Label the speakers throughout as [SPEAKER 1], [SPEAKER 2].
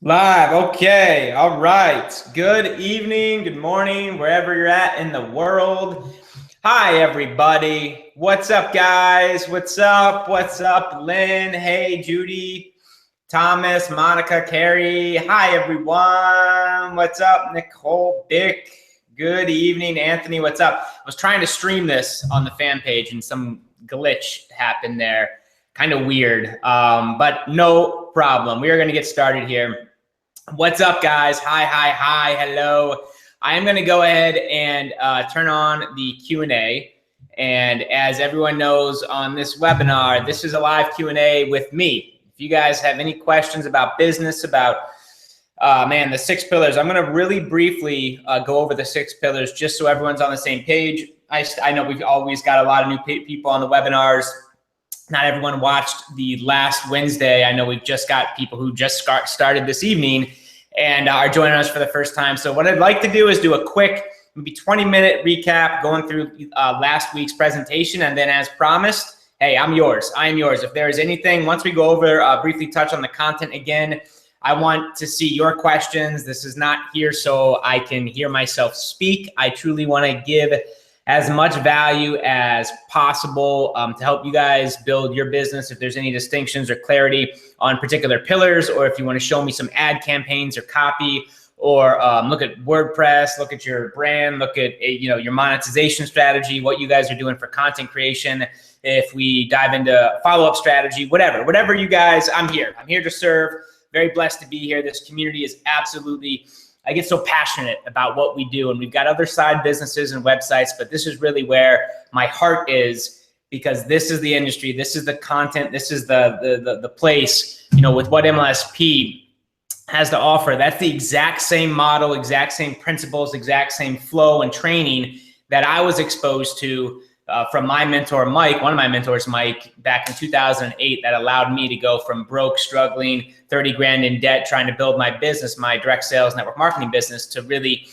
[SPEAKER 1] Live. Okay. All right. Good evening, good morning, wherever you're at in the world. Hi, everybody. What's up, guys? What's up? What's up, Lynn? Hey, Judy, Thomas, Monica, Carrie. Hi, everyone. What's up, Nicole, Dick? Good evening, Anthony. What's up? I was trying to stream this on the fan page and some glitch happened there. Kind of weird, but no problem. We are going to get started here. What's up, guys? Hi, hello. I am going to go ahead and turn on the Q&A. And as everyone knows on this webinar, this is a live Q&A with me. If you guys have any questions about business, about, the 6 pillars, I'm going to really briefly go over the 6 pillars just so everyone's on the same page. I know we've always got a lot of new people on the webinars. Not everyone watched the last Wednesday. I know we've just got people who just started this evening and are joining us for the first time. So what I'd like to do is do a quick, maybe 20-minute recap going through last week's presentation. And then as promised, hey, I'm yours. I am yours. If there is anything, once we go over, briefly touch on the content again, I want to see your questions. This is not here so I can hear myself speak. I truly want to give as much value as possible to help you guys build your business. If there's any distinctions or clarity on particular pillars, or if you want to show me some ad campaigns or copy, or look at WordPress, look at your brand, look at your monetization strategy, what you guys are doing for content creation. If we dive into follow-up strategy, whatever you guys, I'm here. I'm here to serve. Very blessed to be here. This community is absolutely, I get so passionate about what we do, and we've got other side businesses and websites, but this is really where my heart is, because this is the industry, this is the content, this is the place, with what MLSP has to offer. That's the exact same model, exact same principles, exact same flow and training that I was exposed to from my mentor, Mike, one of my mentors, Mike, back in 2008, that allowed me to go from broke, struggling, 30 grand in debt, trying to build my business, my direct sales network marketing business, to really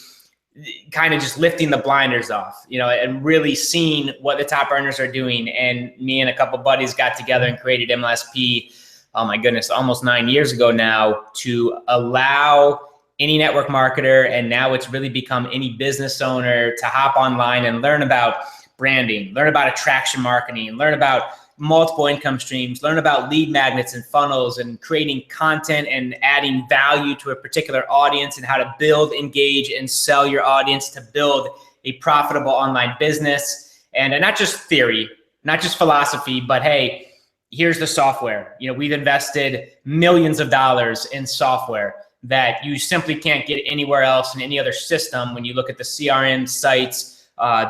[SPEAKER 1] kind of just lifting the blinders off, and really seeing what the top earners are doing. And me and a couple buddies got together and created MLSP, oh my goodness, almost 9 years ago now, to allow any network marketer, and now it's really become any business owner, to hop online and learn about branding, learn about attraction marketing, learn about multiple income streams, learn about lead magnets and funnels, and creating content and adding value to a particular audience, and how to build, engage, and sell your audience to build a profitable online business. And not just theory, not just philosophy, but hey, here's the software. We've invested millions of dollars in software that you simply can't get anywhere else in any other system. When you look at the CRM sites,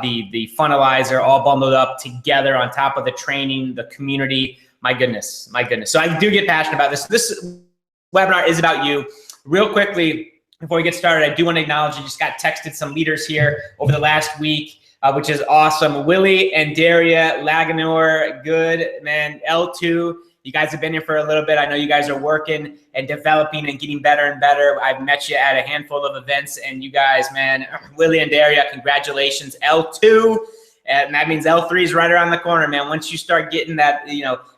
[SPEAKER 1] the funnelizer, all bundled up together on top of the training, the community. My goodness. So I do get passionate about this. This webinar is about you. Real quickly, before we get started, I do want to acknowledge I just got texted some leaders here over the last week, which is awesome. Willie and Daria Laganor, good, man. L2, you guys have been here for a little bit. I know you guys are working and developing and getting better and better. I've met you at a handful of events, and you guys, man, Willie and Daria, congratulations. L2, and that means L3 is right around the corner, man. Once you start getting that,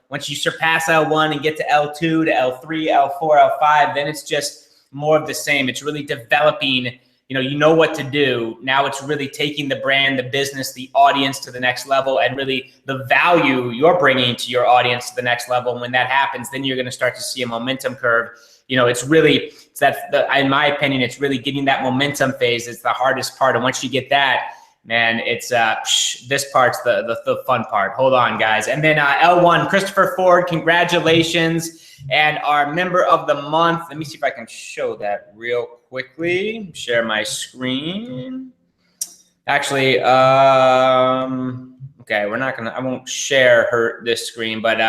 [SPEAKER 1] once you surpass L1 and get to L2, to L3, L4, L5, then it's just more of the same. It's really developing. You know what to do. Now it's really taking the brand, the business, the audience to the next level, and really the value you're bringing to your audience to the next level. And when that happens, then you're going to start to see a momentum curve. In my opinion, it's really getting that momentum phase. It's the hardest part. And once you get that, man, it's this part's the fun part. Hold on, guys. And then L1, Christopher Ford, congratulations. And our member of the month, let me see if I can show that real quickly. Share my screen. Actually, okay, I won't share this screen, but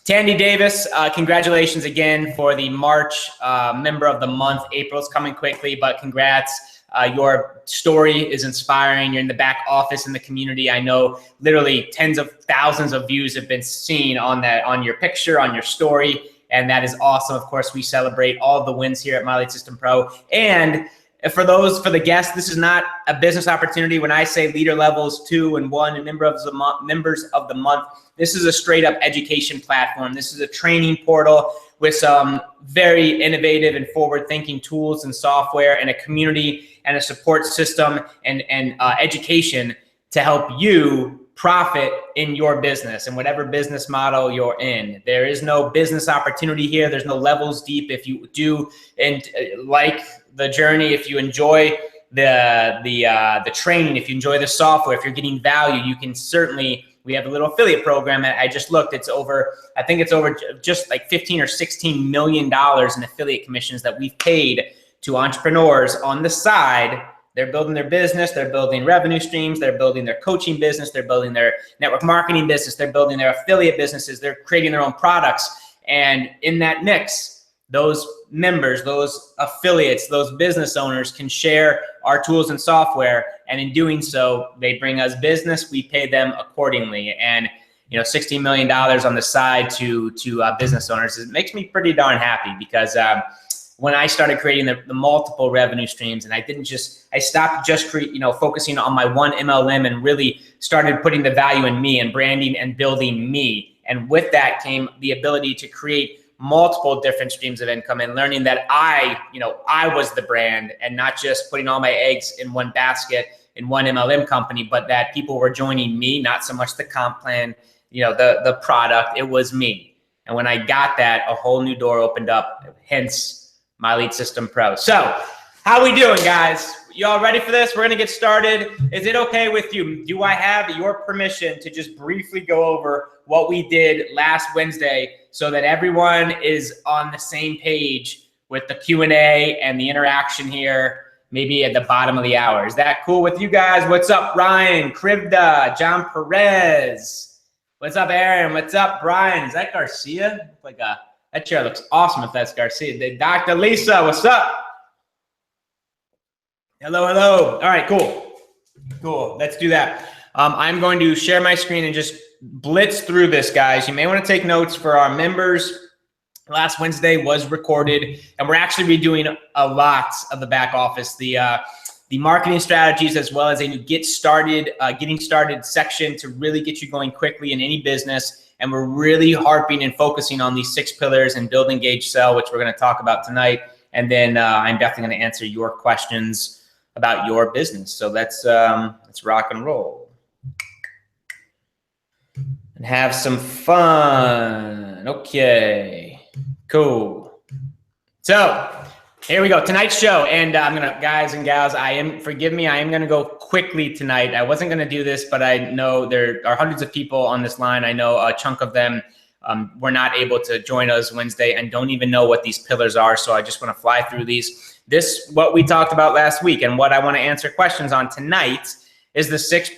[SPEAKER 1] Tandy Davis, congratulations again for the March member of the month. April's coming quickly, but congrats. Your story is inspiring. You're in the back office in the community. I know literally tens of thousands of views have been seen on your picture, on your story. And that is awesome. Of course, we celebrate all of the wins here at My Lead System Pro. And for the guests, this is not a business opportunity. When I say leader levels 2 and 1 and members of the month, this is a straight up education platform. This is a training portal with some very innovative and forward-thinking tools and software and a community and a support system and education to help you profit in your business and whatever business model you're in. There is no business opportunity here. There's no levels deep. If you do and like the journey, if you enjoy the training, if you enjoy the software, if you're getting value, you can certainly. We have a little affiliate program that I just looked. It's over. I think it's over just like 15 or 16 million dollars in affiliate commissions that we've paid to entrepreneurs on the side. They're building their business, they're building revenue streams, they're building their coaching business, they're building their network marketing business, they're building their affiliate businesses, they're creating their own products. And in that mix, those members, those affiliates, those business owners can share our tools and software. And in doing so, they bring us business, we pay them accordingly. And $16 million on the side to business owners, it makes me pretty darn happy because when I started creating the multiple revenue streams, and I stopped just focusing on my one MLM and really started putting the value in me and branding and building me. And with that came the ability to create multiple different streams of income and learning that I was the brand and not just putting all my eggs in one basket in one MLM company, but that people were joining me, not so much the comp plan, the product, it was me. And when I got that, a whole new door opened up, hence My Lead System Pro. So how we doing, guys? You all ready for this? We're gonna get started. Is it okay with you? Do I have your permission to just briefly go over what we did last Wednesday so that everyone is on the same page with the Q&A and the interaction here, maybe at the bottom of the hour? Is that cool with you guys? What's up, Ryan, Krivda, John Perez? What's up, Aaron? What's up, Brian? Is that Garcia? That chair looks awesome if that's Garcia. Dr. Lisa, what's up? Hello, hello. All right, cool. Cool, let's do that. I'm going to share my screen and just blitz through this, guys. You may want to take notes for our members. Last Wednesday was recorded, and we're actually redoing a lot of the back office, the marketing strategies, as well as a new getting started section to really get you going quickly in any business. And we're really harping and focusing on these 6 pillars and build, engage, sell, which we're going to talk about tonight. And then I'm definitely going to answer your questions about your business. So let's rock and roll and have some fun. Okay, cool. So here we go. Tonight's show. And I'm going to, guys and gals, forgive me, I am going to go quickly tonight. I wasn't going to do this, but I know there are hundreds of people on this line. I know a chunk of them were not able to join us Wednesday and don't even know what these pillars are. So I just want to fly through these. What we talked about last week and what I want to answer questions on tonight is the 6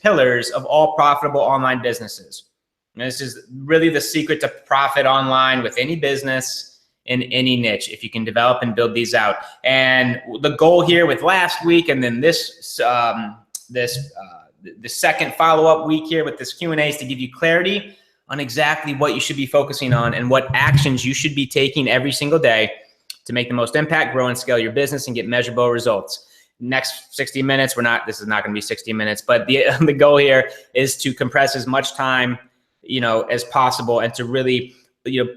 [SPEAKER 1] pillars of all profitable online businesses. And this is really the secret to profit online with any business in any niche, if you can develop and build these out. And the goal here with last week and then the second follow-up week here with this Q&A is to give you clarity on exactly what you should be focusing on and what actions you should be taking every single day to make the most impact, grow and scale your business and get measurable results. Next 60 minutes, this is not gonna be 60 minutes, but the goal here is to compress as much time, as possible and to really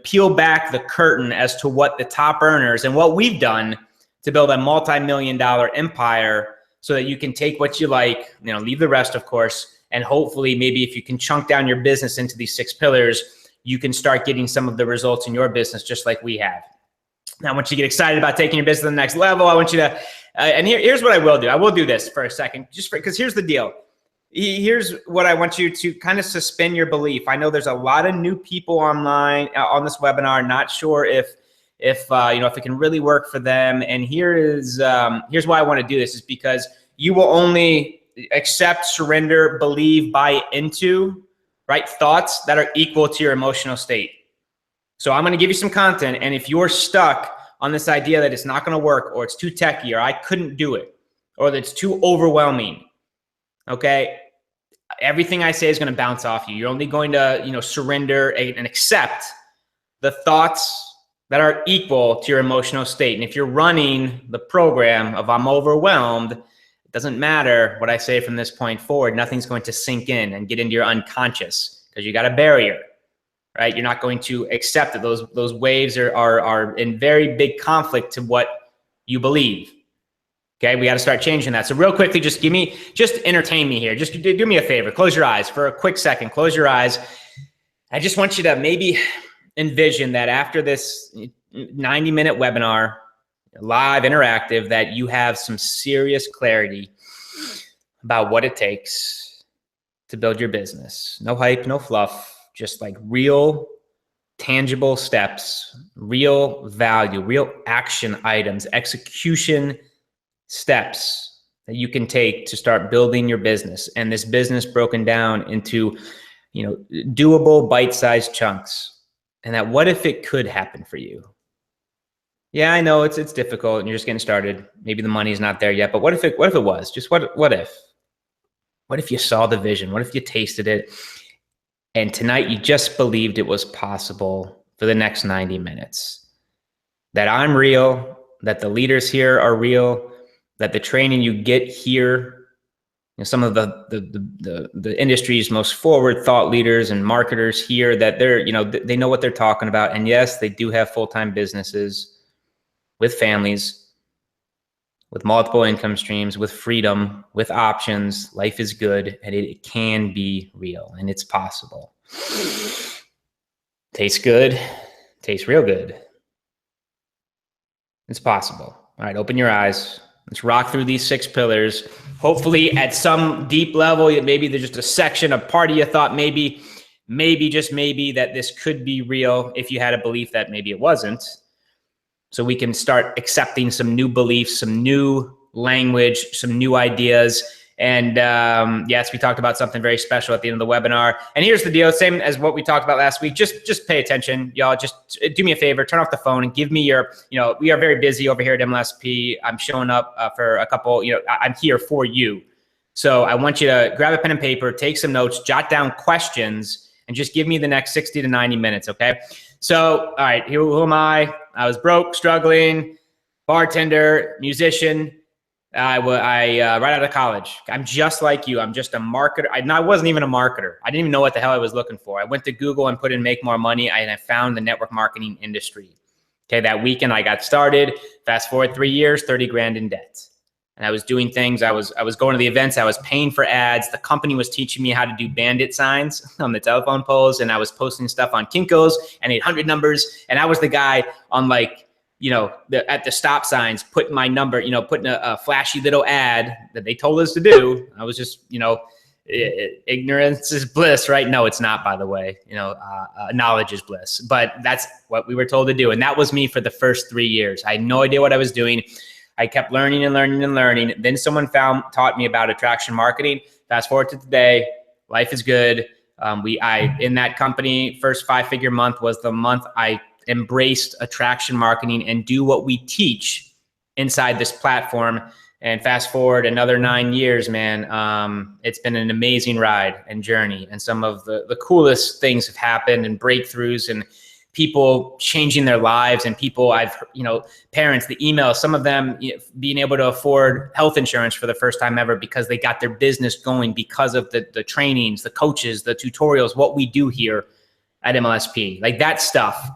[SPEAKER 1] peel back the curtain as to what the top earners and what we've done to build a multi-million-dollar empire so that you can take what you like, leave the rest, of course, and hopefully maybe if you can chunk down your business into these 6 pillars, you can start getting some of the results in your business just like we have. Now, I want you to get excited about taking your business to the next level. I want you to, and here's what I will do. I will do this for a second, because here's the deal. Here's what I want you to kind of suspend your belief. I know there's a lot of new people online on this webinar, not sure if it can really work for them. And here's why I want to do this is because you will only accept, surrender, believe, buy into, right, thoughts that are equal to your emotional state. So I'm going to give you some content. And if you're stuck on this idea that it's not going to work or it's too techy or I couldn't do it or that it's too overwhelming, okay, everything I say is going to bounce off you. You're only going to, surrender and accept the thoughts that are equal to your emotional state. And if you're running the program of I'm overwhelmed, it doesn't matter what I say from this point forward. Nothing's going to sink in and get into your unconscious because you got a barrier, right? You're not going to accept that those waves are in very big conflict to what you believe. Okay, we got to start changing that. So real quickly, just entertain me here. Just do me a favor. Close your eyes for a quick second. Close your eyes. I just want you to maybe envision that after this 90-minute webinar, live, interactive, that you have some serious clarity about what it takes to build your business. No hype, no fluff, just like real, tangible steps, real value, real action items, execution steps that you can take to start building your business. And this business broken down into, doable bite-sized chunks. And that what if it could happen for you? Yeah, I know it's difficult and you're just getting started. Maybe the money's not there yet, but what if it was? Just what if? What if you saw the vision? What if you tasted it? And tonight you just believed it was possible for the next 90 minutes. That I'm real, that the leaders here are real, that the training you get here, some of the industry's most forward thought leaders and marketers here, that they know what they're talking about. And yes, they do have full-time businesses with families, with multiple income streams, with freedom, with options. Life is good and it can be real and it's possible. Tastes good, tastes real good. It's possible. All right, open your eyes. Let's rock through these 6 pillars. Hopefully at some deep level, maybe there's just a section, a part of you thought maybe, just maybe that this could be real if you had a belief that maybe it wasn't. So we can start accepting some new beliefs, some new language, some new ideas. And yes, we talked about something very special at the end of the webinar. And here's the deal, same as what we talked about last week. Just pay attention, y'all. Just do me a favor, turn off the phone and give me your, we are very busy over here at MLSP. I'm showing up for a couple, I'm here for you. So I want you to grab a pen and paper, take some notes, jot down questions, and just give me the next 60 to 90 minutes, okay? So, all right, who am I? I was broke, struggling, bartender, musician. I right out of college. I'm just like you. I'm just a marketer. I wasn't even a marketer. I didn't even know what the hell I was looking for. I went to Google and put in make more money, and I found the network marketing industry. Okay, that weekend I got started. Fast forward 3 years, 30 grand in debt. And I was doing things. I was going to the events. I was paying for ads. The company was teaching me how to do bandit signs on the telephone poles, and I was posting stuff on Kinko's and 800 numbers. And I was the guy on at the stop signs, putting my number, putting a flashy little ad that they told us to do. I was just, ignorance is bliss, right? No, it's not, by the way. Knowledge is bliss. But that's what we were told to do. And that was me for the first 3 years. I had no idea what I was doing. I kept learning and learning and learning. Then someone taught me about attraction marketing. Fast forward to today, life is good. In that company, first 5-figure month was the month I embraced attraction marketing and do what we teach inside this platform. And fast forward another 9 years, man, it's been an amazing ride and journey. And some of the coolest things have happened, and breakthroughs, and people changing their lives, and people parents, the emails, some of them being able to afford health insurance for the first time ever because they got their business going because of the trainings, the coaches, the tutorials, what we do here at MLSP. Like that stuff.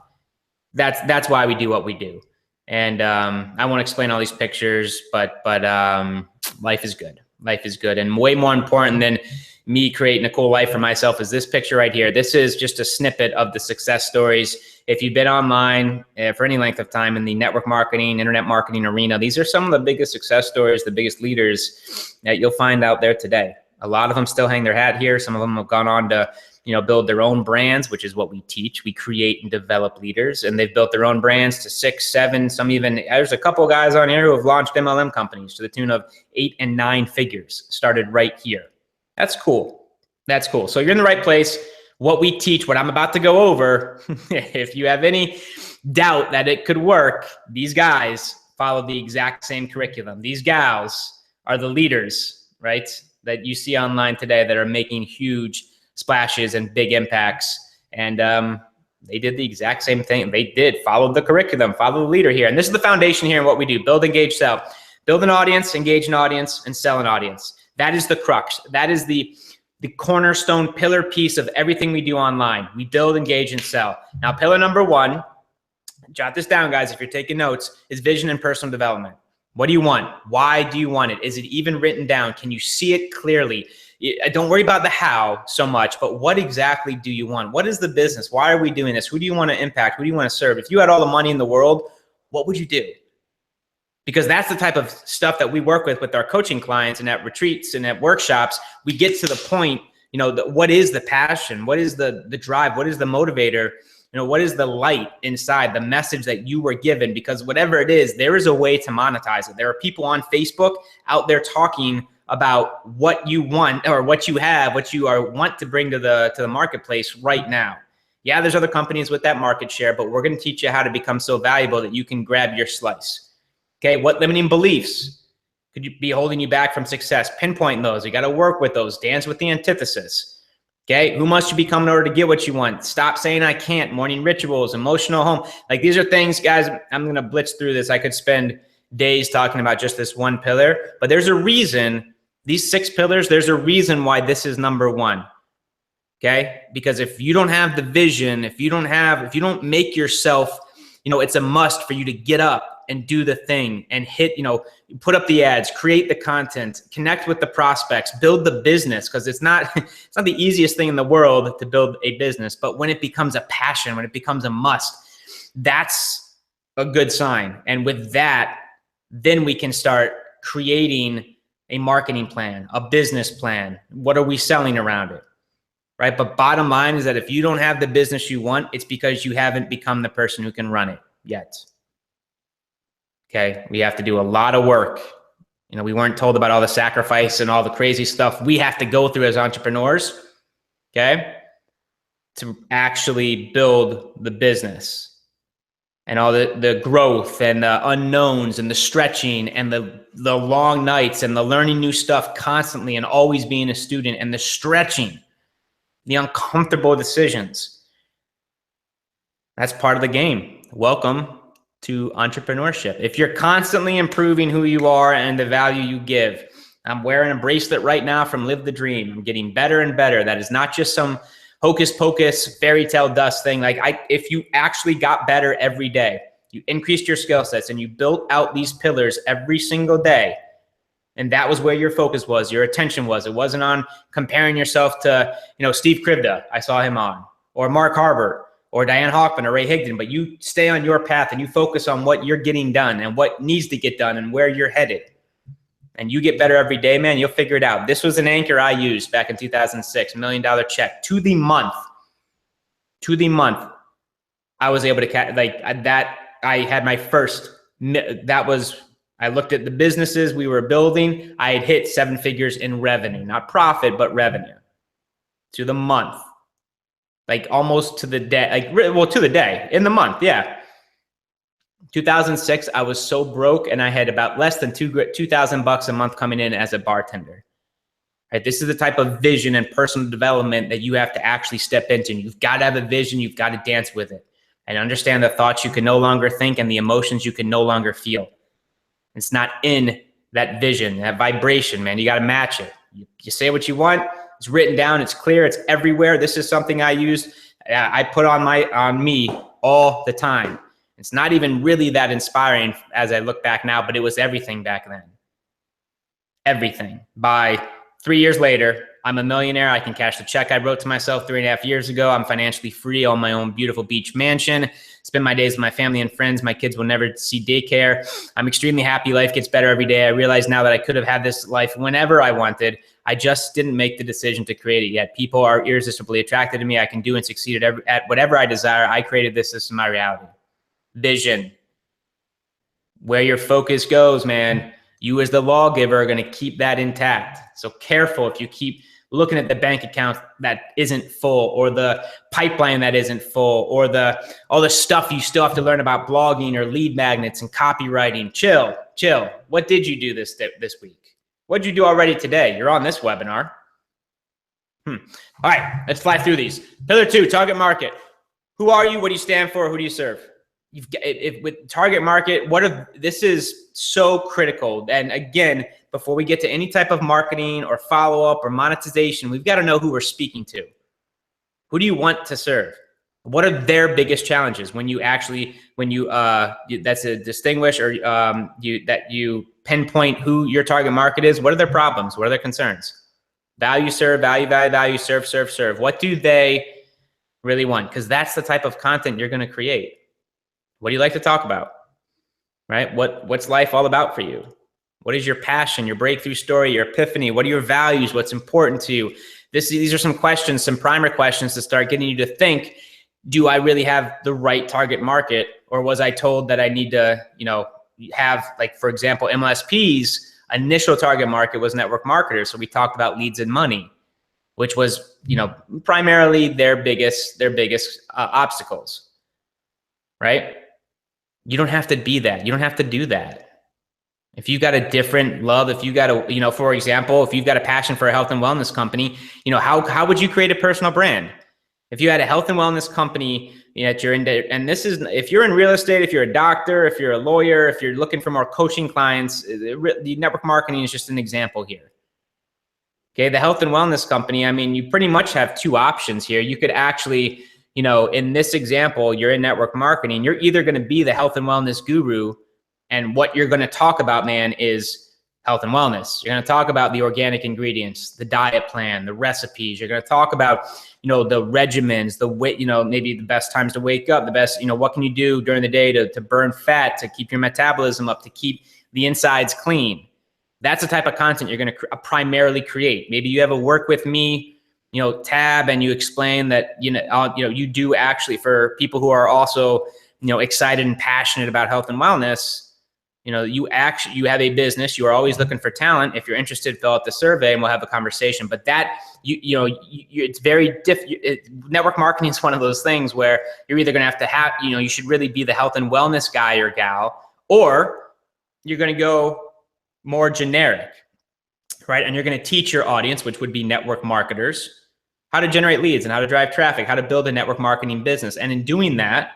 [SPEAKER 1] That's why we do what we do. And I won't explain all these pictures, but life is good. Life is good. And way more important than me creating a cool life for myself is this picture right here. This is just a snippet of the success stories. If you've been online for any length of time in the network marketing, internet marketing arena, these are some of the biggest success stories, the biggest leaders that you'll find out there today. A lot of them still hang their hat here. Some of them have gone on to build their own brands, which is what we teach. We create and develop leaders, and they've built their own brands to 6, 7, some even, there's a couple of guys on here who have launched MLM companies to the tune of 8 and 9 figures, started right here. That's cool. That's cool. So you're in the right place. What we teach, what I'm about to go over, if you have any doubt that it could work, these guys follow the exact same curriculum. These gals are the leaders, right, that you see online today that are making huge splashes and big impacts. And they did the exact same thing. They did follow the curriculum, follow the leader here. And this is the foundation here in what we do: build, engage, sell. Build an audience, engage an audience, and sell an audience. That is the crux. That is the the cornerstone pillar piece of everything we do online. We build, engage, and sell. Now, pillar number one, jot this down, guys, if you're taking notes, is vision and personal development. What do you want? Why do you want it? Is it even written down? Can you see it clearly? Don't worry about the how so much, but what exactly do you want? What is the business? Why are we doing this? Who do you want to impact? Who do you want to serve? If you had all the money in the world, what would you do? Because that's the type of stuff that we work with our coaching clients and at retreats and at workshops. We get to the point, what is the passion? What is the drive? What is the motivator? What is the light inside, the message that you were given? Because whatever it is, there is a way to monetize it. There are people on Facebook out there talking about what you want or what you have, what you want to bring to the marketplace right now. Yeah, there's other companies with that market share, but we're going to teach you how to become so valuable that you can grab your slice. Okay, what limiting beliefs could be holding you back from success? Pinpoint those. You got to work with those. Dance with the antithesis. Okay, who must you become in order to get what you want? Stop saying I can't. Morning rituals, emotional home. Like, these are things, guys, I'm going to blitz through this. I could spend days talking about just this one pillar, but there's a reason, these 6 pillars, there's a reason why this is number one. Okay, because if you don't have the vision, if you don't make yourself, it's a must for you to get up and do the thing and hit, put up the ads, create the content, connect with the prospects, build the business. Because it's not the easiest thing in the world to build a business, but when it becomes a passion, when it becomes a must, that's a good sign. And with that, then we can start creating a marketing plan, a business plan. What are we selling around it? Right? But bottom line is that if you don't have the business you want, it's because you haven't become the person who can run it yet. Okay, we have to do a lot of work. We weren't told about all the sacrifice and all the crazy stuff we have to go through as entrepreneurs, okay, to actually build the business and all the growth and the unknowns and the stretching and the long nights and the learning new stuff constantly and always being a student and the stretching, the uncomfortable decisions. That's part of the game. Welcome to entrepreneurship. If you're constantly improving who you are and the value you give, I'm wearing a bracelet right now from Live the Dream. I'm getting better and better. That is not just some hocus pocus fairy tale dust thing. If you actually got better every day, you increased your skill sets and you built out these pillars every single day, and that was where your focus was, your attention was. It wasn't on comparing yourself to, Steve Krivda, I saw him on, or Mark Harbert, or Diane Hoffman or Ray Higdon, but you stay on your path and you focus on what you're getting done and what needs to get done and where you're headed. And you get better every day, man, you'll figure it out. This was an anchor I used back in 2006, $1 million check to the month. To the month, I was able to, I had my first, I looked at the businesses we were building. I had hit 7 figures in revenue, not profit, but revenue to the month. Almost to the day, to the day, in the month, yeah. 2006, I was so broke and I had about less than $2,000 a month coming in as a bartender. Right? This is the type of vision and personal development that you have to actually step into. You've got to have a vision. You've got to dance with it and understand the thoughts you can no longer think and the emotions you can no longer feel. It's not in that vision, that vibration, man. You got to match it. You say what you want. It's written down. It's clear. It's everywhere. This is something I use. I put on me all the time. It's not even really that inspiring as I look back now, but it was everything back then. Everything. By 3 years later, I'm a millionaire. I can cash the check I wrote to myself 3.5 years ago. I'm financially free, own my own beautiful beach mansion, spend my days with my family and friends. My kids will never see daycare. I'm extremely happy. Life gets better every day. I realize now that I could have had this life whenever I wanted. I just didn't make the decision to create it yet. People are irresistibly attracted to me. I can do and succeed at whatever I desire. I created this. This is my reality. Vision. Where your focus goes, man, you as the lawgiver are going to keep that intact. So careful if you keep looking at the bank account that isn't full, or the pipeline that isn't full, or all the stuff you still have to learn about blogging or lead magnets and copywriting. Chill. What did you do this week? What did you do already today? You're on this webinar. All right, let's fly through these. Pillar 2, target market. Who are you? What do you stand for? Who do you serve? With target market, this is so critical. And again, before we get to any type of marketing or follow-up or monetization, we've got to know who we're speaking to. Who do you want to serve? What are their biggest challenges when you actually, that's a distinguish or you pinpoint who your target market is? What are their problems? What are their concerns? Value, serve, value, value, value, serve, serve, serve. What do they really want? Because that's the type of content you're going to create. What do you like to talk about? Right? What's life all about for you? What is your passion, your breakthrough story, your epiphany? What are your values? What's important to you? These are some questions, some primer questions to start getting you to think, do I really have the right target market? Or was I told that I need to, have, like, for example, MLSP's initial target market was network marketers. So we talked about leads and money, which was, primarily their biggest obstacles, right? You don't have to be that. You don't have to do that. If you got a different love, if you got a, for example, if you've got a passion for a health and wellness company, how would you create a personal brand? If you had a health and wellness company that you're in, and this is, if you're in real estate, if you're a doctor, if you're a lawyer, if you're looking for more coaching clients, the network marketing is just an example here. Okay, the health and wellness company, I mean, you pretty much have two options here. You could actually, in this example, you're in network marketing, you're either going to be the health and wellness guru, and what you're going to talk about, man, is health and wellness. You're going to talk about the organic ingredients, the diet plan, the recipes. You're going to talk about, the regimens, the way, maybe the best times to wake up, the best, what can you do during the day to burn fat, to keep your metabolism up, to keep the insides clean. That's the type of content you're going to primarily create. Maybe you have a work with me, tab, and you explain that, you do actually, for people who are also, excited and passionate about health and wellness, you have a business, you are always looking for talent. If you're interested, fill out the survey and we'll have a conversation. But that, it's very network marketing is one of those things where you're either going to have, you should really be the health and wellness guy or gal, or you're going to go more generic, right? And you're going to teach your audience, which would be network marketers, how to generate leads and how to drive traffic, how to build a network marketing business. And in doing that,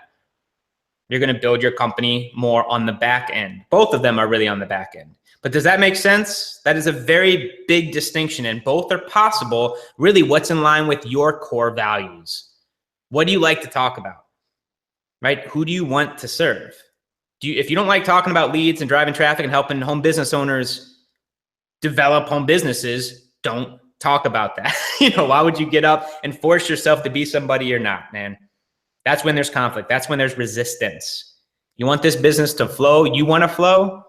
[SPEAKER 1] you're going to build your company more on the back end. Both of them are really on the back end. But does that make sense? That is a very big distinction, and both are possible. Really, what's in line with your core values? What do you like to talk about, right? Who do you want to serve? If you don't like talking about leads and driving traffic and helping home business owners develop home businesses, don't talk about that. Why would you get up and force yourself to be somebody you're not, man? That's when there's conflict. That's when there's resistance. You want this business to flow. You want to flow.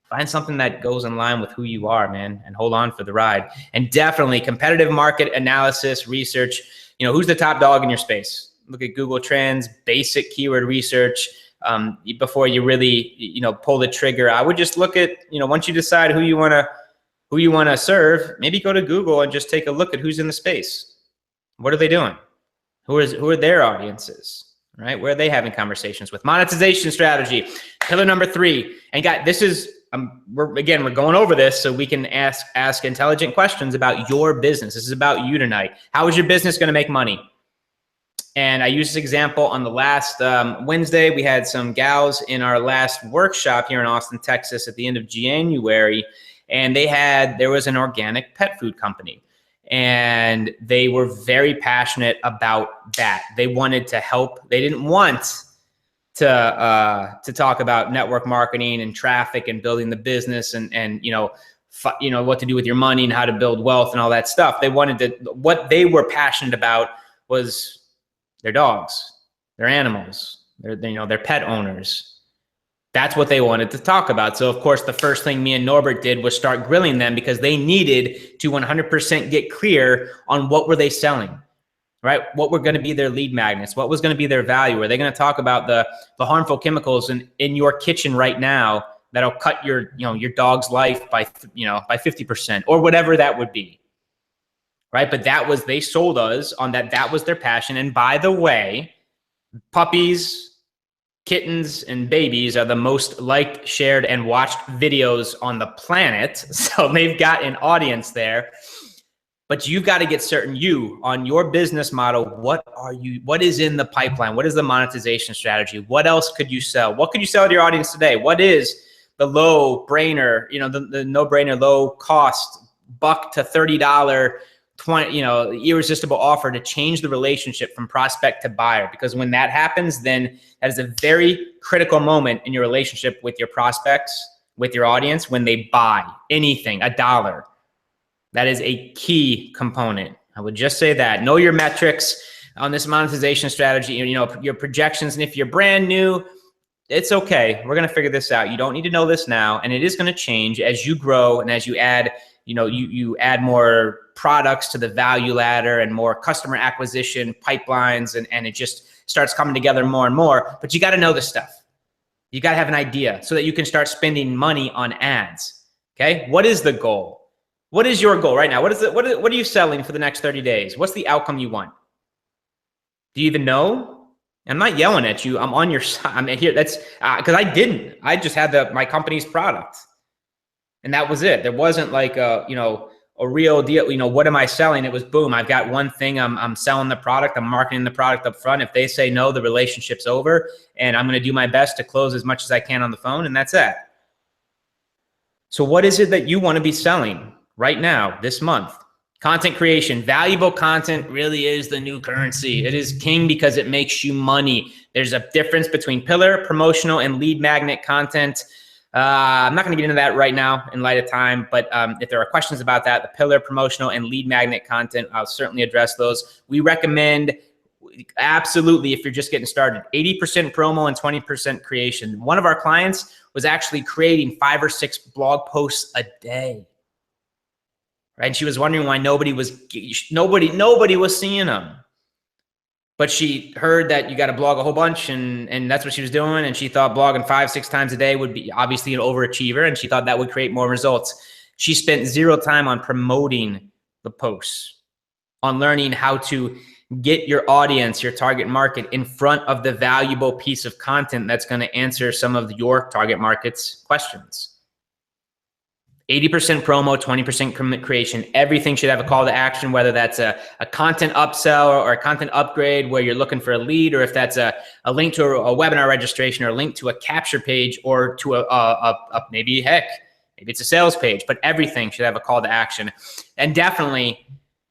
[SPEAKER 1] Find something that goes in line with who you are, man, and hold on for the ride. And definitely competitive market analysis, research. Who's the top dog in your space? Look at Google Trends, basic keyword research before you really, pull the trigger. I would just look at, once you decide who you want to serve, maybe go to Google and just take a look at who's in the space. What are they doing? Who are their audiences? Right? Where are they having conversations with? Monetization strategy, pillar number 3. And guys, this is, we're going over this so we can ask intelligent questions about your business. This is about you tonight. How is your business going to make money? And I used this example on the last Wednesday. We had some gals in our last workshop here in Austin, Texas at the end of January. And there was an organic pet food company. And they were very passionate about that. They wanted to help. They didn't want to talk about network marketing and traffic and building the business and what to do with your money and how to build wealth and all that stuff. They wanted to. What they were passionate about was their dogs, their animals, their pet owners. That's what they wanted to talk about. So, of course, the first thing me and Norbert did was start grilling them because they needed to 100% get clear on what were they selling, right? What were going to be their lead magnets? What was going to be their value? Are they going to talk about the harmful chemicals in your kitchen right now that'll cut your dog's life by 50% or whatever that would be, right? But they sold us on that. That was their passion. And by the way, puppies, kittens and babies are the most liked, shared, and watched videos on the planet. So they've got an audience there. But you've got to get certain on your business model. What is in the pipeline? What is the monetization strategy? What else could you sell? What could you sell to your audience today? What is the low brainer, the no brainer, low cost $1 to $30, 20, irresistible offer to change the relationship from prospect to buyer. Because when that happens, then that is a very critical moment in your relationship with your prospects, with your audience, when they buy anything, $1. That is a key component. I would just say that. Know your metrics on this monetization strategy, your projections. And if you're brand new, it's okay. We're going to figure this out. You don't need to know this now. And it is going to change as you grow and as you add, you add more products to the value ladder and more customer acquisition pipelines, and it just starts coming together more and more. But you got to know this stuff. You got to have an idea so that you can start spending money on ads. Okay. What is the goal? What is your goal right now? What are you selling for the next 30 days? What's the outcome you want? Do you even know? I'm not yelling at you. I'm on your side. I'm here. That's because I didn't. I just had my company's product, and that was it. There wasn't like a real deal. What am I selling? It was boom. I've got one thing. I'm selling the product. I'm marketing the product up front. If they say no, the relationship's over, and I'm going to do my best to close as much as I can on the phone, and that's it. So what is it that you want to be selling right now, this month? Content creation. Valuable content really is the new currency. It is king because it makes you money. There's a difference between pillar, promotional, and lead magnet content. I'm not going to get into that right now in light of time, but if there are questions about that, the pillar, promotional, and lead magnet content, I'll certainly address those. We recommend, absolutely, if you're just getting started, 80% promo and 20% creation. One of our clients was actually creating 5 or 6 blog posts a day. Right? And she was wondering why nobody was seeing them. But she heard that you got to blog a whole bunch, and that's what she was doing. And she thought blogging 5, 6 times a day would be obviously an overachiever, and she thought that would create more results. She spent 0 time on promoting the posts, on learning how to get your audience, your target market, in front of the valuable piece of content that's going to answer some of your target market's questions. 80% promo, 20% creation. Everything should have a call to action, whether that's a content upsell or a content upgrade where you're looking for a lead, or if that's a link to a webinar registration, or a link to a capture page, or to maybe it's a sales page, but everything should have a call to action. And definitely,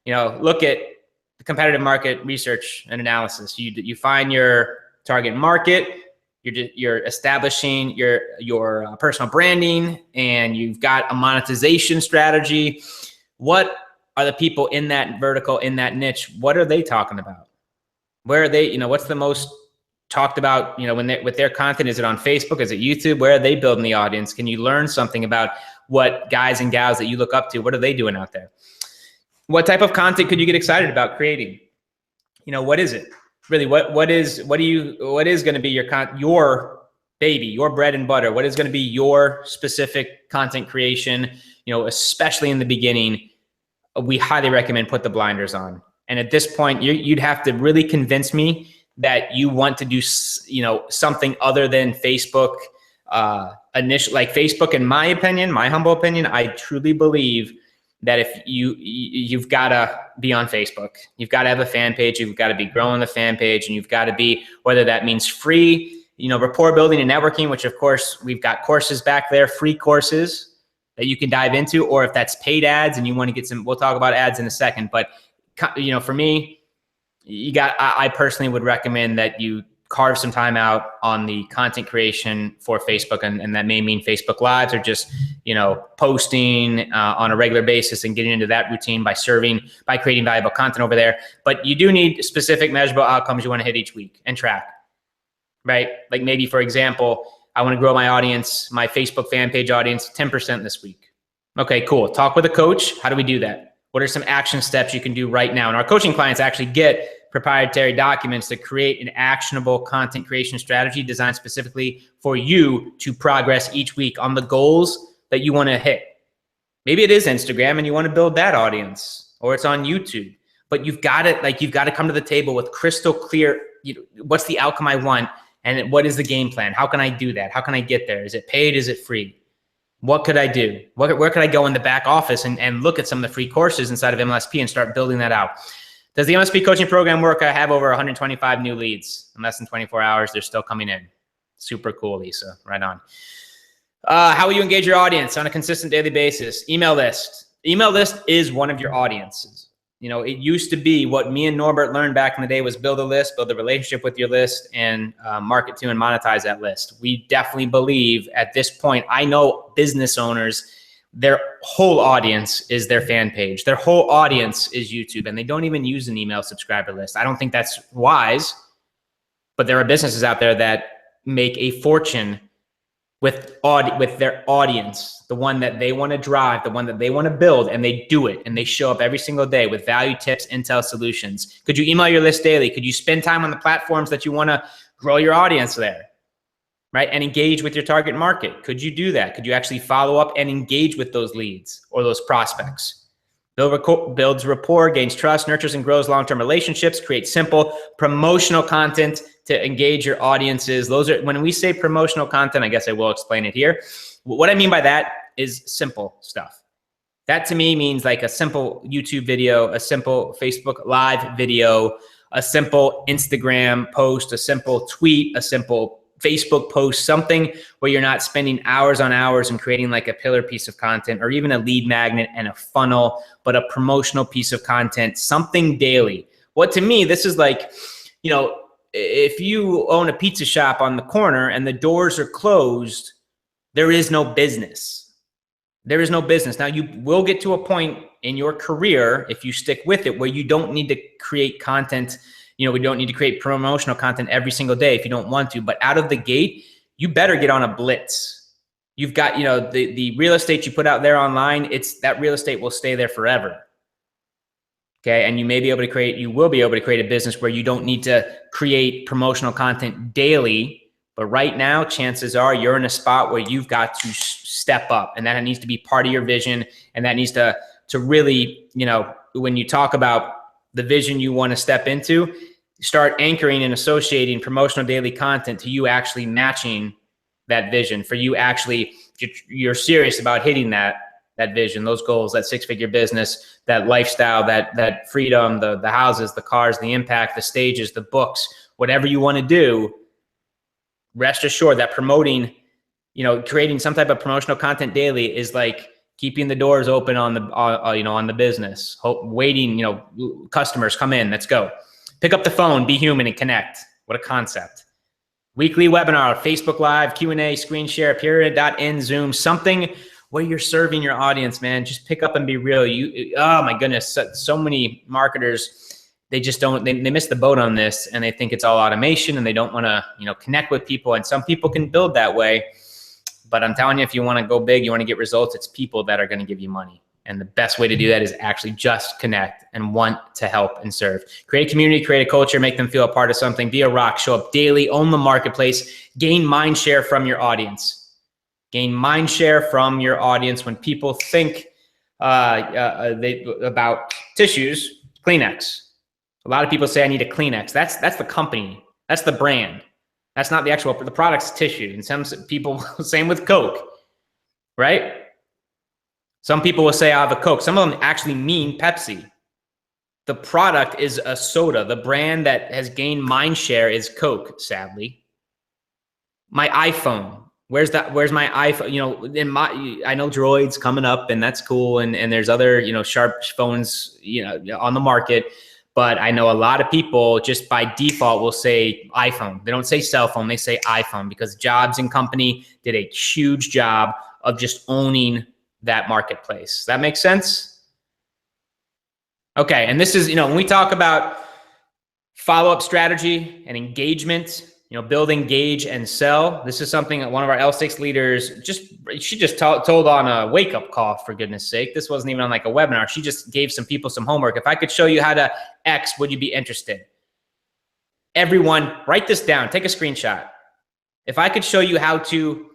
[SPEAKER 1] look at the competitive market research and analysis. You find your target market, you're establishing your personal branding, and you've got a monetization strategy. What are the people in that vertical, in that niche? What are they talking about? Where are they? What's the most talked about? With their content, is it on Facebook? Is it YouTube? Where are they building the audience? Can you learn something about what guys and gals that you look up to? What are they doing out there? What type of content could you get excited about creating? What is it? Really, what is going to be your baby, your bread and butter? What is going to be your specific content creation? Especially in the beginning, we highly recommend put the blinders on. And at this point, you'd have to really convince me that you want to do, something other than Facebook. Like Facebook, in my opinion, my humble opinion, I truly believe that if you've got to be on Facebook, you've got to have a fan page, you've got to be growing the fan page, and you've got to be, whether that means free, rapport building and networking, which of course we've got courses back there, free courses that you can dive into, or if that's paid ads and you want to get some, we'll talk about ads in a second. But for me, I personally would recommend that you carve some time out on the content creation for Facebook, and that may mean Facebook Lives, or just posting on a regular basis and getting into that routine by creating valuable content over there. But you do need specific measurable outcomes you want to hit each week and track, right? Like maybe, for example, I want to grow my audience, my Facebook fan page audience, 10% this week. Okay, cool. Talk with a coach. How do we do that? What are some action steps you can do right now? And our coaching clients actually get proprietary documents that create an actionable content creation strategy designed specifically for you to progress each week on the goals that you want to hit. Maybe it is Instagram and you want to build that audience, or it's on YouTube, but you've got to come to the table with crystal clear, what's the outcome I want, and what is the game plan? How can I do that? How can I get there? Is it paid? Is it free? What could I do? Where could I go in the back office and look at some of the free courses inside of MLSP and start building that out? Does the MLSP coaching program work? I have over 125 new leads in less than 24 hours. They're still coming in. Super cool, Lisa. Right on. How will you engage your audience on a consistent daily basis? Email list. Email list is one of your audiences. You know, it used to be what me and Norbert learned back in the day was build a list, build a relationship with your list, and market to and monetize that list. We definitely believe at this point, I know business owners, their whole audience is their fan page. Their whole audience is YouTube, and they don't even use an email subscriber list. I don't think that's wise, but there are businesses out there that make a fortune with their audience, the one that they want to drive, the one that they want to build, and they do it, and they show up every single day with value, tips, intel, solutions. Could you email your list daily? Could you spend time on the platforms that you want to grow your audience there, right? And engage with your target market. Could you do that? Could you actually follow up and engage with those leads or those prospects? Builds rapport, gains trust, nurtures and grows long-term relationships, creates simple promotional content to engage your audiences. Those are, when we say promotional content, I guess I will explain it here. What I mean by that is simple stuff. That to me means like a simple YouTube video, a simple Facebook Live video, a simple Instagram post, a simple tweet, a simple Facebook post, something where you're not spending hours on hours and creating like a pillar piece of content or even a lead magnet and a funnel, but a promotional piece of content, something daily. What to me, this is like, you know, if you own a pizza shop on the corner and the doors are closed, there is no business. There is no business. Now you will get to a point in your career, if you stick with it, where you don't need to create content. You know, we don't need to create promotional content every single day if you don't want to, but out of the gate, you better get on a blitz. You've got, you know, the real estate you put out there online, that real estate will stay there forever. Okay. And you will be able to create a business where you don't need to create promotional content daily. But right now, chances are you're in a spot where you've got to step up, and that needs to be part of your vision. And that needs to really, you know, when you talk about the vision you want to step into, start anchoring and associating promotional daily content to you actually matching that vision. For you actually, you're serious about hitting that vision, those goals, that six-figure business, that lifestyle, that freedom, the houses, the cars, the impact, the stages, the books, whatever you want to do. Rest assured that promoting, you know, creating some type of promotional content daily is like keeping the doors open on the, you know, on the business, waiting, you know, customers come in, let's go. Pick up the phone, be human and connect. What a concept. Weekly webinar, Facebook Live, Q&A, screen share, period.in, Zoom, something where you're serving your audience, man. Just pick up and be real. Oh my goodness, so many marketers, they just don't, they miss the boat on this, and they think it's all automation and they don't want to, you know, connect with people. And some people can build that way. But I'm telling you, if you want to go big, you want to get results, it's people that are going to give you money. And the best way to do that is actually just connect and want to help and serve. Create a community, create a culture, make them feel a part of something, be a rock, show up daily, own the marketplace, gain mind share from your audience. Gain mind share from your audience. When people think about tissues, Kleenex. A lot of people say, I need a Kleenex. That's the company. That's the brand. That's not the product's tissue. And some people, same with Coke, right? Some people will say, I have a Coke. Some of them actually mean Pepsi. The product is a soda. The brand that has gained mind share is Coke, sadly. My iPhone. Where's my iPhone? You know, I know Droid's coming up, and that's cool. And there's other, you know, sharp phones, you know, on the market. But I know a lot of people just by default will say iPhone. They don't say cell phone, they say iPhone, because Jobs and company did a huge job of just owning that marketplace. That makes sense? Okay, and this is, you know, when we talk about follow-up strategy and engagement, you know, build, engage, and sell. This is something that one of our L6 leaders she just told on a wake-up call, for goodness sake. This wasn't even on like a webinar. She just gave some people some homework. If I could show you how to X, would you be interested? Everyone, write this down. Take a screenshot. If I could show you how to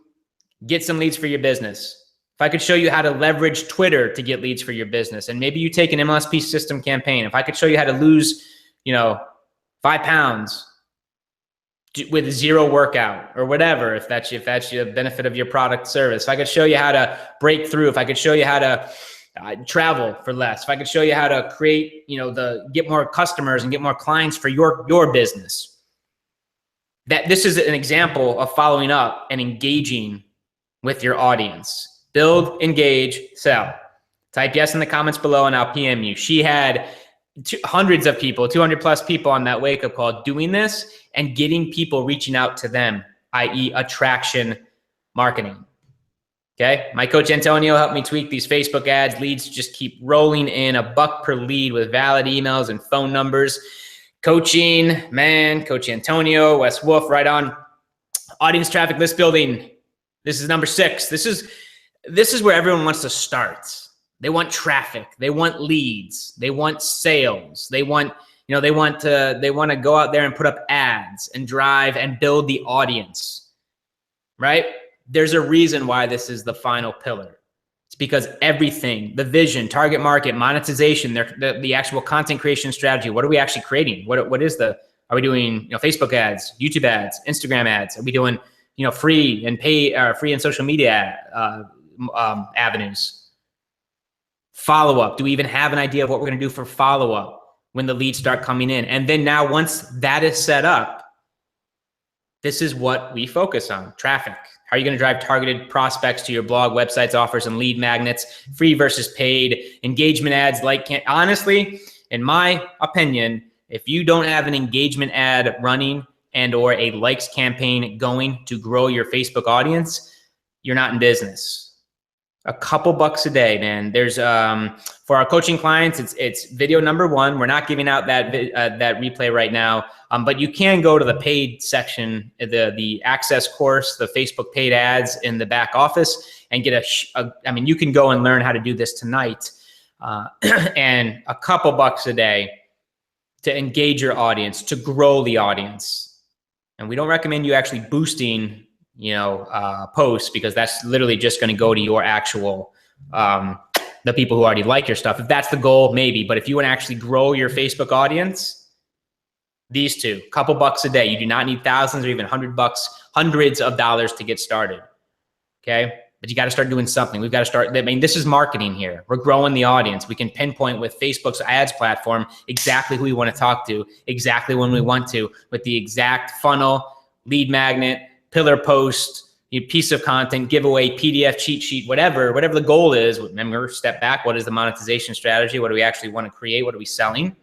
[SPEAKER 1] get some leads for your business, if I could show you how to leverage Twitter to get leads for your business, and maybe you take an MLSP system campaign. If I could show you how to lose, you know, 5 pounds with zero workout or whatever, if that's the benefit of your product service. If I could show you how to break through, if I could show you how to travel for less, if I could show you how to create, you know, get more customers and get more clients for your business. That this is an example of following up and engaging with your audience. Build, engage, sell. Type yes in the comments below and I'll PM you. She had hundreds of people, 200 plus people on that wake up call doing this and getting people reaching out to them, i.e. attraction marketing. Okay. My coach Antonio helped me tweak these Facebook ads. Leads just keep rolling in, $1 per lead with valid emails and phone numbers. Coaching, man, Coach Antonio, Wes Wolf, right on. Audience traffic list building. This is number 6. This is where everyone wants to start. They want traffic. They want leads. They want sales. They want to go out there and put up ads and drive and build the audience, right? There's a reason why this is the final pillar. It's because everything, the vision, target market, monetization, the actual content creation strategy. What are we actually creating? Are we doing, Facebook ads, YouTube ads, Instagram ads? Are we doing, free and pay, free and social media avenues? Follow-up. Do we even have an idea of what we're going to do for follow-up when the leads start coming in? And then now once that is set up, this is what we focus on, traffic. How are you going to drive targeted prospects to your blog, websites, offers, and lead magnets, free versus paid, engagement ads, honestly, in my opinion, if you don't have an engagement ad running and or a likes campaign going to grow your Facebook audience, you're not in business. A couple bucks a day, man. There's for our coaching clients, it's video number 1. We're not giving out that replay right now, but you can go to the paid section, the access course, the Facebook paid ads in the back office, and get you can go and learn how to do this tonight, and a couple bucks a day to engage your audience, to grow the audience. And we don't recommend you actually boosting posts, because that's literally just going to go to your actual, the people who already like your stuff. If that's the goal, maybe, but if you want to actually grow your Facebook audience, these two, couple bucks a day, you do not need thousands or even hundreds of dollars to get started. Okay. But you got to start doing something. We've got to start. This is marketing here. We're growing the audience. We can pinpoint with Facebook's ads platform exactly who we want to talk to, exactly when we want to, with the exact funnel, lead magnet, pillar post, piece of content, giveaway, PDF, cheat sheet, whatever the goal is. Remember, step back. What is the monetization strategy? What do we actually want to create? What are we selling?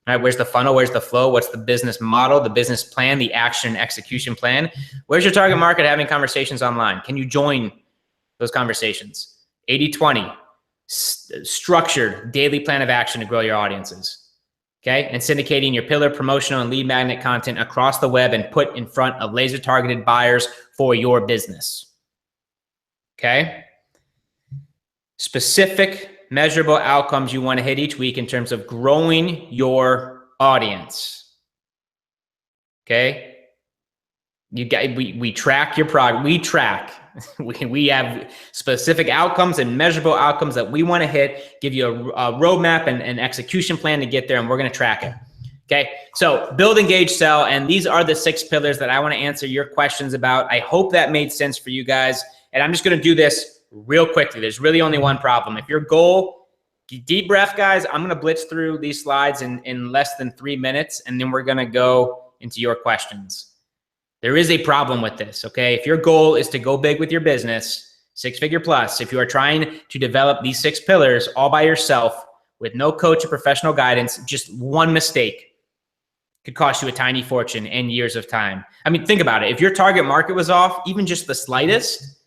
[SPEAKER 1] All right, where's the funnel? Where's the flow? What's the business model, the business plan, the action and execution plan? Where's your target market having conversations online? Can you join those conversations? 80-20, structured daily plan of action to grow your audiences. Okay, and syndicating your pillar, promotional, and lead magnet content across the web and put in front of laser targeted buyers for your business. Okay, specific measurable outcomes you want to hit each week in terms of growing your audience. Okay, we track your progress. We have specific outcomes and measurable outcomes that we want to hit, give you a roadmap and an execution plan to get there, and we're going to track it. Okay, so build, engage, sell, and these are the 6 pillars that I want to answer your questions about. I hope that made sense for you guys, and I'm just going to do this real quickly. There's really only one problem. If your goal, deep breath, guys, I'm going to blitz through these slides in less than 3 minutes, and then we're going to go into your questions. There is a problem with this, okay? If your goal is to go big with your business, 6-figure plus, if you are trying to develop these 6 pillars all by yourself with no coach or professional guidance, just one mistake could cost you a tiny fortune and years of time. I mean, think about it. If your target market was off, even just the slightest,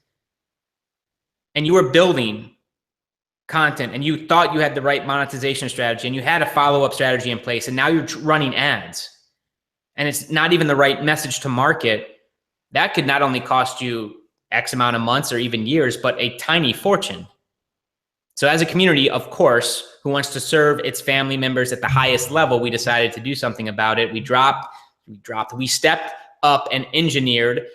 [SPEAKER 1] and you were building content and you thought you had the right monetization strategy and you had a follow-up strategy in place, and now you're running ads, and it's not even the right message to market, that could not only cost you X amount of months or even years, but a tiny fortune. So as a community, of course, who wants to serve its family members at the highest level, we decided to do something about it. We stepped up and engineered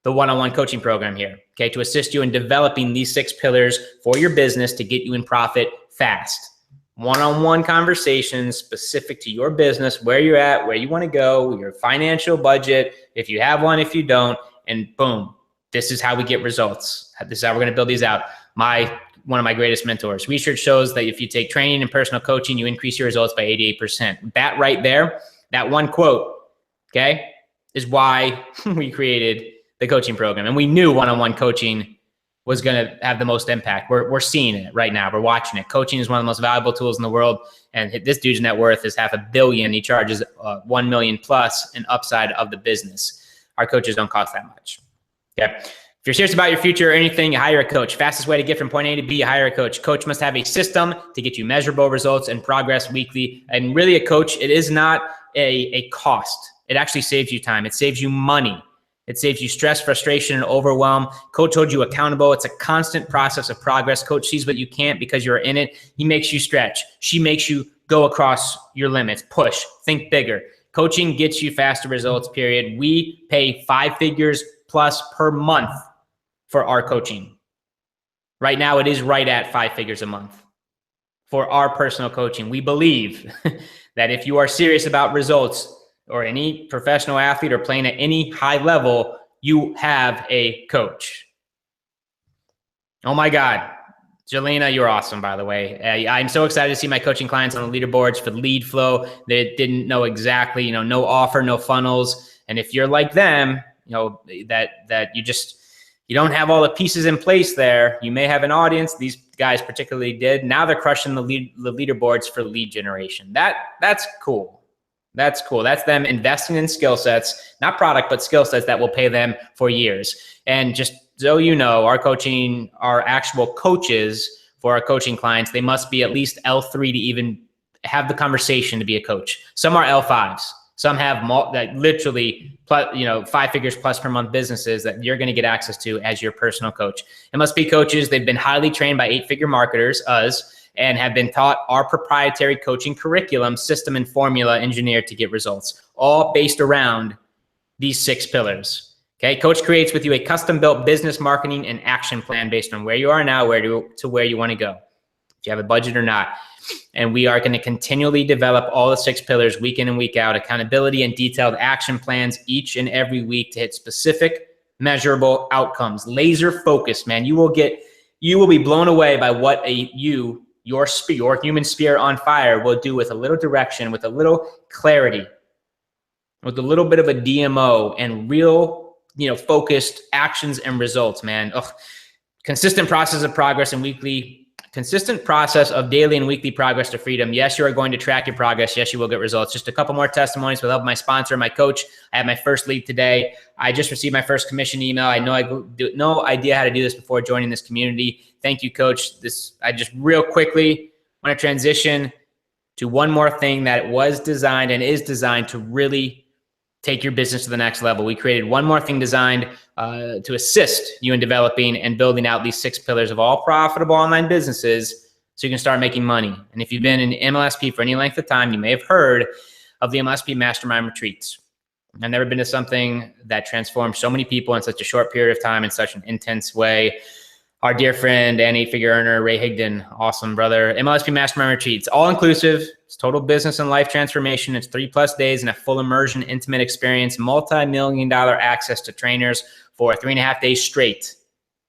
[SPEAKER 1] the one-on-one coaching program here, okay, to assist you in developing these 6 pillars for your business to get you in profit fast. One-on-one conversations specific to your business, where you're at, where you want to go, your financial budget, if you have one, if you don't, and boom, this is how we get results. This is how we're going to build these out. One of my greatest mentors. Research shows that if you take training and personal coaching, you increase your results by 88%. That right there, that one quote, okay, is why we created the coaching program. And we knew one-on-one coaching was going to have the most impact. We're seeing it right now. We're watching it. Coaching is one of the most valuable tools in the world. And this dude's net worth is $500 million. He charges $1 million plus an upside of the business. Our coaches don't cost that much. Okay. If you're serious about your future or anything, you hire a coach. Fastest way to get from point A to B, you hire a coach. Coach must have a system to get you measurable results and progress weekly. And really a coach, it is not a cost. It actually saves you time. It saves you money. It saves you stress, frustration, and overwhelm. Coach holds you accountable. It's a constant process of progress. Coach sees what you can't because you're in it. He makes you stretch. She makes you go across your limits, push, think bigger. Coaching gets you faster results, period. We pay 5 figures plus per month for our coaching. Right now, it is right at 5 figures a month for our personal coaching. We believe that if you are serious about results, or any professional athlete or playing at any high level, you have a coach. Oh my God. Jelena, you're awesome, by the way. I'm so excited to see my coaching clients on the leaderboards for lead flow. They didn't know exactly, no offer, no funnels. And if you're like them, that you don't have all the pieces in place there. You may have an audience. These guys particularly did. Now they're crushing the leaderboards for lead generation. That's cool. That's cool. That's them investing in skill sets, not product, but skill sets that will pay them for years. And just so you know, our actual coaches for our coaching clients, they must be at least L3 to even have the conversation to be a coach. Some are L5s. Some have literally 5 figures plus per month businesses that you're going to get access to as your personal coach. It must be coaches. They've been highly trained by 8-figure marketers, us, and have been taught our proprietary coaching curriculum, system, and formula engineered to get results, all based around these 6 pillars. Okay, Coach creates with you a custom-built business, marketing, and action plan based on where you are now, where you want to go, if you have a budget or not. And we are going to continually develop all the 6 pillars week in and week out, accountability and detailed action plans each and every week to hit specific, measurable outcomes. Laser focused, man. You will be blown away by what your human spirit on fire will do with a little direction, with a little clarity, with a little bit of a DMO and real, focused actions and results, man. Consistent process of progress and consistent process of daily and weekly progress to freedom. Yes, you are going to track your progress. Yes, you will get results. Just a couple more testimonies with help of my sponsor, my coach. I had my first lead today. I just received my first commission email. I no idea how to do this before joining this community. Thank you, Coach. I just real quickly want to transition to one more thing that was designed and is designed to really take your business to the next level. We created one more thing designed to assist you in developing and building out these 6 pillars of all profitable online businesses so you can start making money. And if you've been in MLSP for any length of time, you may have heard of the MLSP Mastermind Retreats. I've never been to something that transformed so many people in such a short period of time in such an intense way. Our dear friend and 8-figure earner, Ray Higdon, awesome brother. MLSP Mastermind Retreats, all inclusive. It's total business and life transformation. It's 3+ days and a full immersion, intimate experience, multi-million-dollar access to trainers for 3.5 days straight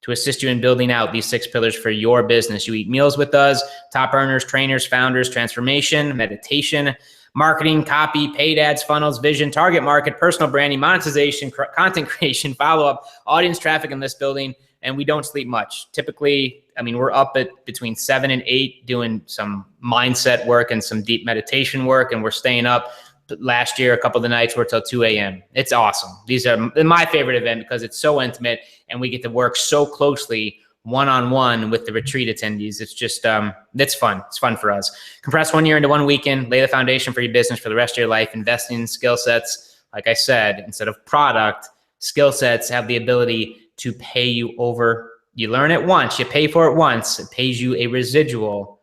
[SPEAKER 1] to assist you in building out these 6 pillars for your business. You eat meals with us, top earners, trainers, founders, transformation, meditation, marketing, copy, paid ads, funnels, vision, target market, personal branding, monetization, content creation, follow-up, audience traffic, and list building. And we don't sleep much. Typically, we're up at between 7 and 8 doing some mindset work and some deep meditation work. And we're staying up. Last year, a couple of the nights were till 2 a.m. It's awesome. These are my favorite event because it's so intimate and we get to work so closely one-on-one with the retreat attendees. It's just, it's fun. It's fun for us. Compress 1 year into 1 weekend, lay the foundation for your business for the rest of your life, investing in skill sets. Like I said, instead of product, skill sets have the ability to pay you over. You learn it once, you pay for it once, it pays you a residual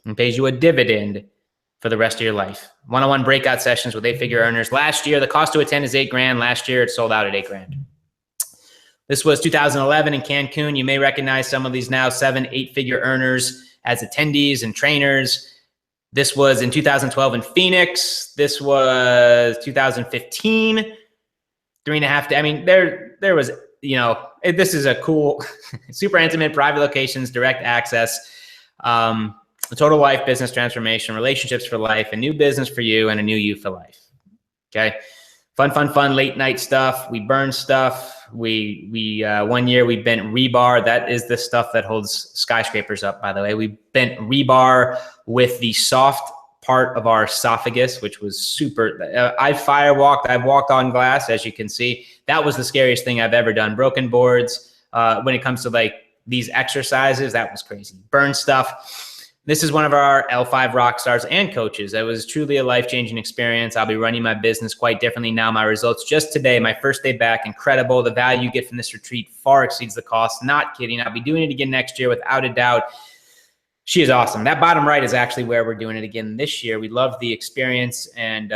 [SPEAKER 1] and pays you a dividend for the rest of your life. One-on-one breakout sessions with 8-figure earners. Last year, the cost to attend is $8,000. Last year, it sold out at $8,000. This was 2011 in Cancun. You may recognize some of these now 7, 8-figure earners as attendees and trainers. This was in 2012 in Phoenix. This was 2015, 3.5 days. There was, this is a cool, super intimate, private locations, direct access, a total life business transformation, relationships for life, a new business for you, and a new you for life. Okay. fun late night stuff. We burn stuff. We 1 year we bent rebar. That is the stuff that holds skyscrapers up, by the way. We bent rebar with the soft part of our esophagus, which was super. I've walked on glass, as you can see. That was the scariest thing I've ever done. Broken boards. When it comes to like these exercises, that was crazy. Burn stuff. This is one of our L5 rock stars and coaches. It was truly a life-changing experience. I'll be running my business quite differently now. My results just today, my first day back, incredible. The value you get from this retreat far exceeds the cost. Not kidding. I'll be doing it again next year without a doubt. She is awesome. That bottom right is actually where we're doing it again this year. We love the experience and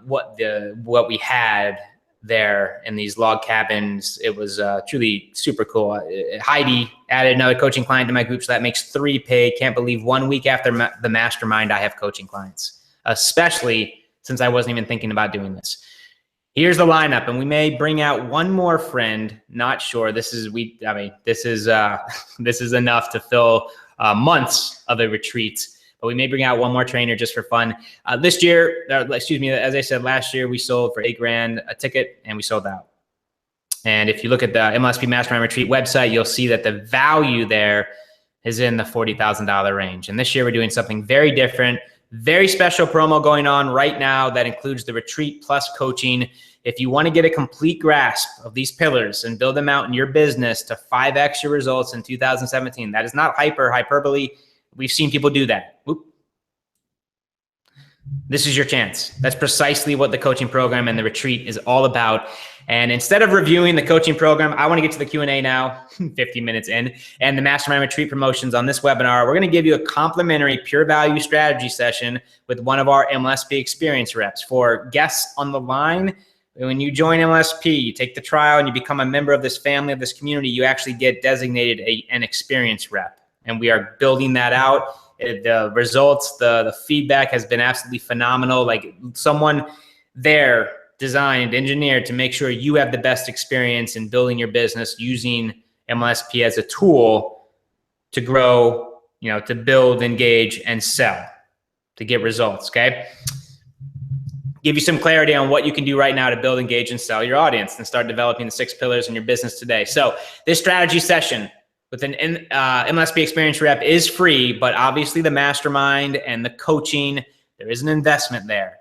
[SPEAKER 1] what we had there in these log cabins. It was truly super cool. Heidi added another coaching client to my group, so that makes 3 paid. Can't believe 1 week after the mastermind, I have coaching clients, especially since I wasn't even thinking about doing this. Here's the lineup, and we may bring out one more friend. Not sure. This is enough to fill months of a retreat. But we may bring out one more trainer just for fun. This year, as I said, last year we sold for $8,000 a ticket and we sold out. And if you look at the MLSP Mastermind Retreat website, you'll see that the value there is in the $40,000 range. And this year we're doing something very different, very special promo going on right now that includes the retreat plus coaching. If you want to get a complete grasp of these pillars and build them out in your business to 5x your results in 2017, that is not hyperbole. We've seen people do that. Whoop. This is your chance. That's precisely what the coaching program and the retreat is all about. And instead of reviewing the coaching program, I want to get to the Q&A now, 50 minutes in, and the Mastermind Retreat promotions on this webinar. We're going to give you a complimentary pure value strategy session with one of our MLSP experience reps. For guests on the line, when you join MLSP, you take the trial and you become a member of this family, of this community, you actually get designated an experience rep. And we are building that out. The results, the feedback has been absolutely phenomenal. Like someone there designed, engineered to make sure you have the best experience in building your business using MLSP as a tool to grow, to build, engage, and sell, to get results, okay? Give you some clarity on what you can do right now to build, engage, and sell your audience and start developing the 6 pillars in your business today. So this strategy session with an MLSP experience rep is free, but obviously the mastermind and the coaching, there is an investment there.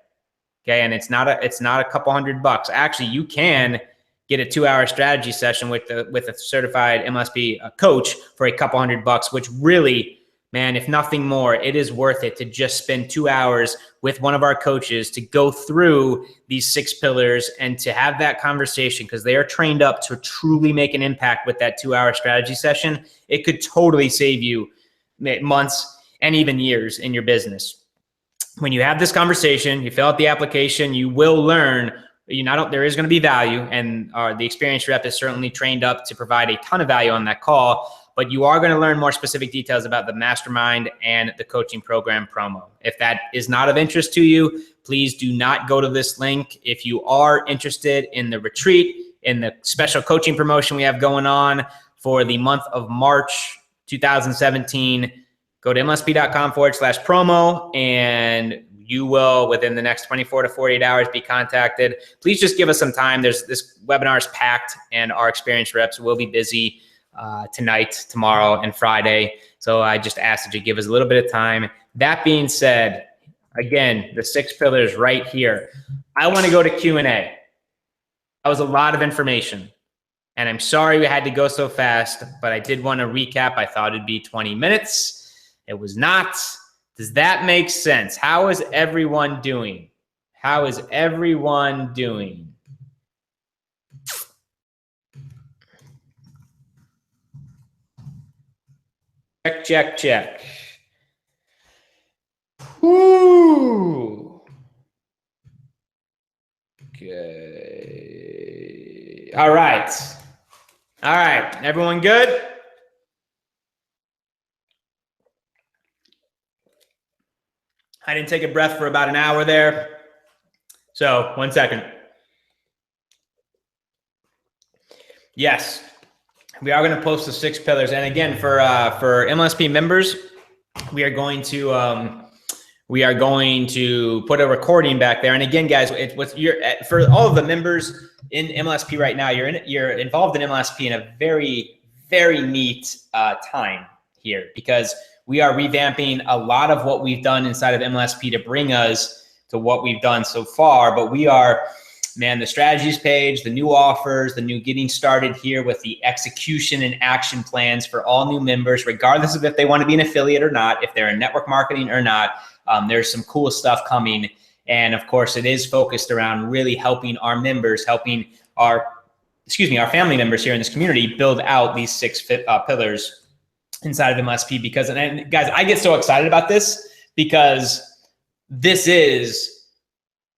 [SPEAKER 1] Okay, and it's not a couple $100. Actually, you can get a 2-hour strategy session with a certified MLSP coach for a couple $100, which really, man, if nothing more, it is worth it to just spend 2 hours with one of our coaches to go through these 6 pillars and to have that conversation, because they are trained up to truly make an impact with that 2-hour strategy session. It could totally save you months and even years in your business. When you have this conversation, you fill out the application, you will learn, there is going to be value, and the experienced rep is certainly trained up to provide a ton of value on that call. But you are going to learn more specific details about the mastermind and the coaching program promo. If that is not of interest to you, please do not go to this link. If you are interested in the retreat, in the special coaching promotion we have going on for the month of March 2017, go to mlsp.com/promo and you will, within the next 24 to 48 hours, be contacted. Please just give us some time. This webinar is packed and our experienced reps will be busy tonight, tomorrow, and Friday. So I just ask that you give us a little bit of time. That being said, again, the 6 pillars right here. I want to go to Q&A. That was a lot of information. And I'm sorry we had to go so fast, but I did want to recap. I thought it'd be 20 minutes. It was not. Does that make sense? How is everyone doing? How is everyone doing? Check. Woo. Okay. All right. Everyone good? I didn't take a breath for about an hour there. So 1 second. Yes. We are going to post the 6 pillars. And again, for MLSP members, we are going to we are going to put a recording back there. And again, guys, for all of the members in MLSP right now, you're involved in MLSP in a very, very neat time here, because we are revamping a lot of what we've done inside of MLSP to bring us to what we've done so far. But we are, man, the strategies page, the new offers, the new getting started here with the execution and action plans for all new members, regardless of if they want to be an affiliate or not, if they're in network marketing or not. There's some cool stuff coming. And of course, it is focused around really helping our members, helping our family members here in this community build out these 6 pillars inside of MLSP. Because, and guys, I get so excited about this, because this is,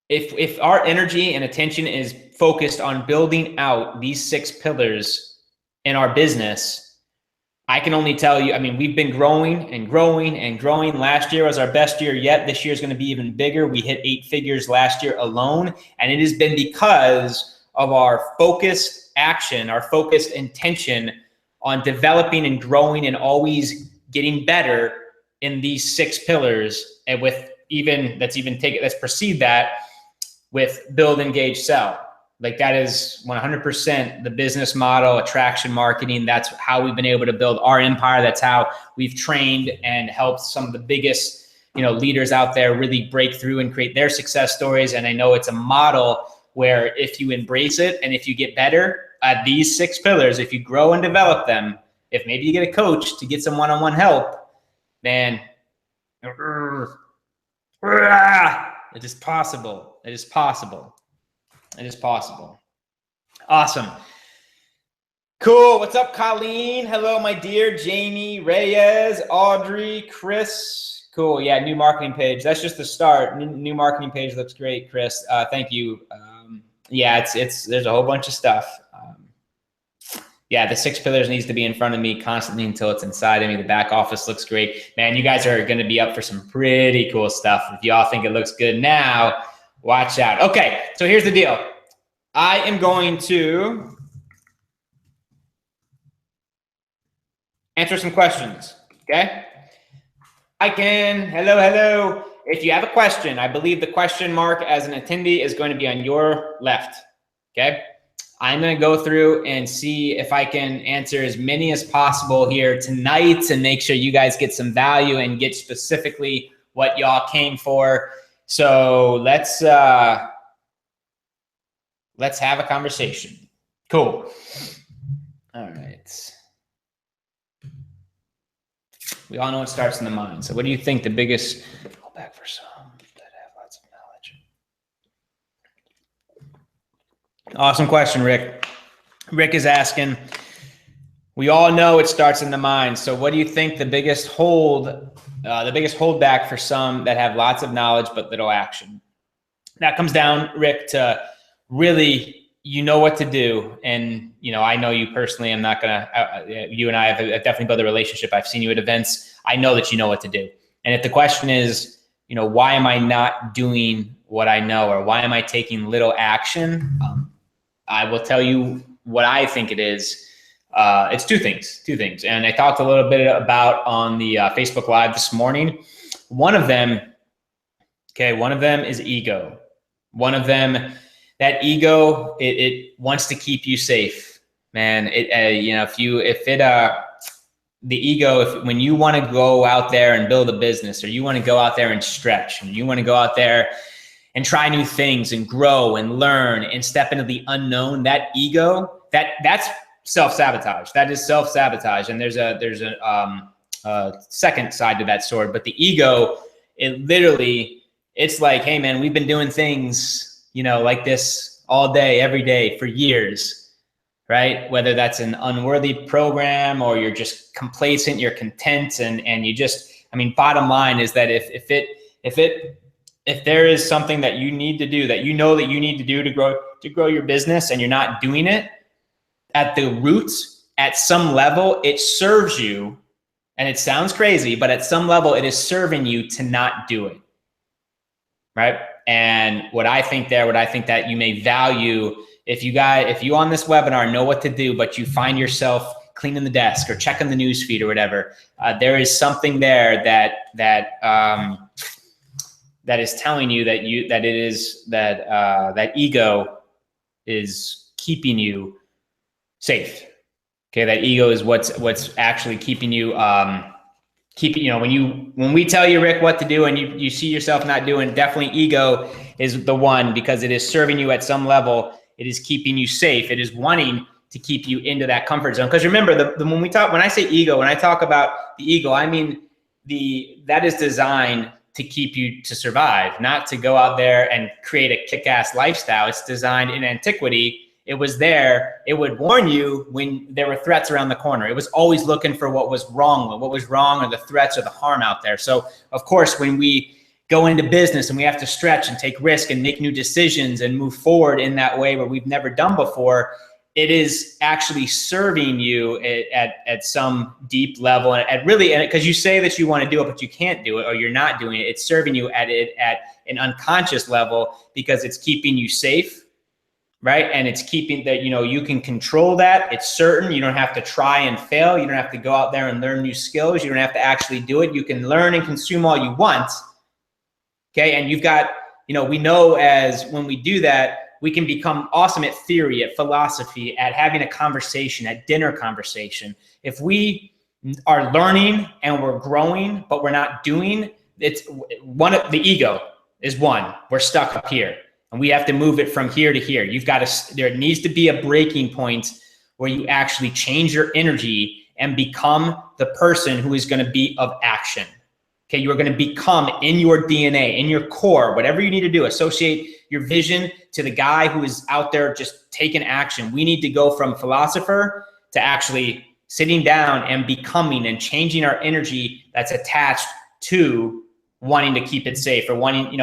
[SPEAKER 1] if our energy and attention is focused on building out these 6 pillars in our business, I can only tell you, I mean, we've been growing and growing and growing. Last year was our best year yet. This year is going to be even bigger. We hit 8 figures last year alone. And it has been because of our focused action, our focused intention on developing and growing and always getting better in these 6 pillars. And let's proceed that with build, engage, sell. Like, that is 100% the business model, attraction marketing. That's how we've been able to build our empire. That's how we've trained and helped some of the biggest, leaders out there really break through and create their success stories. And I know it's a model where if you embrace it and if you get better at these 6 pillars, if you grow and develop them, if maybe you get a coach to get some one-on-one help, man, it is possible. It is possible. It is possible. Awesome. Cool. What's up, Colleen? Hello, my dear. Jamie, Reyes, Audrey, Chris. Cool. Yeah, new marketing page. That's just the start. New marketing page looks great, Chris. Thank you. Yeah, there's a whole bunch of stuff. Yeah, the 6 pillars needs to be in front of me constantly until it's inside of me. The back office looks great. Man, you guys are going to be up for some pretty cool stuff. If y'all think it looks good now, watch out. Okay, so here's the deal. I am going to answer some questions, okay? Hello. If you have a question, I believe the question mark as an attendee is going to be on your left, okay? I'm going to go through and see if I can answer as many as possible here tonight and make sure you guys get some value and get specifically what y'all came for. So let's have a conversation. Cool. All right. We all know it starts in the mind. So what do you think the biggest, go back for some that have lots of knowledge. Awesome question, Rick. Rick is asking, we all know it starts in the mind. So what do you think the biggest holdback for some that have lots of knowledge but little action? That comes down, Rick, to really, what to do. And, I know you personally. I'm not going to, you and I have definitely built a relationship. I've seen you at events. I know that you know what to do. And if the question is, why am I not doing what I know, or why am I taking little action? I will tell you what I think it is. It's two things. And I talked a little bit about on the Facebook Live this morning. One of them is ego. One of them, that ego, it wants to keep you safe, man. The ego, when you want to go out there and build a business, or you want to go out there and stretch, and you want to go out there and try new things and grow and learn and step into the unknown, that ego, that's self-sabotage. That is self-sabotage. And there's a second side to that sword. But the ego, it's like, hey man, we've been doing things, like this all day, every day for years, right? Whether that's an unworthy program, or you're just complacent, you're content, and you just, bottom line is that if there is something that you need to do, that you need to do to grow your business, and you're not doing it, at the roots, at some level, it serves you. And it sounds crazy, but at some level, it is serving you to not do it, right? And what I think that you may value, if you on this webinar know what to do, but you find yourself cleaning the desk or checking the news feed or whatever, there is something there that that is telling you that ego is keeping you safe. Okay, that ego is what's actually keeping you when we tell you, Rick, what to do and you see yourself not doing, definitely ego is the one, because it is serving you at some level. It is keeping you safe. It is wanting to keep you into that comfort zone. Because remember, when I say ego, when I talk about the ego, I mean that is designed to keep you to survive, not to go out there and create a kick-ass lifestyle. It's designed in antiquity. It was there. It would warn you when there were threats around the corner. It was always looking for what was wrong or the threats or the harm out there. So of course, when we go into business and we have to stretch and take risk and make new decisions and move forward in that way where we've never done before, it is actually serving you at some deep level, and because you say that you want to do it, but you can't do it, or you're not doing it. It's serving you at an unconscious level because it's keeping you safe. Right. And it's keeping that, you can control that. It's certain. You don't have to try and fail. You don't have to go out there and learn new skills. You don't have to actually do it. You can learn and consume all you want. Okay. And you've got, we know as when we do that, we can become awesome at theory, at philosophy, at having a conversation, at dinner conversation. If we are learning and we're growing, but we're not doing, it's one of the ego is one. We're stuck up here. And we have to move it from here to here. There needs to be a breaking point where you actually change your energy and become the person who is going to be of action. Okay, you are going to become in your DNA, in your core, whatever you need to do, associate your vision to the guy who is out there just taking action. We need to go from philosopher to actually sitting down and becoming and changing our energy that's attached to wanting to keep it safe, or wanting,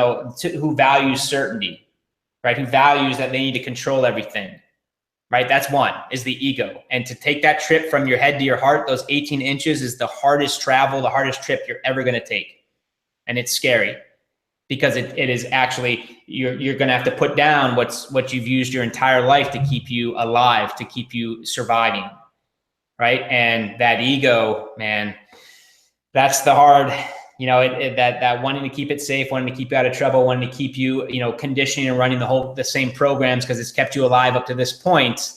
[SPEAKER 1] who values certainty. Right? Who values that they need to control everything, right? That's one, is the ego. And to take that trip from your head to your heart, those 18 inches is the hardest travel, the hardest trip you're ever going to take. And it's scary because it is actually, you're going to have to put down what you've used your entire life to keep you alive, to keep you surviving, right? And that ego, man, that's the hard, that wanting to keep it safe, wanting to keep you out of trouble, wanting to keep you, conditioning and running the same programs because it's kept you alive up to this point,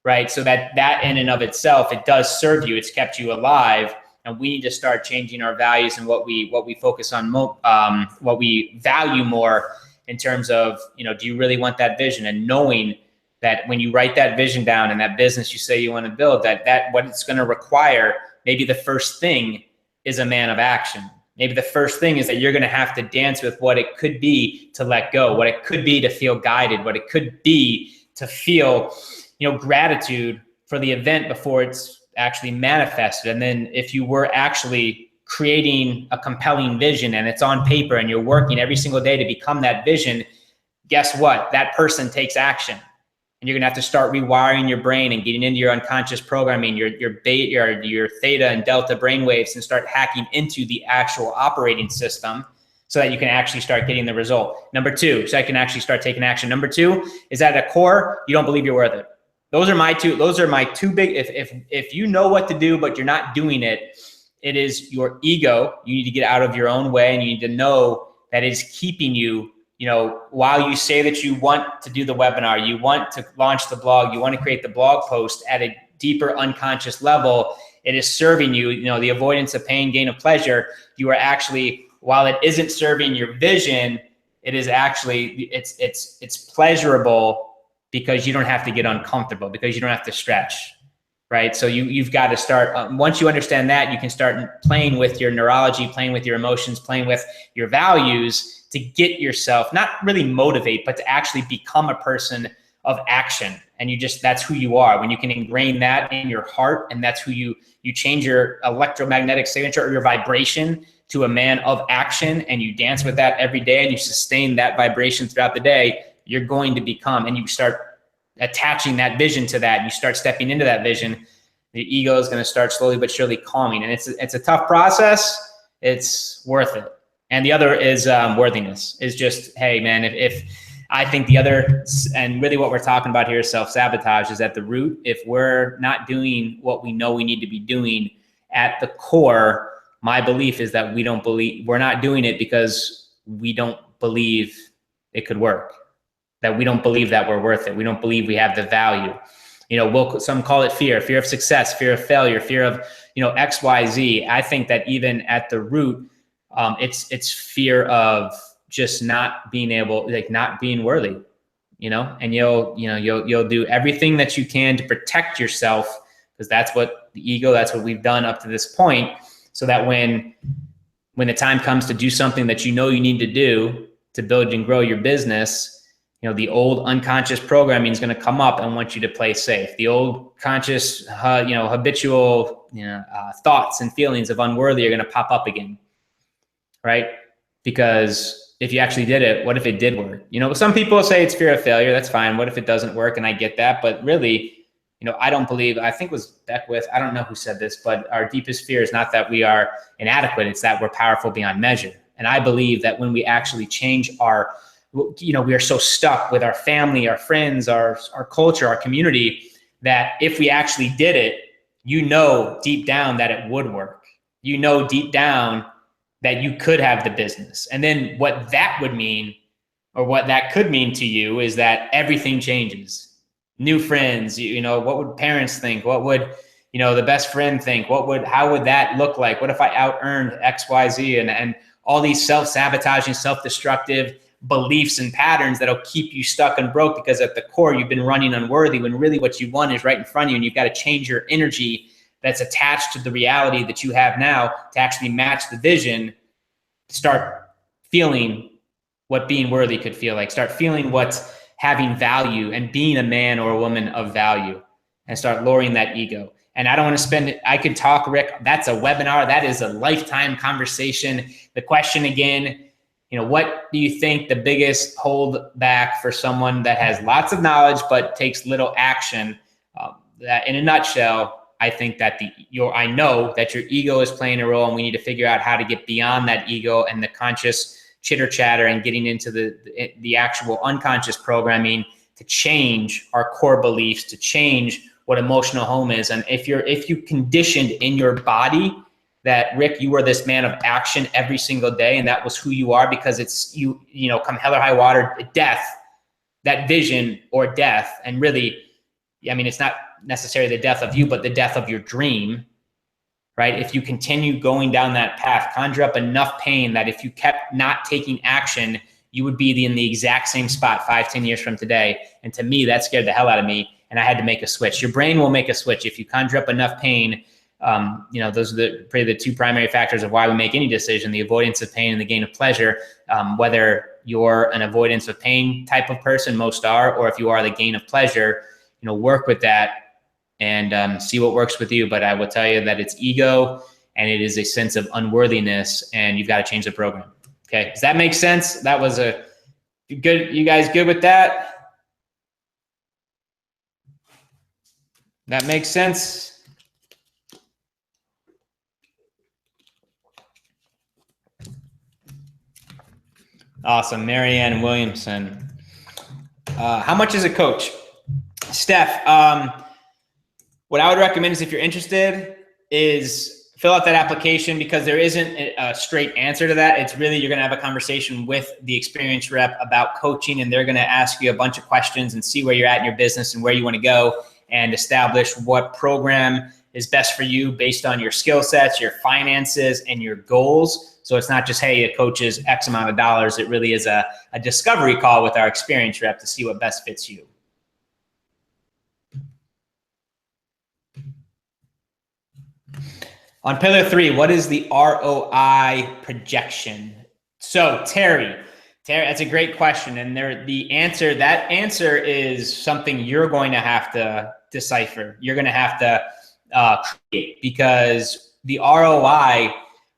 [SPEAKER 1] right? So that in and of itself, it does serve you. It's kept you alive, and we need to start changing our values and what we focus on, what we value more in terms of, do you really want that vision? And knowing that when you write that vision down and that business you say you want to build, that what it's going to require, maybe the first thing is a man of action. Maybe the first thing is that you're going to have to dance with what it could be to let go, what it could be to feel guided, what it could be to feel, gratitude for the event before it's actually manifested. And then if you were actually creating a compelling vision and it's on paper and you're working every single day to become that vision, guess what? That person takes action. And you're going to have to start rewiring your brain and getting into your unconscious programming, your theta and delta brainwaves, and start hacking into the actual operating system so that you can actually start getting the result. Number two, so I can actually start taking action. Number two is at a core, you don't believe you're worth it. Those are my two big, if you know what to do, but you're not doing it, it is your ego. You need to get out of your own way, and you need to know that it is keeping you, while you say that you want to do the webinar, you want to launch the blog, you want to create the blog post at a deeper unconscious level, it is serving you, the avoidance of pain, gain of pleasure. You are actually, while it isn't serving your vision, it is actually, it's pleasurable because you don't have to get uncomfortable, because you don't have to stretch, right? So you've got to start, once you understand that, you can start playing with your neurology, playing with your emotions, playing with your values, to get yourself, not really motivate, but to actually become a person of action. And that's who you are. When you can ingrain that in your heart, and that's who you change your electromagnetic signature or your vibration to a man of action, and you dance with that every day and you sustain that vibration throughout the day, you're going to become, and you start attaching that vision to that, and you start stepping into that vision, the ego is going to start slowly but surely calming. And it's a tough process. It's worth it. And the other is worthiness. Is just, hey, man, if I think the other, and really what we're talking about here is self-sabotage, is at the root. If we're not doing what we know we need to be doing at the core, my belief is that we're not doing it because we don't believe it could work, that we don't believe that we're worth it. We don't believe we have the value. Some call it fear of success, fear of failure, fear of, X, Y, Z. I think that even at the root, it's fear of just not being able, like not being worthy, and you'll do everything that you can to protect yourself, because that's what the ego, that's what we've done up to this point. So that when the time comes to do something that you need to do to build and grow your business, the old unconscious programming is going to come up and want you to play safe. The old conscious, habitual, thoughts and feelings of unworthy are going to pop up again, right? Because if you actually did it, what if it did work? Some people say it's fear of failure. That's fine. What if it doesn't work? And I get that, but really, I don't believe, I think it was Beckwith, I don't know who said this, but our deepest fear is not that we are inadequate. It's that we're powerful beyond measure. And I believe that when we actually change we are so stuck with our family, our friends, our culture, our community, that if we actually did it, deep down that it would work. Deep down that you could have the business. And then what that would mean, or what that could mean to you, is that everything changes. New friends, what would parents think? What would, the best friend think? How would that look like? What if I out-earned X, Y, Z? And all these self-sabotaging, self-destructive beliefs and patterns that'll keep you stuck and broke, because at the core you've been running unworthy, when really what you want is right in front of you, and you've got to change your energy that's attached to the reality that you have now to actually match the vision. Start feeling what being worthy could feel like. Start feeling what's having value and being a man or a woman of value, and start lowering that ego. And I don't want to spend it. I could talk, Rick. That's a webinar. That is a lifetime conversation. The question again, what do you think the biggest hold back for someone that has lots of knowledge but takes little action? That in a nutshell, I think that I know that your ego is playing a role, and we need to figure out how to get beyond that ego and the conscious chitter chatter and getting into the actual unconscious programming to change our core beliefs, to change what emotional home is. And if you conditioned in your body that, Rick, you were this man of action every single day, and that was who you are, because it's come hell or high water, death, that vision or death. And really, it's not necessarily the death of you, but the death of your dream, right? If you continue going down that path, conjure up enough pain that if you kept not taking action, you would be in the exact same spot 5-10 years from today. And to me, that scared the hell out of me, and I had to make a switch. Your brain will make a switch if you conjure up enough pain. Those are the two primary factors of why we make any decision: the avoidance of pain and the gain of pleasure. Whether you're an avoidance of pain type of person, most are, or if you are the gain of pleasure, work with that and see what works with you. But I will tell you that it's ego, and it is a sense of unworthiness, and you've got to change the program. Okay, does that make sense? That was a good. You guys good with that? That makes sense. Awesome. Marianne Williamson. How much is a coach? Steph, what I would recommend is, if you're interested, is fill out that application, because there isn't a straight answer to that. It's really, you're going to have a conversation with the experienced rep about coaching, and they're going to ask you a bunch of questions and see where you're at in your business and where you want to go, and establish what program is best for you based on your skill sets, your finances, and your goals. So it's not just, hey, it coaches X amount of dollars. It really is a discovery call with our experienced rep to see what best fits you. On pillar 3, what is the ROI projection? So Terry, that's a great question. And that answer is something you're going to have to decipher. You're going to have to create, because the ROI,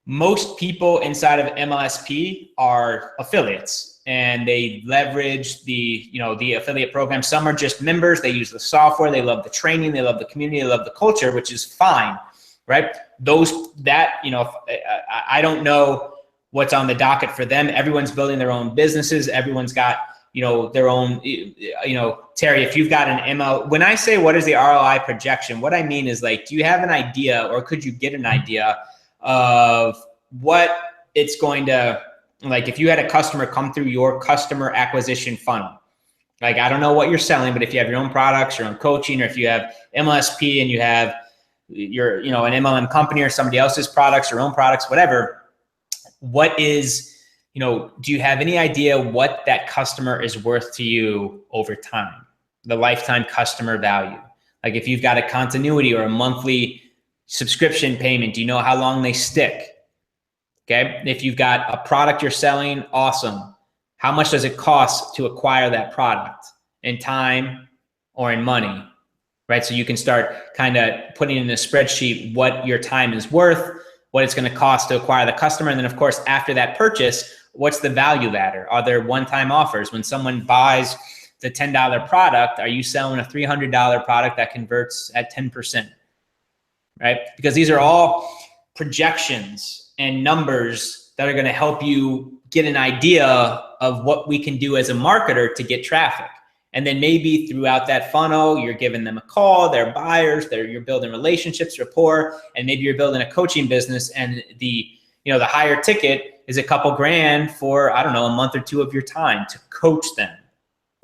[SPEAKER 1] most people inside of MLSP are affiliates, and they leverage the affiliate program. Some are just members. They use the software. They love the training. They love the community. They love the culture, which is fine, right? I don't know what's on the docket for them. Everyone's building their own businesses. Everyone's got, their own, Terry, if you've got an ML, when I say what is the ROI projection, what I mean is, like, do you have an idea, or could you get an idea of what it's going to Like if you had a customer come through your customer acquisition funnel, like I don't know what you're selling, but if you have your own products, your own coaching, or if you have MLSP and you have your, an MLM company or somebody else's products, your own products, whatever, what is, do you have any idea what that customer is worth to you over time? The lifetime customer value. Like if you've got a continuity or a monthly subscription payment, do you know how long they stick? Okay. If you've got a product you're selling, awesome. How much does it cost to acquire that product in time or in money? Right. So you can start kind of putting in a spreadsheet what your time is worth, what it's going to cost to acquire the customer. And then of course, after that purchase, what's the value ladder? Are there one-time offers? When someone buys the $10 product, are you selling a $300 product that converts at 10%? Right? Because these are all projections and numbers that are going to help you get an idea of what we can do as a marketer to get traffic. And then maybe throughout that funnel, you're giving them a call, they're buyers, you're building relationships, rapport, and maybe you're building a coaching business, and the higher ticket is a couple grand for, I don't know, a month or two of your time to coach them.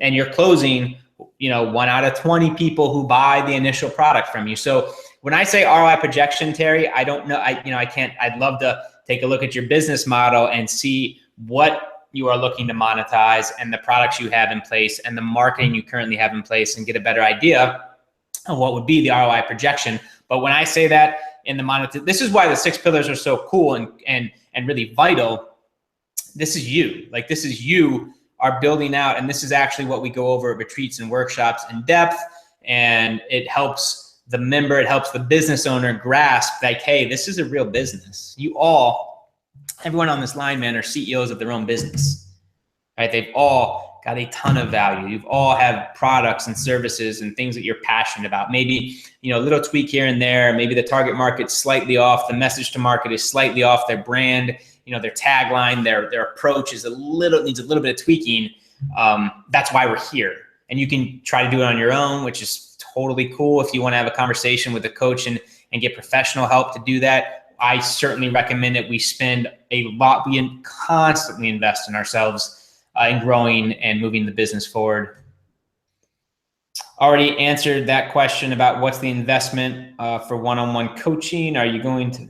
[SPEAKER 1] And you're closing, 1 out of 20 people who buy the initial product from you. So when I say ROI projection, Terry, I don't know, I'd love to take a look at your business model and see what you are looking to monetize and the products you have in place and the marketing you currently have in place, and get a better idea of what would be the ROI projection. But when I say that in the this is why the 6 pillars are so cool and really vital. This is you. Like this is you are building out, and this is actually what we go over at retreats and workshops in depth. And it helps the member, it helps the business owner grasp like, hey, this is a real business. Everyone on this line, man, are CEOs of their own business, right? They've all got a ton of value. You've all have products and services and things that you're passionate about. Maybe, a little tweak here and there. Maybe the target market's slightly off. The message to market is slightly off. Their brand, their tagline, their approach needs a little bit of tweaking. That's why we're here. And you can try to do it on your own, which is totally cool. If you want to have a conversation with a coach and get professional help to do that, I certainly recommend it. We spend a lot, we constantly invest in ourselves in growing and moving the business forward. Already answered that question about what's the investment for one-on-one coaching. Are you going to?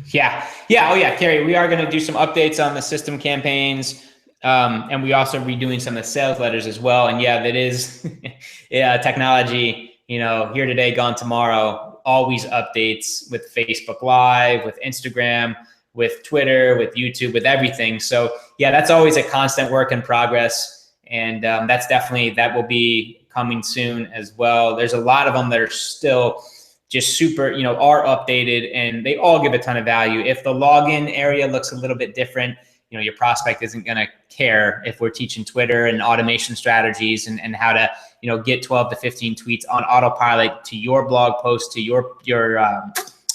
[SPEAKER 1] Yeah. Oh yeah, Carrie, we are going to do some updates on the system campaigns. And we also redoing some of the sales letters as well. And yeah, that is technology. Here today, gone tomorrow, always updates with Facebook Live, with Instagram, with Twitter, with YouTube, with everything. So yeah, that's always a constant work in progress. And that will be coming soon as well. There's a lot of them that are still just super, are updated, and they all give a ton of value. If the login area looks a little bit different, your prospect isn't going to care if we're teaching Twitter and automation strategies and how to, get 12 to 15 tweets on autopilot to your blog post, to your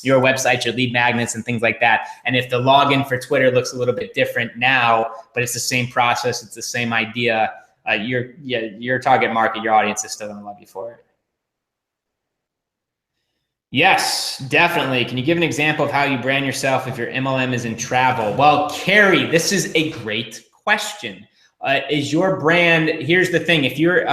[SPEAKER 1] website, your lead magnets and things like that. And if the login for Twitter looks a little bit different now, but it's the same process, it's the same idea, your target market, your audience is still going to love you for it. Yes, definitely. Can you give an example of how you brand yourself if your MLM is in travel? Well, Carrie, this is a great question. Is your brand? Here's the thing: if you're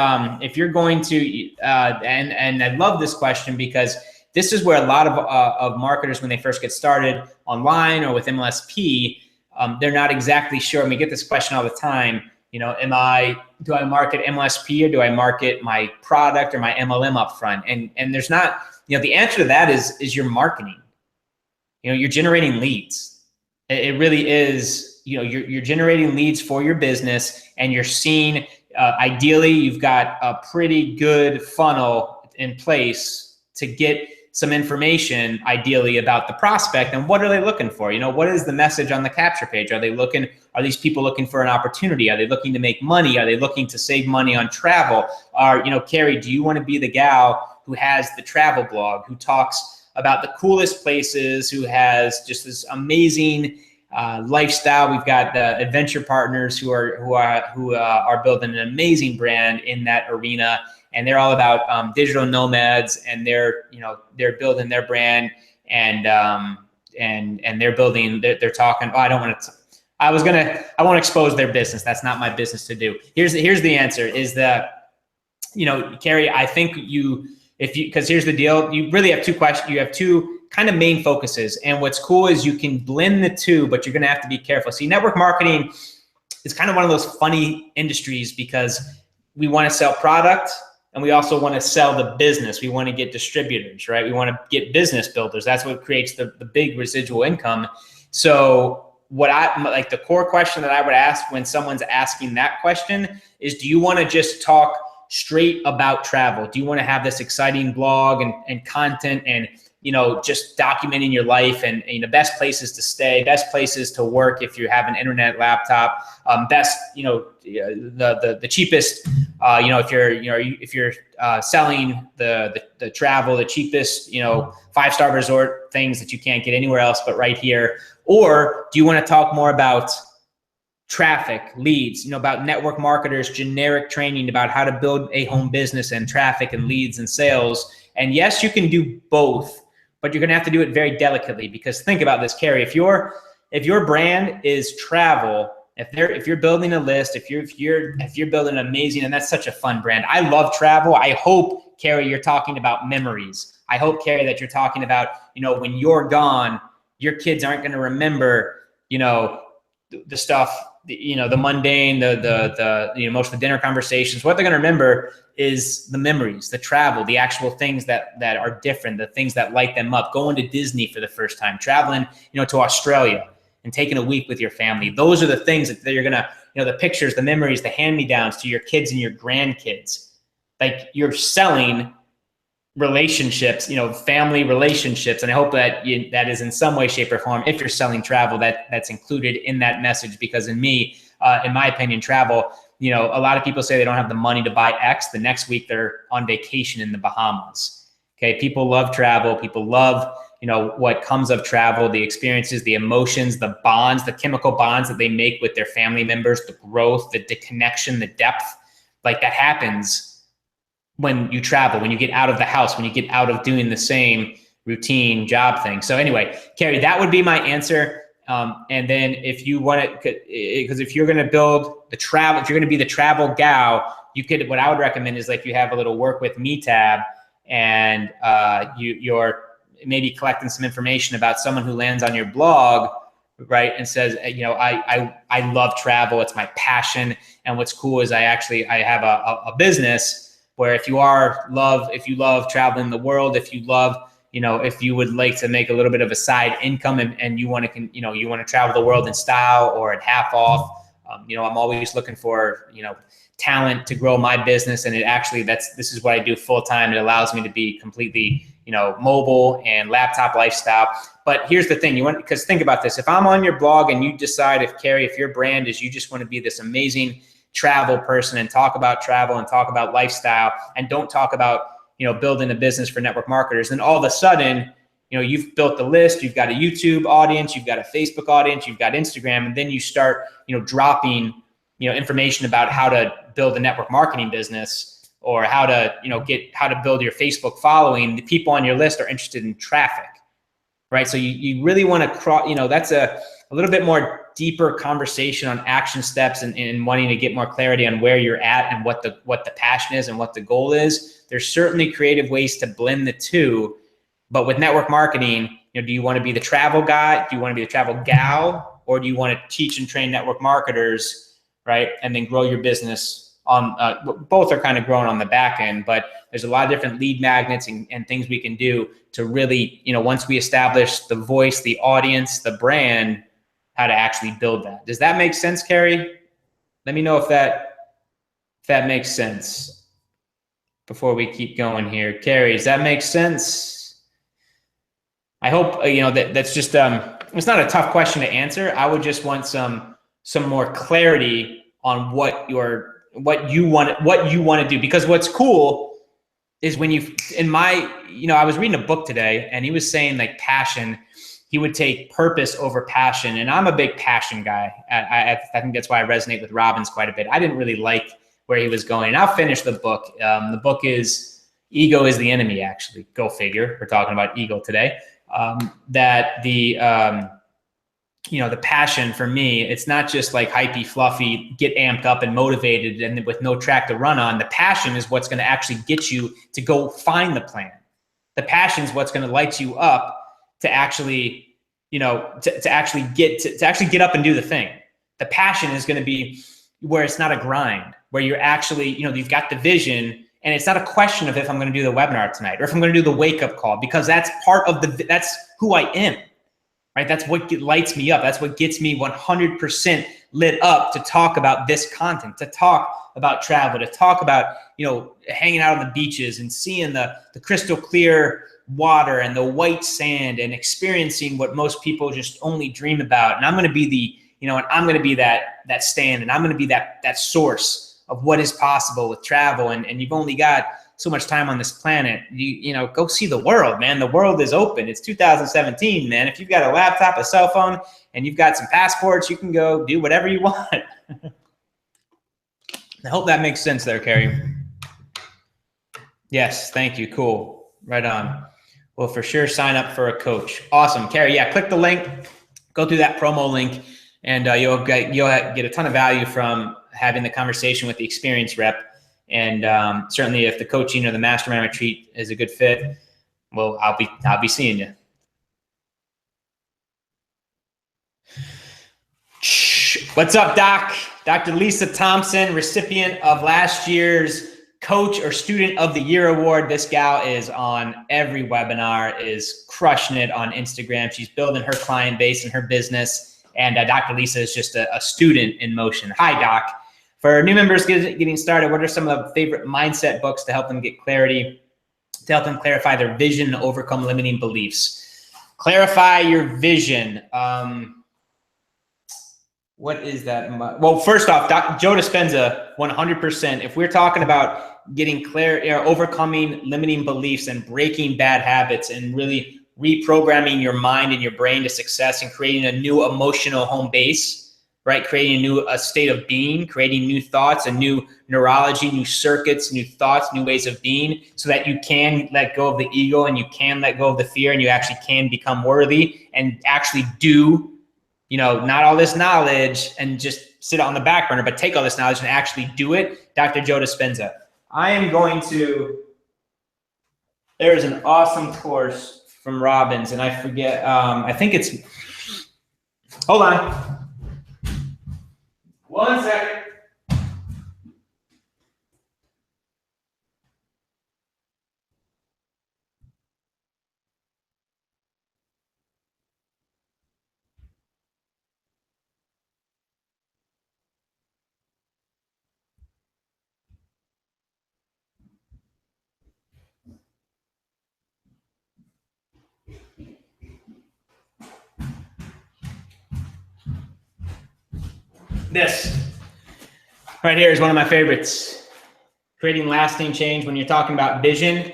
[SPEAKER 1] going to, and I love this question because this is where a lot of marketers, when they first get started online or with MLSP, they're not exactly sure. And we get this question all the time. Do I market MLSP or do I market my product or my MLM up front? And there's not. The answer to that is your marketing. You're generating leads. It really is. You're generating leads for your business, and you're seeing. Ideally, you've got a pretty good funnel in place to get some information, ideally, about the prospect and what are they looking for. What is the message on the capture page? Are these people looking for an opportunity? Are they looking to make money? Are they looking to save money on travel? Carrie, do you want to be the gal who has the travel blog, who talks about the coolest places, who has just this amazing lifestyle? We've got the adventure partners who are building an amazing brand in that arena, and they're all about digital nomads, and they're building their brand and they're building, they're talking, oh, I won't expose their business. That's not my business to do. Here's the answer is that, Carrie, I think because here's the deal, you really have two questions. You have two kind of main focuses. And what's cool is you can blend the two, but you're going to have to be careful. See, network marketing is kind of one of those funny industries because we want to sell product and we also want to sell the business. We want to get distributors, right? We want to get business builders. That's what creates the big residual income. So the core question that I would ask when someone's asking that question is, do you want to just talk straight about travel? Do you want to have this exciting blog and content and, just documenting your life and best places to stay, best places to work if you have an internet laptop, best, the cheapest, if you're selling the travel, the cheapest, 5-star resort things that you can't get anywhere else but right here? Or do you want to talk more about traffic, leads, about network marketers, generic training about how to build a home business and traffic and leads and sales? And yes, you can do both, but you're going to have to do it very delicately, because think about this, Carrie, if your brand is travel, if you're building a list, if you're building an amazing, and that's such a fun brand. I love travel. I hope, Carrie, you're talking about memories. I hope, Carrie, that you're talking about, when you're gone, your kids aren't going to remember, the stuff, the mundane, most of the dinner conversations. What they're going to remember is the memories, the travel, the actual things that are different, the things that light them up. Going to Disney for the first time, traveling, to Australia and taking a week with your family. Those are the things that you're going to, the pictures, the memories, the hand-me-downs to your kids and your grandkids. Like, you're selling relationships, family relationships. And I hope that that is in some way, shape, or form, if you're selling travel, that's included in that message. Because in my opinion, travel, a lot of people say they don't have the money to buy X. The next week they're on vacation in the Bahamas. Okay. People love travel. People love, what comes of travel, the experiences, the emotions, the bonds, the chemical bonds that they make with their family members, the growth, the connection, the depth. Like, that happens when you travel, when you get out of the house, when you get out of doing the same routine job thing. So anyway, Carrie, that would be my answer. And then if you want it, because if you're going to build the travel, if you're going to be the travel gal, what I would recommend is, like, you have a little work with me tab, and you're maybe collecting some information about someone who lands on your blog, right, and says, I love travel. It's my passion. And what's cool is I have a business where if you love traveling the world, if you love, if you would like to make a little bit of a side income and you want to travel the world in style or at half off, I'm always looking for, talent to grow my business. And this is what I do full time. It allows me to be completely, mobile and laptop lifestyle. But here's the thing, because think about this. If I'm on your blog and you decide, Carrie, if your brand is, you just want to be this amazing travel person and talk about travel and talk about lifestyle and don't talk about, building a business for network marketers, then all of a sudden, you've built the list, you've got a YouTube audience, you've got a Facebook audience, you've got Instagram, and then you start, dropping, information about how to build a network marketing business or how to build your Facebook following. The people on your list are interested in traffic, right? So you really want to that's a little bit more deeper conversation on action steps and wanting to get more clarity on where you're at and what the passion is and what the goal is. There's certainly creative ways to blend the two, but with network marketing, do you want to be the travel guy? Do you want to be the travel gal? Or do you want to teach and train network marketers, right? And then grow your business on, both are kind of growing on the back end, but there's a lot of different lead magnets and things we can do to really, once we establish the voice, the audience, the brand, how to actually build that. Does that make sense, Carrie? Let me know if that makes sense before we keep going here. Carrie, does that make sense? I hope, that's just, it's not a tough question to answer. I would just want some more clarity on what you want to do. Because what's cool is when I was reading a book today and he was saying, like, passion, he would take purpose over passion. And I'm a big passion guy. I think that's why I resonate with Robbins quite a bit. I didn't really like where he was going. And I'll finish the book. The book is Ego is the Enemy, actually. Go figure. We're talking about ego today. that the passion for me, it's not just like hypey, fluffy, get amped up and motivated and with no track to run on. The passion is what's going to actually get you to go find the plan. The passion is what's going to light you up to actually, to actually get up and do the thing. The passion is going to be where it's not a grind, where you're actually, you've got the vision, and it's not a question of if I'm going to do the webinar tonight or if I'm going to do the wake-up call, because that's part of that's who I am, right? That's what lights me up. That's what gets me 100% lit up to talk about this content, to talk about travel, to talk about, hanging out on the beaches and seeing the crystal clear water and the white sand and experiencing what most people just only dream about. And I'm going to be and I'm going to be that stand, and I'm going to be that source of what is possible with travel. And you've only got so much time on this planet. Go see the world, man. The world is open. It's 2017, man. If you've got a laptop, a cell phone, and you've got some passports, you can go do whatever you want. I hope that makes sense there, Carrie. Yes, thank you. Cool. Right on. Well, for sure, sign up for a coach. Awesome, Carrie. Yeah, click the link. Go through that promo link, and you'll get a ton of value from having the conversation with the experienced rep. And certainly, if the coaching or the mastermind retreat is a good fit, well, I'll be seeing you. What's up, Doc? Dr. Lisa Thompson, recipient of last year's Coach or Student of the Year award. This gal is on every webinar, is crushing it on Instagram. She's building her client base and her business. And Dr. Lisa is just a student in motion. Hi, Doc. For new members getting started, what are some of the favorite mindset books to help them get clarity, to help them clarify their vision and overcome limiting beliefs? Clarify your vision. What is that? Well, first off, Joe Dispenza, 100%. If we're talking about getting clear, overcoming limiting beliefs and breaking bad habits and really reprogramming your mind and your brain to success and creating a new emotional home base, right? Creating a state of being, creating new thoughts, a new neurology, new circuits, new thoughts, new ways of being, so that you can let go of the ego and you can let go of the fear and you actually can become worthy and actually do, not all this knowledge and just sit on the back burner, but take all this knowledge and actually do it. Dr. Joe Dispenza. I am going to, there's an awesome course from Robbins, and I forget, I think it's, hold on. 1 second. This right here is one of my favorites. Creating lasting change. When you're talking about vision,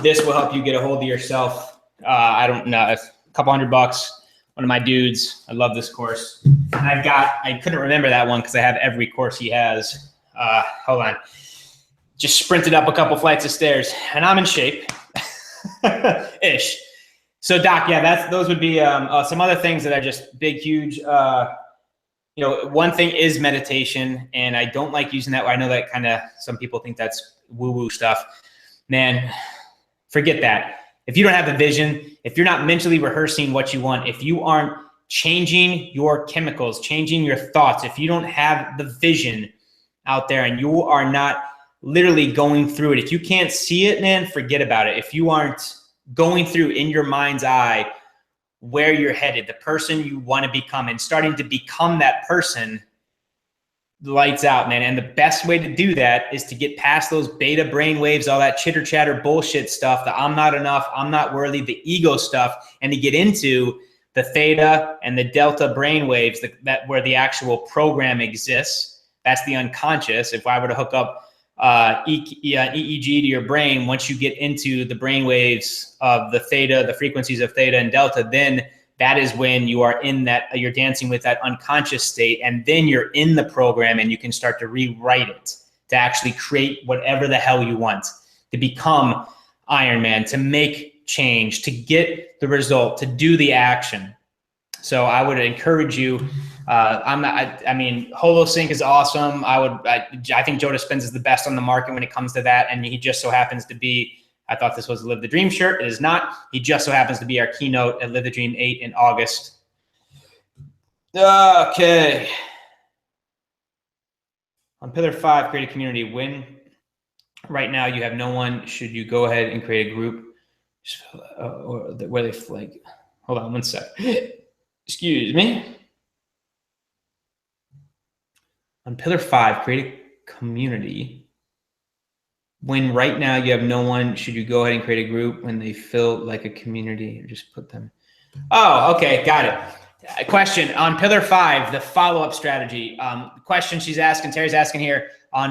[SPEAKER 1] this will help you get a hold of yourself. I don't know, a couple $100. One of my dudes. I love this course. And I couldn't remember that one because I have every course he has. Hold on. Just sprinted up a couple flights of stairs, and I'm in shape. Ish. So Doc, yeah, those would be some other things that are just big, huge. One thing is meditation, and I don't like using that. I know that kind of some people think that's woo-woo stuff. Man, forget that. If you don't have the vision, if you're not mentally rehearsing what you want, if you aren't changing your chemicals, changing your thoughts, if you don't have the vision out there and you are not literally going through it, if you can't see it, man, forget about it. If you aren't going through in your mind's eye where you're headed, the person you want to become, and starting to become that person, lights out, man. And the best way to do that is to get past those beta brain waves, all that chitter chatter bullshit stuff, the I'm not enough, I'm not worthy, the ego stuff, and to get into the theta and the delta brain waves, that where the actual program exists. That's the unconscious. If I were to hook up EEG to your brain, once you get into the brain waves of the theta, the frequencies of theta and delta, then that is when you are in that, you're dancing with that unconscious state, and then you're in the program and you can start to rewrite it to actually create whatever the hell you want, to become Iron Man, to make change, to get the result, to do the action. So I would encourage you. I mean, HoloSync is awesome. I think Joe Dispenza is the best on the market when it comes to that. And he just so happens to be, I thought this was a Live the Dream shirt. It is not. He just so happens to be our keynote at Live the Dream 8 in August. Okay. On Pillar 5, create a community. When right now you have no one, should you go ahead and create a group where they like, hold on one sec. Excuse me. On Pillar 5, create a community. When right now you have no one, should you go ahead and create a group when they feel like a community, or just put them? Oh, okay, got it. A question on Pillar 5, the follow-up strategy. Question Terry's asking here on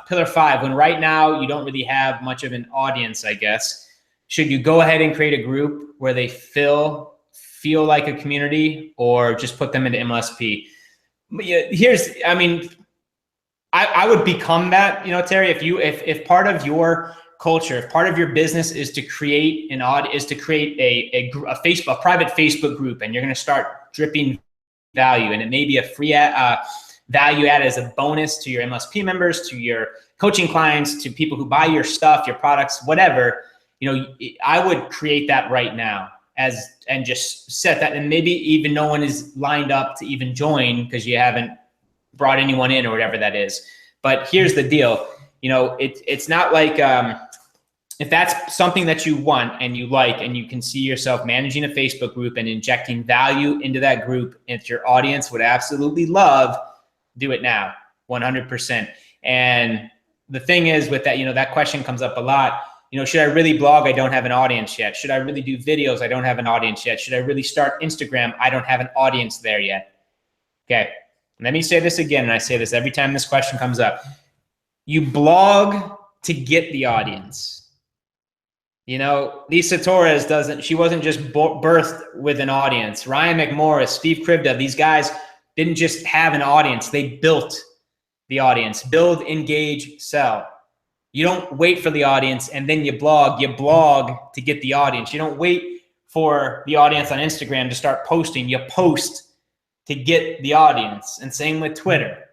[SPEAKER 1] Pillar 5, when right now you don't really have much of an audience, I guess, should you go ahead and create a group where they feel like a community, or just put them into MLSP? I would become that, Terry, if part of your culture, if part of your business is to create a private Facebook group, and you're going to start dripping value, and it may be a free value add as a bonus to your MLSP members, to your coaching clients, to people who buy your stuff, your products, whatever, I would create that right now and just set that, and maybe even no one is lined up to even join because you haven't brought anyone in or whatever that is. But here's the deal, it's not like, if that's something that you want and you like, and you can see yourself managing a Facebook group and injecting value into that group, and your audience would absolutely love, do it now, 100%. And the thing is with that, that question comes up a lot. Should I really blog? I don't have an audience yet. Should I really do videos? I don't have an audience yet. Should I really start Instagram? I don't have an audience there yet. Okay, let me say this again, and I say this every time this question comes up. You blog to get the audience. Lisa Torres she wasn't just birthed with an audience. Ryan McMorris, Steve Krivda, these guys didn't just have an audience. They built the audience. Build, engage, sell. You don't wait for the audience and then you blog. You blog to get the audience. You don't wait for the audience on Instagram to start posting. You post to get the audience. And same with Twitter.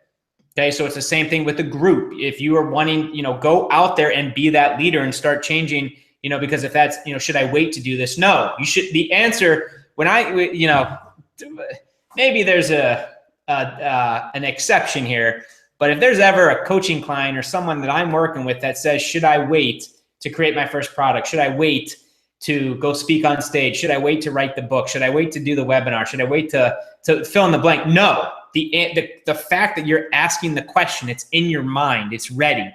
[SPEAKER 1] Okay, so it's the same thing with the group. If you are wanting, go out there and be that leader and start changing, because if that's, should I wait to do this? No, you should. The answer, maybe there's an exception here. But if there's ever a coaching client or someone that I'm working with that says, should I wait to create my first product? Should I wait to go speak on stage? Should I wait to write the book? Should I wait to do the webinar? Should I wait to fill in the blank? No, the fact that you're asking the question, it's in your mind, it's ready.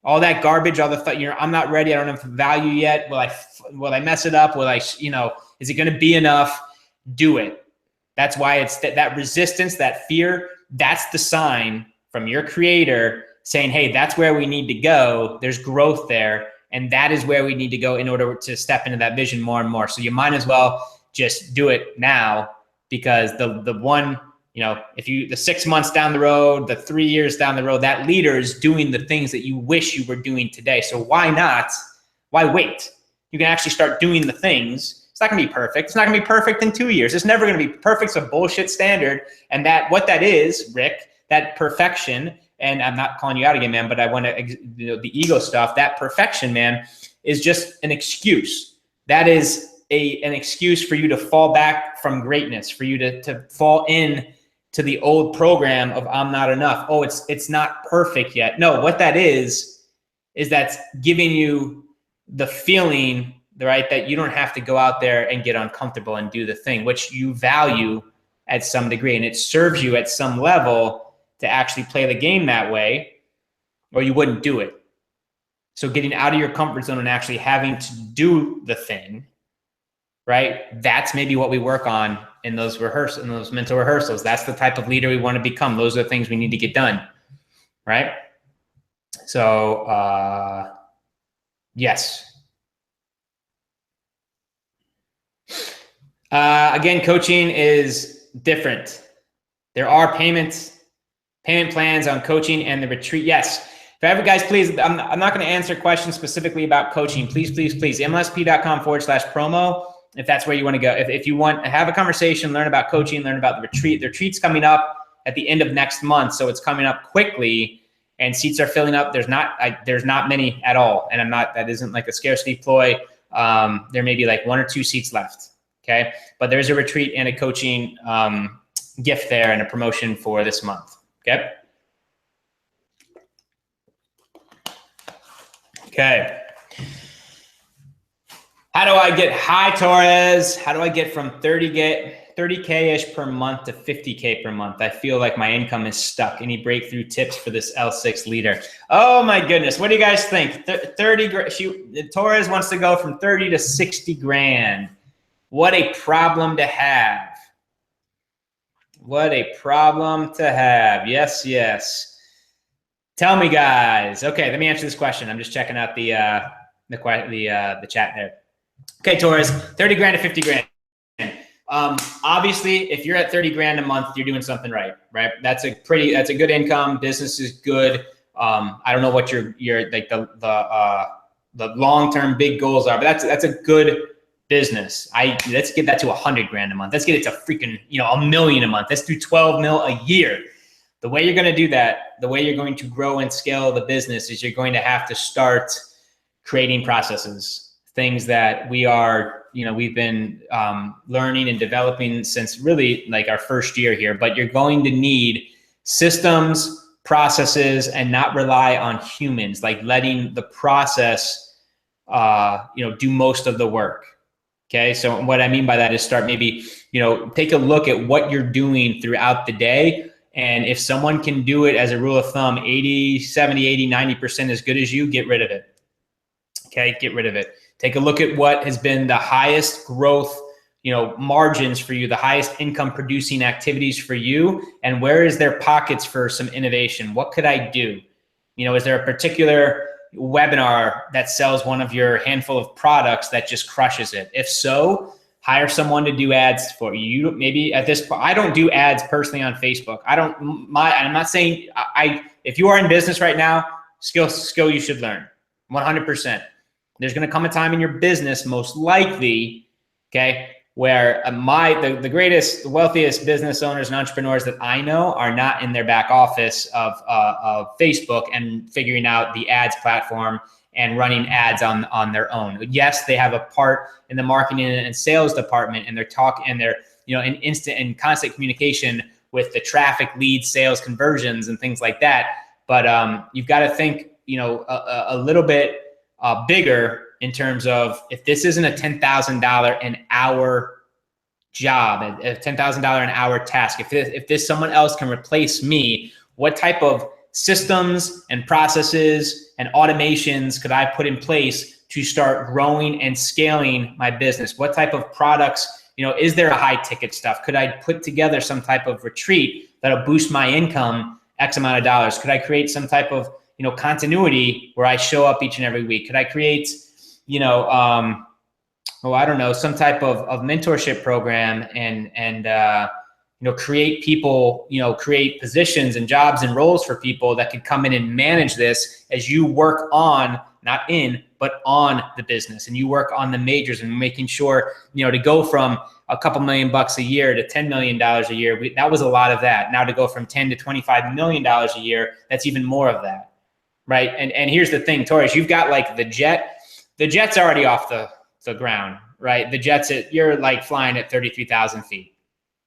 [SPEAKER 1] All that garbage, all the thought, I'm not ready. I don't have value yet. Will I mess it up? Is it going to be enough? Do it. That's why it's that resistance, that fear. That's the sign from your creator saying, hey, that's where we need to go. There's growth there. And that is where we need to go in order to step into that vision more and more. So you might as well just do it now, because the one, if the 6 months down the road, the 3 years down the road, that leader is doing the things that you wish you were doing today. So why not? Why wait? You can actually start doing the things. It's not going to be perfect. It's not going to be perfect in 2 years. It's never going to be perfect. It's a bullshit standard. And what that is, Rick, that perfection, and I'm not calling you out again, man, but I want to, the ego stuff, that perfection, man, is just an excuse. That is an excuse for you to fall back from greatness, for you to fall in to the old program of I'm not enough. Oh, it's not perfect yet. No, what that is that's giving you the feeling, right, that you don't have to go out there and get uncomfortable and do the thing, which you value at some degree, and it serves you at some level to actually play the game that way, or you wouldn't do it. So getting out of your comfort zone and actually having to do the thing, right? That's maybe what we work on in those mental rehearsals. That's the type of leader we want to become. Those are the things we need to get done, right? So, yes. Again, coaching is different. There are payment plans on coaching and the retreat. Yes. Guys, please, I'm not going to answer questions specifically about coaching. Please, mlsp.com/promo. If that's where you want to go. If you want to have a conversation, learn about coaching, learn about the retreat. The retreat's coming up at the end of next month, so it's coming up quickly, and seats are filling up. There's not many at all, and that isn't like a scarcity ploy. There may be like 1 or 2 seats left. Okay, but there's a retreat and a coaching gift there and a promotion for this month. Okay. Okay. How do I get high, Torres? How do I get from 30K-ish per month to 50K per month? I feel like my income is stuck. Any breakthrough tips for this L6 leader? Oh my goodness. What do you guys think? 30 Torres wants to go from 30 to 60 grand. What a problem to have. What a problem to have. Yes, yes. Tell me, guys. Okay, let me answer this question. I'm just checking out the chat there. Okay, Torres, 30 grand to 50 grand. Obviously, if you're at 30 grand a month, you're doing something right? That's a good income. Business is good. I don't know what your like the long-term big goals are, but that's a good business. Let's get that to 100 grand a month. Let's get it to freaking, $1 million a month. Let's do 12 mil a year. The way you're going to do that, the way you're going to grow and scale the business is you're going to have to start creating processes, things that we've been learning and developing since really like our first year here, but you're going to need systems, processes, and not rely on humans, like letting the process, do most of the work. Okay. So what I mean by that is start maybe, take a look at what you're doing throughout the day. And if someone can do it as a rule of thumb, 80, 70, 80, 90% as good as you, get rid of it. Okay, get rid of it. Take a look at what has been the highest growth, margins for you, the highest income producing activities for you, and where is there pockets for some innovation? What could I do? Is there a particular webinar that sells one of your handful of products that just crushes it? If so, hire someone to do ads for you. Maybe at this point, I don't do ads personally on Facebook. I'm not saying if you are in business right now, skill you should learn 100%. There's going to come a time in your business, most likely, okay, where the greatest, the wealthiest business owners and entrepreneurs that I know are not in their back office of Facebook and figuring out the ads platform and running ads on their own. Yes, they have a part in the marketing and sales department, and they're in instant and constant communication with the traffic, leads, sales, conversions, and things like that. But you've got to think, a little bit bigger in terms of, if this isn't a $10,000 an hour job, a $10,000 an hour task, if this someone else can replace me, what type of systems and processes and automations could I put in place to start growing and scaling my business? What type of products, is there a high ticket stuff? Could I put together some type of retreat that'll boost my income X amount of dollars? Could I create some type of, continuity where I show up each and every week? Could I create, some type of mentorship program and create people, create positions and jobs and roles for people that could come in and manage this as you work on, not in, but on the business, and you work on the majors and making sure, to go from a couple $1 million a year to $10 million a year. That was a lot of that. Now to go from 10 to $25 million a year, that's even more of that. Right. And here's the thing, Torres, you've got like the jet's already off the ground, right? The jet's you're like flying at 33,000 feet.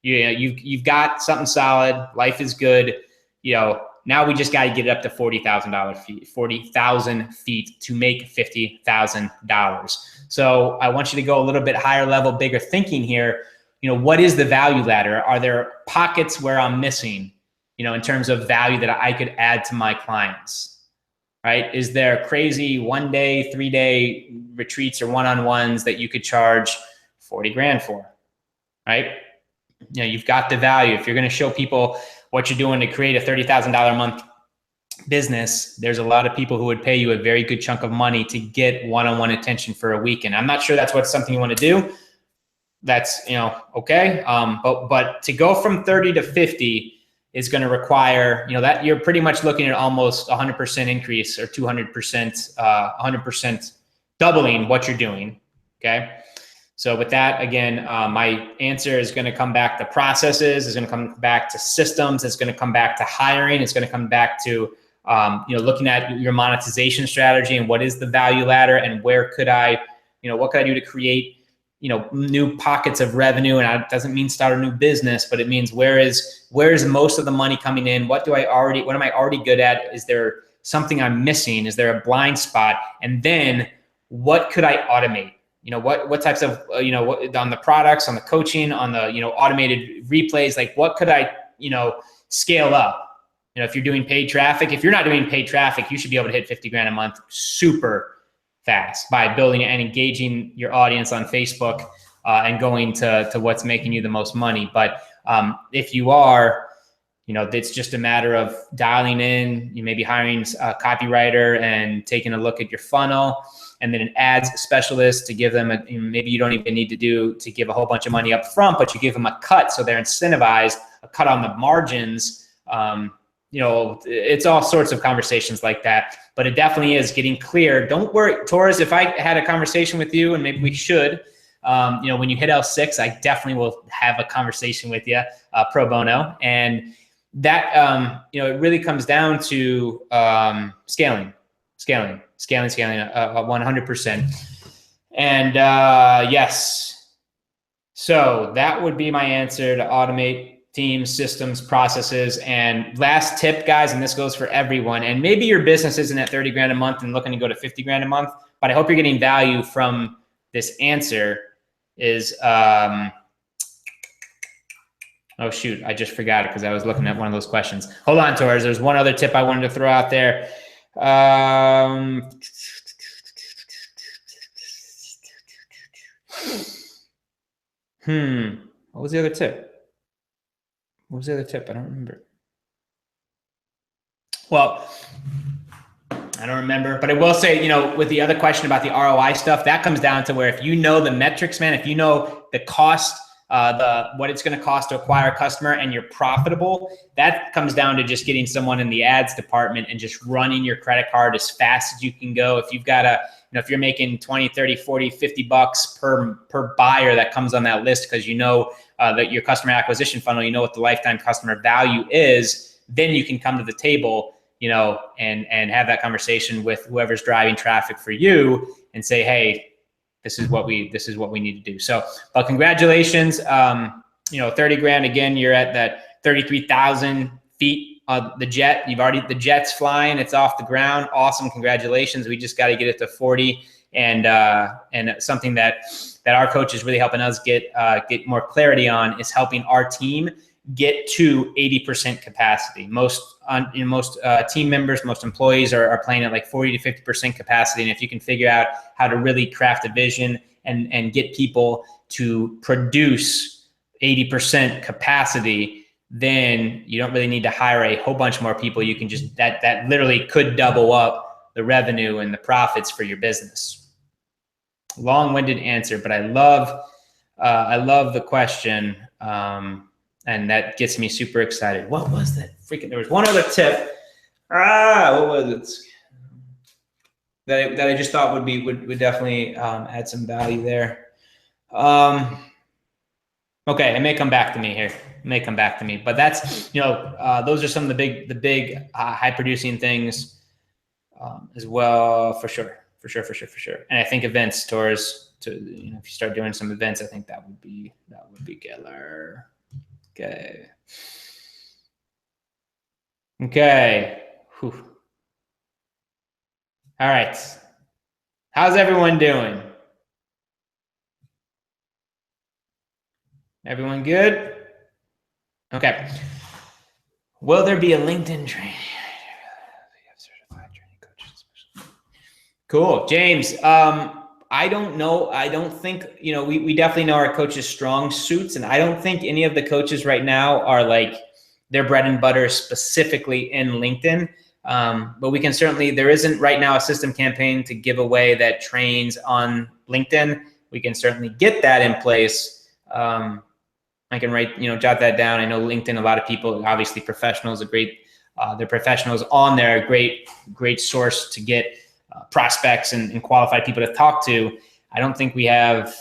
[SPEAKER 1] You've got something solid. Life is good. Now we just got to get it up to $40,000 feet to make $50,000. So I want you to go a little bit higher level, bigger thinking here. What is the value ladder? Are there pockets where I'm missing, in terms of value that I could add to my clients? Right? Is there crazy 1 day, 3 day retreats or one-on-ones that you could charge 40 grand for? Right? You've got the value. If you're going to show people what you're doing to create a $30,000 a month business, there's a lot of people who would pay you a very good chunk of money to get one-on-one attention for a weekend. I'm not sure that's something you want to do. That's, okay. But to go from 30 to 50, is going to require, that you're pretty much looking at almost 100% increase or 200%, 100% doubling what you're doing. Okay. So with that, again, my answer is going to come back to processes, is going to come back to systems, it's going to come back to hiring, it's going to come back to, looking at your monetization strategy and what is the value ladder and where could I, what could I do to create, new pockets of revenue. And it doesn't mean start a new business, but it means where is most of the money coming in? What am I already good at? Is there something I'm missing? Is there a blind spot? And then what could I automate? What types of, on the products, on the coaching, on the, automated replays, like what could I, scale up? If you're doing paid traffic, if you're not doing paid traffic, you should be able to hit 50 grand a month super fast by building and engaging your audience on Facebook and going to what's making you the most money. But if you are, it's just a matter of dialing in, you may be hiring a copywriter and taking a look at your funnel, and then an ads specialist to give them maybe you don't even need to give a whole bunch of money up front, but you give them a cut so they're incentivized, a cut on the margins. It's all sorts of conversations like that, but it definitely is getting clear. Don't worry, Torres, if I had a conversation with you, and maybe we should, when you hit L6, I definitely will have a conversation with you pro bono. And that, it really comes down to scaling 100%. And yes, so that would be my answer to automate teams, systems, processes. And last tip, guys, and this goes for everyone, and maybe your business isn't at 30 grand a month and looking to go to 50 grand a month, but I hope you're getting value from this answer is, oh shoot, I just forgot it because I was looking at one of those questions. Hold on, Torres. There's one other tip I wanted to throw out there. What was the other tip? What was the other tip? I don't remember. Well, I don't remember, but I will say, with the other question about the ROI stuff, that comes down to where if you know the metrics, man, if you know the cost, what it's going to cost to acquire a customer and you're profitable, that comes down to just getting someone in the ads department and just running your credit card as fast as you can go. If you've got if you're making 20, 30, 40, 50 bucks per buyer that comes on that list, because that your customer acquisition funnel, what the lifetime customer value is, then you can come to the table, and have that conversation with whoever's driving traffic for you and say, hey, this is what we need to do. So, but congratulations, 30 grand, again, you're at that 33,000 feet of the jet. The jet's flying, it's off the ground. Awesome. Congratulations. We just got to get it to 40. And something that our coach is really helping us get more clarity on is helping our team get to 80% capacity. Most team members, most employees are playing at like 40 to 50% capacity. And if you can figure out how to really craft a vision and get people to produce 80% capacity, then you don't really need to hire a whole bunch more people. You can just, that literally could double up the revenue and the profits for your business. Long-winded answer, but I love the question. And that gets me super excited. What was that? There was one other tip. What was it? That I just thought would definitely add some value there. Okay, it may come back to me here. It may come back to me, but that's those are some of the big high producing things as well, for sure. And I think events, Torres, if you start doing some events, I think that would be killer. Okay. Whew. All right. How's everyone doing? Everyone good? Okay. Will there be a LinkedIn training? Cool. James, I don't know. I don't think, we definitely know our coaches' strong suits, and I don't think any of the coaches right now are like their bread and butter specifically in LinkedIn. But we can certainly, there isn't right now a system campaign to give away that trains on LinkedIn. We can certainly get that in place. I can write, jot that down. I know LinkedIn, a lot of people, obviously professionals, they're professionals on there, great source to get prospects and qualified people to talk to. I don't think we have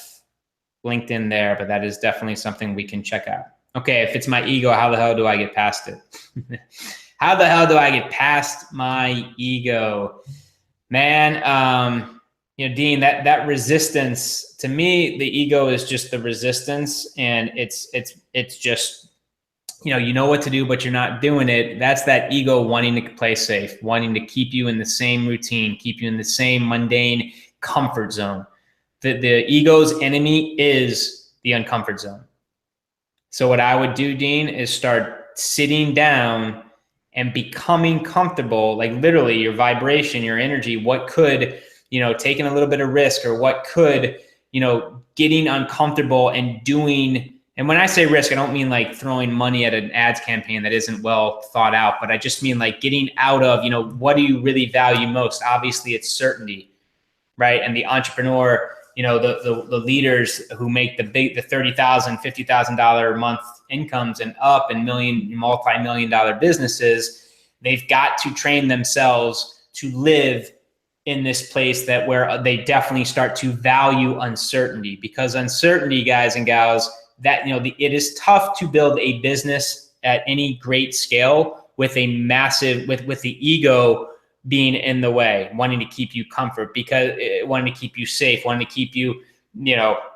[SPEAKER 1] LinkedIn there, but that is definitely something we can check out. Okay, if it's my ego, how the hell do I get past it? How the hell do I get past my ego? Man, Dean, that resistance, to me, the ego is just the resistance, and it's just, you know what to do, but you're not doing it. That's that ego wanting to play safe, wanting to keep you in the same routine, keep you in the same mundane comfort zone. The ego's enemy is the uncomfort zone. So what I would do, Dean, is start sitting down and becoming comfortable, like literally your vibration, your energy, what could, taking a little bit of risk, or what could, getting uncomfortable and doing. And when I say risk, I don't mean like throwing money at an ads campaign that isn't well thought out, but I just mean like getting out of, what do you really value most? Obviously it's certainty, right? And the entrepreneur, the leaders who make the $30,000, $50,000 a month incomes and up, and multi-million dollar businesses, they've got to train themselves to live in this place where they definitely start to value uncertainty, because uncertainty, guys and gals, that, it is tough to build a business at any great scale with a massive, with the ego being in the way, wanting to keep you comfort, because wanting to keep you safe, wanting to keep you,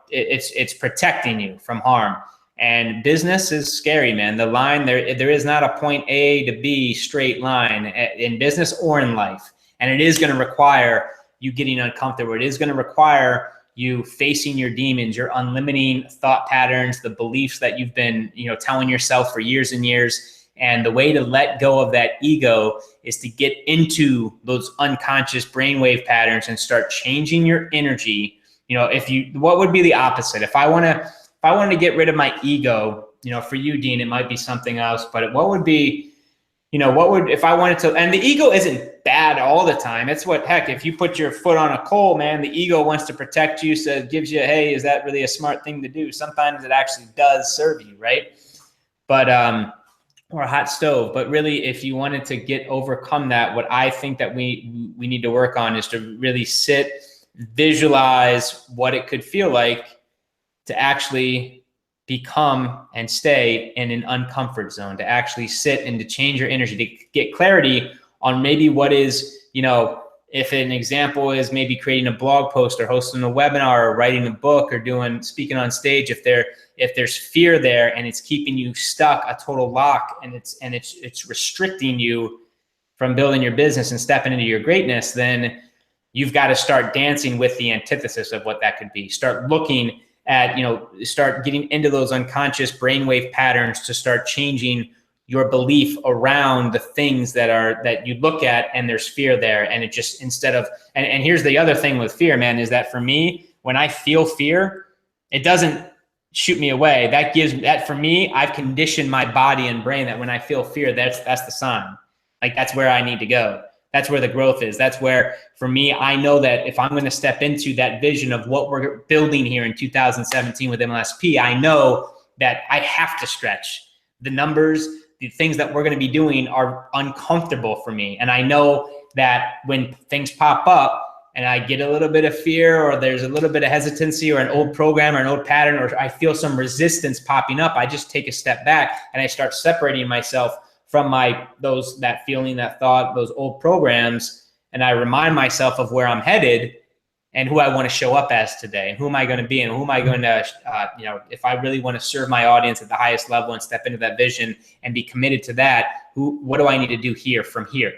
[SPEAKER 1] it's protecting you from harm. And business is scary, man. The line there is not a point A to B straight line in business or in life. And it is going to require you getting uncomfortable. It is going to require you facing your demons, your unlimiting thought patterns, the beliefs that you've been, telling yourself for years and years. And the way to let go of that ego is to get into those unconscious brainwave patterns and start changing your energy. What would be the opposite? If I wanted to get rid of my ego, for you, Dean, it might be something else, but what would be, if I wanted to, and the ego isn't bad all the time. It's if you put your foot on a coal, man, the ego wants to protect you. So it gives you, hey, is that really a smart thing to do? Sometimes it actually does serve you, right? But, or a hot stove. But really, if you wanted to overcome that, what I think that we need to work on is to really visualize what it could feel like to actually become and stay in an uncomfort zone, to actually sit and to change your energy, to get clarity on maybe what is, if an example is maybe creating a blog post or hosting a webinar or writing a book or speaking on stage, if there's fear there and it's keeping you stuck, a total lock, and it's restricting you from building your business and stepping into your greatness, then you've got to start dancing with the antithesis of what that could be. Start looking at, start getting into those unconscious brainwave patterns to start changing your belief around the things that you look at, and there's fear there. And it just, instead of, and here's the other thing with fear, man, is that for me, when I feel fear, it doesn't shoot me away. For me, I've conditioned my body and brain that when I feel fear, that's the sign. Like, that's where I need to go. That's where the growth is. That's where, for me, I know that if I'm going to step into that vision of what we're building here in 2017 with MLSP, I know that I have to stretch. The numbers, the things that we're going to be doing are uncomfortable for me. And I know that when things pop up and I get a little bit of fear, or there's a little bit of hesitancy, or an old program or an old pattern, or I feel some resistance popping up, I just take a step back and I start separating myself from that feeling, that thought, those old programs. And I remind myself of where I'm headed and who I want to show up as today, and who am I going to be, and who am I going to, if I really want to serve my audience at the highest level and step into that vision and be committed to that, what do I need to do from here,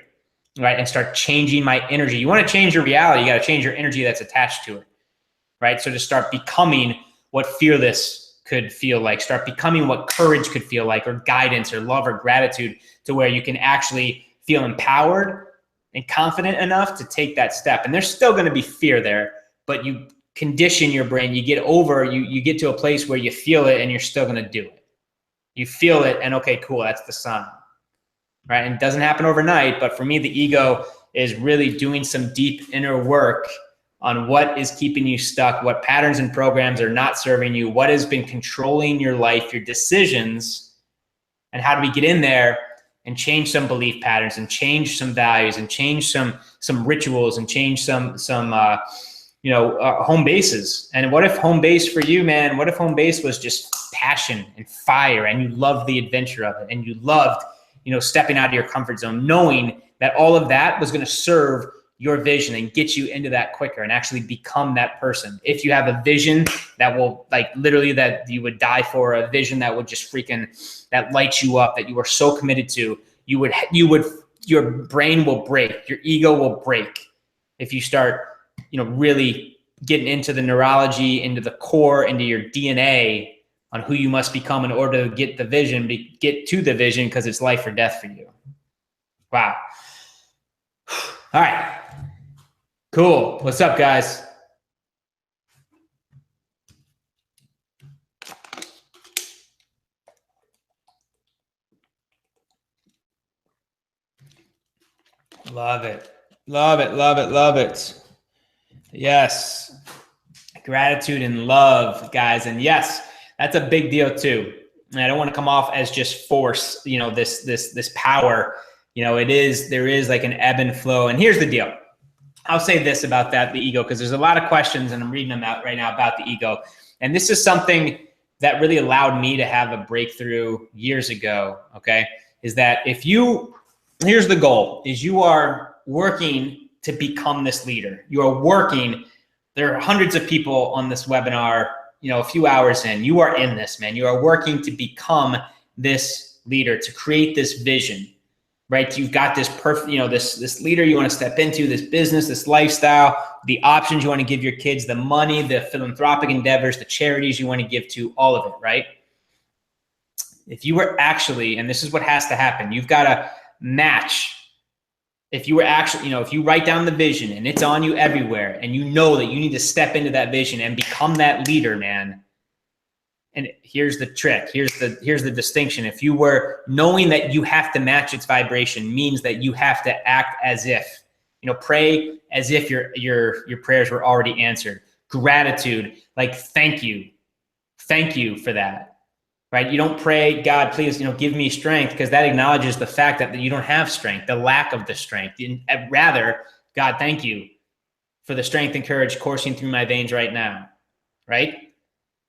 [SPEAKER 1] right? And start changing my energy. You want to change your reality, you got to change your energy that's attached to it, right? So to start becoming what fearless could feel like, start becoming what courage could feel like, or guidance, or love, or gratitude, to where you can actually feel empowered and confident enough to take that step. And there's still going to be fear there, but you condition your brain, you get to a place where you feel it and you're still going to do it. You feel it and, okay, cool, that's the sign, right? And it doesn't happen overnight, but for me, the ego is really doing some deep inner work on what is keeping you stuck, what patterns and programs are not serving you, what has been controlling your life, your decisions, and how do we get in there and change some belief patterns and change some values and change some rituals and change some home bases. And what if home base for you, man, what if home base was just passion and fire, and you loved the adventure of it, and you loved, stepping out of your comfort zone, knowing that all of that was going to serve your vision and get you into that quicker and actually become that person. If you have a vision that will, like, literally that you would die for, a vision that would just that lights you up, that you are so committed to, your brain will break, your ego will break if you start, really getting into the neurology, into the core, into your DNA on who you must become in order to get to the vision, because it's life or death for you. Wow. All right. Cool. What's up, guys? Love it. Love it. Love it. Love it. Yes. Gratitude and love, guys. And yes, that's a big deal too. And I don't want to come off as just force, this power, there is like an ebb and flow. And here's the deal. I'll say this about the ego, because there's a lot of questions, and I'm reading them out right now about the ego. And this is something that really allowed me to have a breakthrough years ago. Okay. Is that here's the goal, is you are working to become this leader. You are working. There are hundreds of people on this webinar, a few hours in. You are in this, man. You are working to become this leader, to create this vision, right? You've got this perfect, this leader you want to step into, this business, this lifestyle, the options you want to give your kids, the money, the philanthropic endeavors, the charities you want to give to, all of it, right? If you were actually, and this is what has to happen, you've got to match. If you write down the vision and it's on you everywhere, and you know that you need to step into that vision and become that leader, man. And here's the trick. Here's the distinction. If you were knowing that you have to match its vibration, means that you have to act as if, pray as if your prayers were already answered. Gratitude, like, thank you for that. Right? You don't pray, God, please, give me strength, because that acknowledges the fact that you don't have strength, the lack of the strength. Rather, God, thank you for the strength and courage coursing through my veins right now. Right?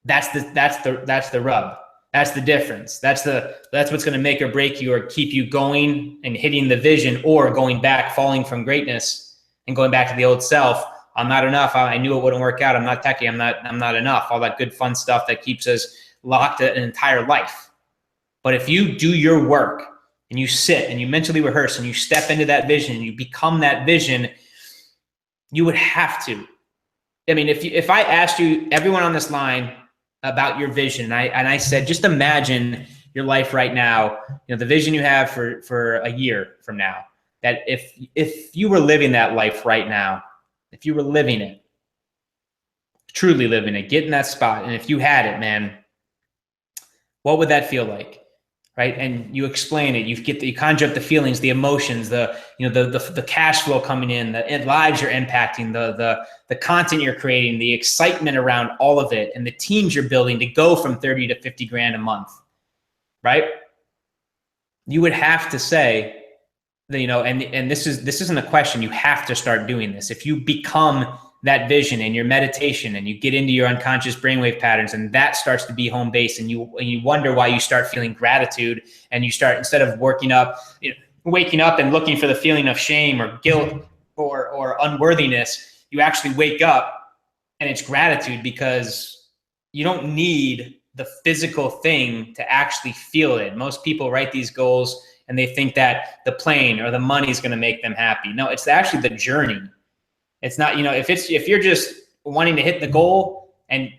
[SPEAKER 1] That's the rub. That's the difference. That's what's going to make or break you, or keep you going and hitting the vision, or going back, falling from greatness and going back to the old self. I'm not enough. I knew it wouldn't work out. I'm not techie. I'm not enough. All that good fun stuff that keeps us locked an entire life. But if you do your work and you sit and you mentally rehearse and you step into that vision and you become that vision, you would have to. I mean, if I asked you, everyone on this line, about your vision, and I said, just imagine your life right now, the vision you have for a year from now, that if you were living that life right now, if you were living it, truly living it, get in that spot, and if you had it, man, what would that feel like? Right? And you explain it, you conjure up the feelings, the emotions, the cash flow coming in, the lives you're impacting, the content you're creating, the excitement around all of it, and the teams you're building to go from 30 to 50 grand a month. Right? You would have to say, and this isn't a question, you have to start doing this. If you become that vision in your meditation and you get into your unconscious brainwave patterns, and that starts to be home base, and you wonder why you start feeling gratitude, and you start, instead of waking up and looking for the feeling of shame or guilt or unworthiness, you actually wake up and it's gratitude, because you don't need the physical thing to actually feel it. Most people write these goals and they think that the plane or the money is going to make them happy. No, it's actually the journey. It's not, if you're just wanting to hit the goal and,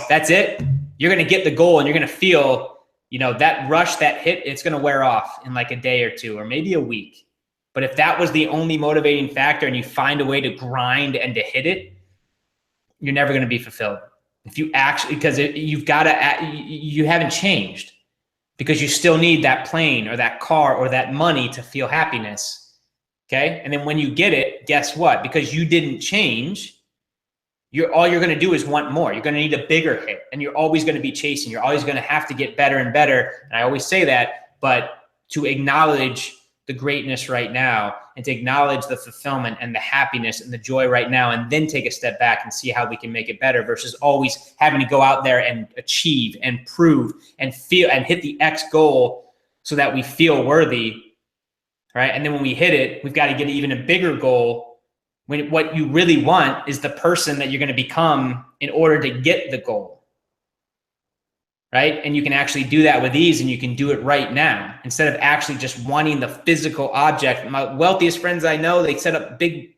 [SPEAKER 1] that's it, you're going to get the goal and you're going to feel, that rush, that hit, it's going to wear off in like a day or two, or maybe a week. But if that was the only motivating factor, and you find a way to grind and to hit it, you're never going to be fulfilled. If you actually, because you haven't changed, because you still need that plane or that car or that money to feel happiness. Okay. And then when you get it, guess what? Because you didn't change, all you're going to do is want more. You're going to need a bigger hit, and you're always going to be chasing. You're always going to have to get better and better. And I always say that, but to acknowledge the greatness right now and to acknowledge the fulfillment and the happiness and the joy right now, and then take a step back and see how we can make it better versus always having to go out there and achieve and prove and feel and hit the X goal so that we feel worthy, right? And then when we hit it, we've got to get even a bigger goal when what you really want is the person that you're going to become in order to get the goal. Right? And you can actually do that with ease, and you can do it right now instead of actually just wanting the physical object. My wealthiest friends I know, they set up big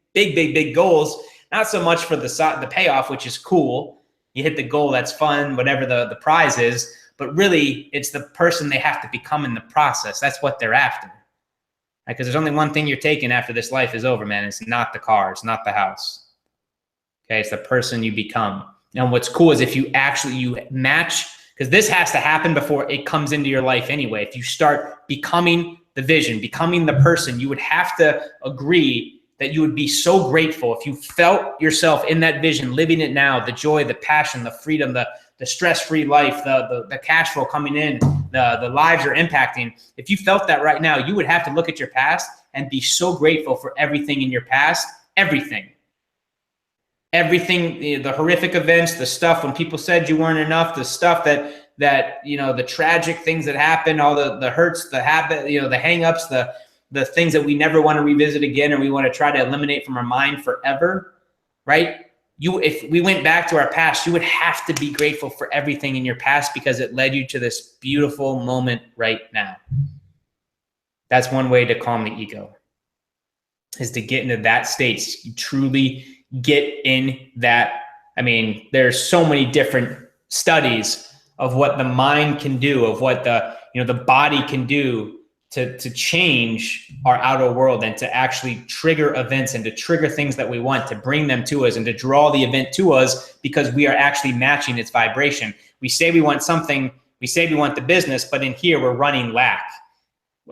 [SPEAKER 1] goals, not so much for the payoff, which is cool. You hit the goal, that's fun, whatever the prize is, but really it's the person they have to become in the process. That's what they're after. Right? Because there's only one thing you're taking after this life is over, man. It's not the car, it's not the house. Okay, it's the person you become. And what's cool is if you match, because this has to happen before it comes into your life anyway. If you start becoming the vision, becoming the person, you would have to agree that you would be so grateful if you felt yourself in that vision, living it now, the joy, the passion, the freedom, the stress-free life, the cash flow coming in, the lives you're impacting. If you felt that right now, you would have to look at your past and be so grateful for everything in your past, everything, the horrific events, the stuff when people said you weren't enough, the stuff that the tragic things that happened, all the hurts, the habit, the hangups, the things that we never want to revisit again, or we want to try to eliminate from our mind forever, right? If we went back to our past, you would have to be grateful for everything in your past because it led you to this beautiful moment right now. That's one way to calm the ego, is to get into that state. You truly get in that. I mean, there's so many different studies of what the mind can do, of what the body can do to change our outer world and to actually trigger events and to trigger things that we want, to bring them to us and to draw the event to us because we are actually matching its vibration. We say we want something, we say we want the business, but in here we're running lack.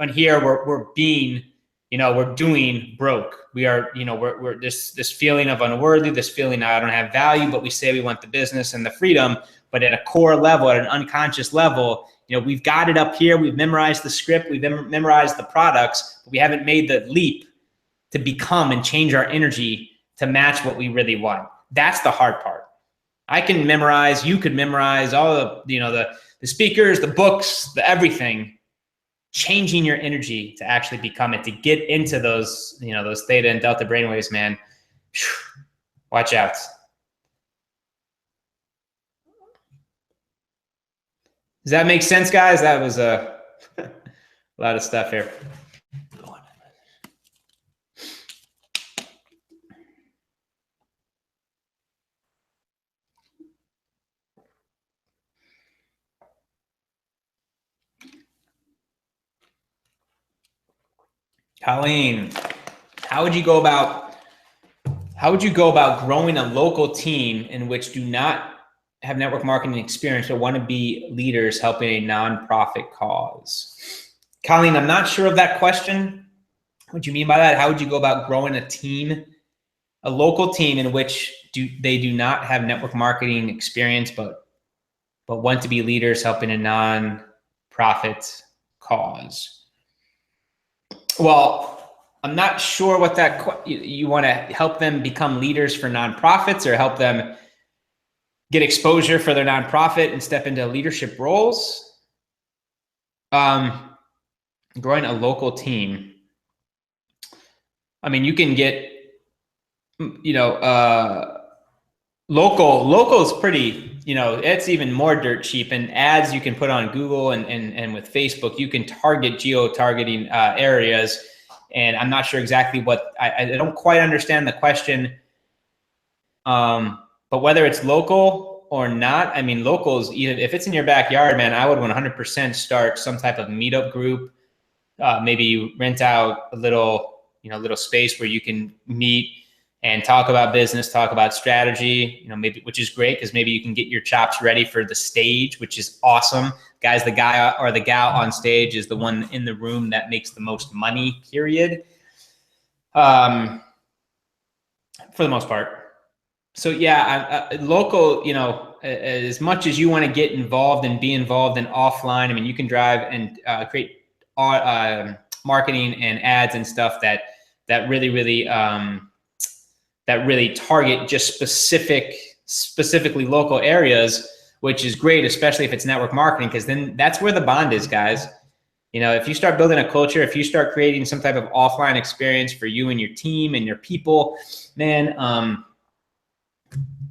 [SPEAKER 1] In here we're being, we're doing broke. We are, we're this feeling of unworthy, this feeling I don't have value, but we say we want the business and the freedom. But at a core level, at an unconscious level, we've got it up here. We've memorized the script. We've memorized the products, but we haven't made the leap to become and change our energy to match what we really want. That's the hard part. I can memorize, you could memorize all the speakers, the books, the everything. Changing your energy to actually become it, to get into those, those theta and delta brainwaves, man. Watch out. Does that make sense, guys? That was a lot of stuff here. Colleen, how would you go about growing a local team in which do not have network marketing experience or want to be leaders helping a nonprofit cause? Colleen, I'm not sure of that question. What do you mean by that? How would you go about growing a team, a local team in which they do not have network marketing experience, but want to be leaders helping a nonprofit cause? Well, I'm not sure what you want to help them become leaders for nonprofits or help them get exposure for their nonprofit and step into leadership roles. Growing a local team. I mean, you can get, local is pretty, it's even more dirt cheap, and ads you can put on Google and with Facebook, you can target geo-targeting areas. And I'm not sure exactly what, I don't quite understand the question. But whether it's local or not, I mean, locals, even if it's in your backyard, man, I would 100% start some type of meetup group. Maybe you rent out a little space where you can meet and talk about business, talk about strategy, maybe, which is great because maybe you can get your chops ready for the stage, which is awesome. Guys, the guy or the gal on stage is the one in the room that makes the most money, period. For the most part. So yeah, local, as much as you want to get involved and be involved in offline, I mean, you can drive and create marketing and ads and stuff that really target just specifically local areas, which is great, especially if it's network marketing, because then that's where the bond is, guys. If you start building a culture, if you start creating some type of offline experience for you and your team and your people, man,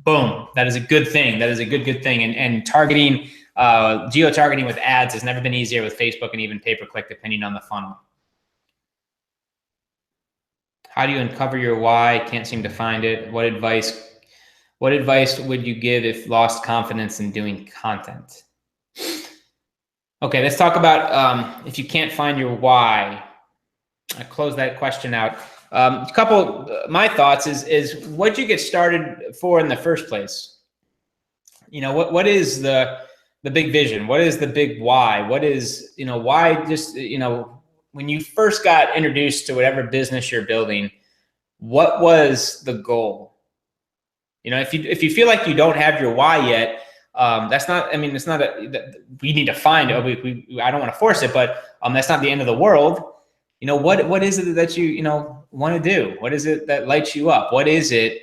[SPEAKER 1] boom, that is a good thing. That is a good thing. And targeting, geo-targeting with ads has never been easier with Facebook and even pay-per-click, depending on the funnel. How do you uncover your why? Can't seem to find it. What advice would you give if lost confidence in doing content? Okay, let's talk about if you can't find your why. I close that question out. A couple, my thoughts is what'd you get started for in the first place? What is the big vision? What is the big why? What is, why just, when you first got introduced to whatever business you're building, what was the goal? If you feel like you don't have your why yet, that's not, I mean, it's not we need to find it. I don't want to force it, but that's not the end of the world. What is it that you want to do? What is it that lights you up? What is it,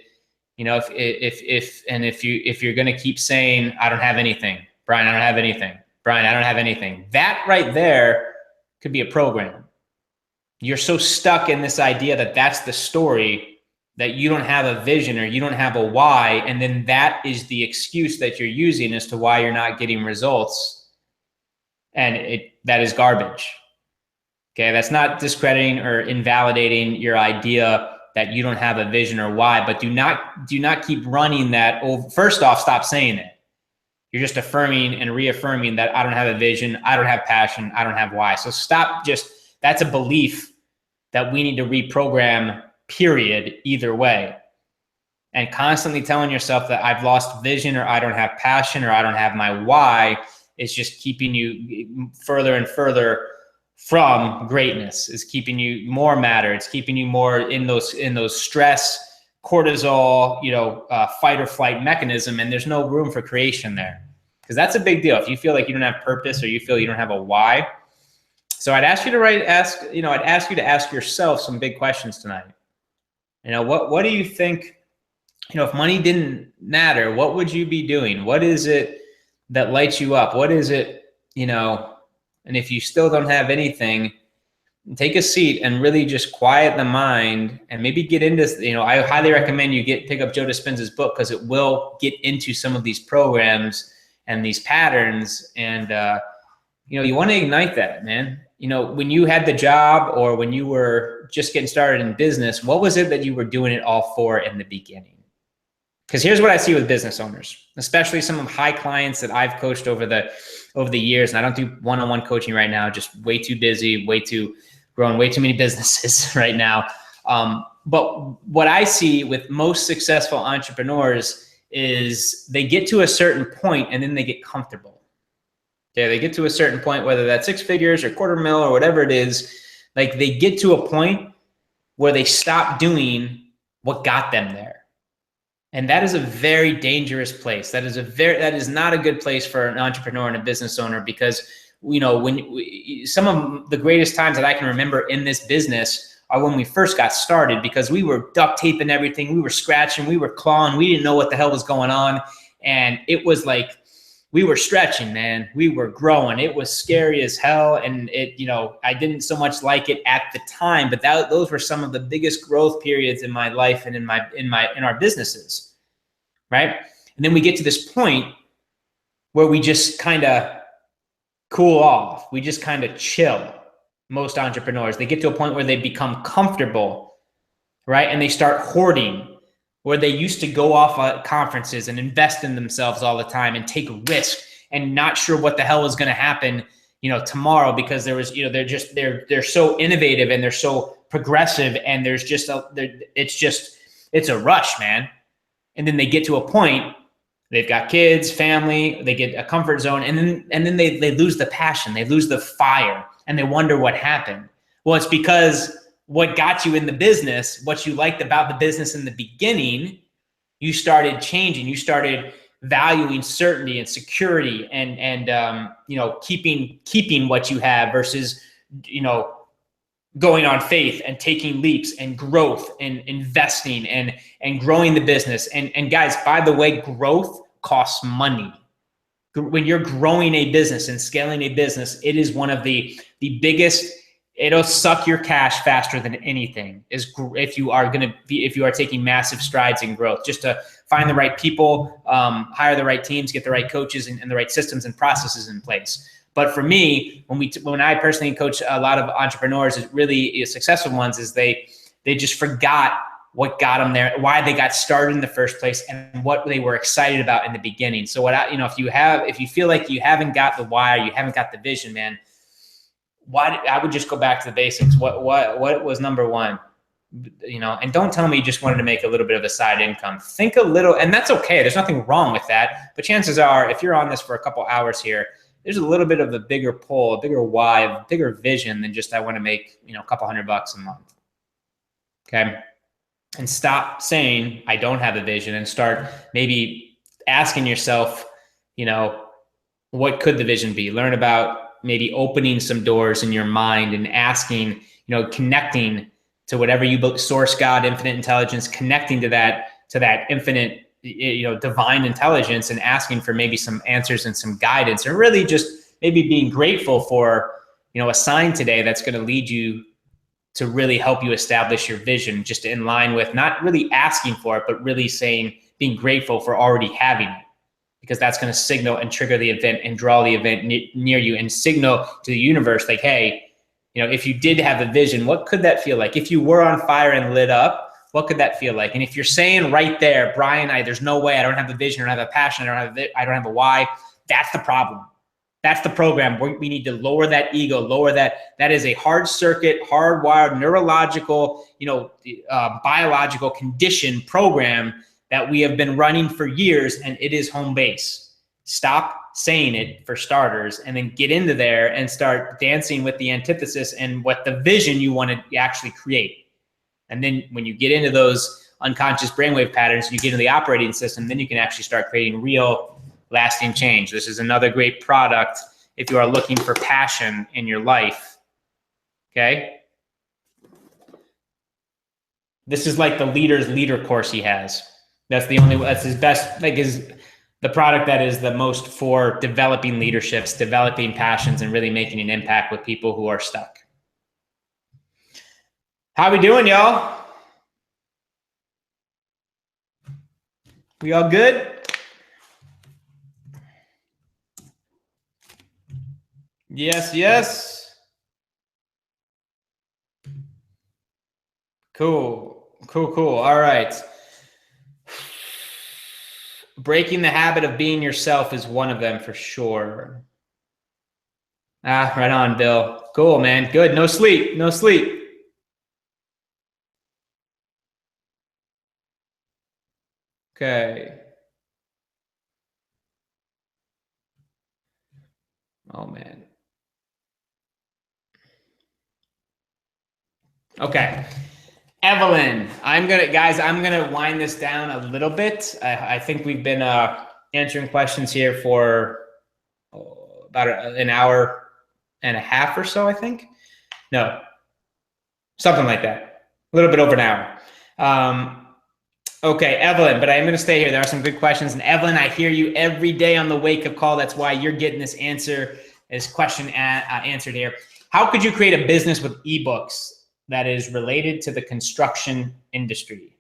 [SPEAKER 1] if you're going to keep saying, I don't have anything, Brian, I don't have anything, Brian, I don't have anything, that right there could be a program. You're so stuck in this idea that that's the story, that you don't have a vision or you don't have a why. And then that is the excuse that you're using as to why you're not getting results. And that is garbage. Okay. That's not discrediting or invalidating your idea that you don't have a vision or why, but do not keep running that over. First off, stop saying it. You're just affirming and reaffirming that I don't have a vision, I don't have passion, I don't have why. So stop that's a belief that we need to reprogram, period, either way. And constantly telling yourself that I've lost vision or I don't have passion or I don't have my why is just keeping you further and further from greatness, is keeping you more matter. It's keeping you more in those stress, cortisol, fight or flight mechanism. And there's no room for creation there, because that's a big deal. If you feel like you don't have purpose or you feel you don't have a why. So I'd ask you to ask yourself some big questions tonight. What do you think, if money didn't matter, what would you be doing? What is it that lights you up? What is it, and if you still don't have anything, take a seat and really just quiet the mind and maybe get into, I highly recommend you pick up Joe Dispenza's book, because it will get into some of these programs and these patterns. And, you want to ignite that, man. When you had the job or when you were just getting started in business, what was it that you were doing it all for in the beginning? Because here's what I see with business owners, especially some of high clients that I've coached over the years. And I don't do one-on-one coaching right now, just way too busy, growing way too many businesses right now. But what I see with most successful entrepreneurs is they get to a certain point and then they get comfortable. Okay, they get to a certain point, whether that's 6 figures or $250,000 or whatever it is, like they get to a point where they stop doing what got them there. And that is a very dangerous place. That is not a good place for an entrepreneur and a business owner, because, when some of the greatest times that I can remember in this business are when we first got started, because we were duct taping everything. We were scratching, we were clawing. We didn't know what the hell was going on. And it was like, we were stretching, man. We were growing. It was scary as hell. And I didn't so much like it at the time, but those were some of the biggest growth periods in my life and in our businesses. Right. And then we get to this point where we just kind of cool off. We just kind of chill. Most entrepreneurs, they get to a point where they become comfortable, right? And they start hoarding, where they used to go off at conferences and invest in themselves all the time and take risk and not sure what the hell is going to happen, tomorrow, because there was, they're so innovative and they're so progressive, and there's just it's a rush, man. And then they get to a point, they've got kids, family, they get a comfort zone, and then they lose the passion, they lose the fire, and they wonder what happened. Well, it's because what got you in the business, what you liked about the business in the beginning, You started changing. You started valuing certainty and security and keeping what you have versus, going on faith and taking leaps and growth and investing and growing the business. And guys, by the way, growth costs money. When you're growing a business and scaling a business, it is one of the biggest. It'll suck your cash faster than anything. If you are taking massive strides in growth, just to find the right people, hire the right teams, get the right coaches and the right systems and processes in place. But for me, when I personally coach a lot of entrepreneurs, it really successful ones, is they just forgot what got them there, why they got started in the first place, and what they were excited about in the beginning. So if you feel like you haven't got the why, or you haven't got the vision, man, I would just go back to the basics. What was number one? And don't tell me you just wanted to make a little bit of a side income. Think a little, and that's okay. There's nothing wrong with that. But chances are, if you're on this for a couple hours here, there's a little bit of a bigger pull, a bigger why, a bigger vision than just I want to make, a couple $100 a month. Okay. And stop saying I don't have a vision and start maybe asking yourself, what could the vision be? Learn about maybe opening some doors in your mind and asking, connecting to whatever you source, God, infinite intelligence, connecting to that infinite, divine intelligence, and asking for maybe some answers and some guidance, or really just maybe being grateful for, a sign today that's going to lead you to really help you establish your vision, just in line with not really asking for it, but really being grateful for already having it, because that's going to signal and trigger the event and draw the event near you and signal to the universe, like, hey, if you did have a vision, what could that feel like? If you were on fire and lit up, what could that feel like? And if you're saying right there, Brian, there's no way, I don't have the vision, I don't have a passion, I don't have a why, that's the problem. That's the program. We need to lower that ego, lower that. That is a hard circuit, hardwired, neurological, biological condition program that we have been running for years, and it is home base. Stop saying it, for starters, and then get into there and start dancing with the antithesis and what the vision you want to actually create. And then when you get into those unconscious brainwave patterns, you get into the operating system, then you can actually start creating real lasting change. This is another great product if you are looking for passion in your life. Okay. This is like the leader's leader course he has. That's his best, is the product that is the most for developing leaderships, developing passions, and really making an impact with people who are stuck. How we doing, y'all? We all good? Yes. Cool. All right. Breaking the habit of being yourself is one of them for sure. Right on, Bill. Cool, man. Good. No sleep. Okay. Oh, man. Okay. Evelyn, I'm gonna wind this down a little bit. I think we've been answering questions here for about an hour and a half or so, I think. No, something like that. A little bit over an hour. Okay, Evelyn, but I'm gonna stay here. There are some good questions. And Evelyn, I hear you every day on the wake up call. That's why you're getting this question answered here. How could you create a business with eBooks that is related to the construction industry?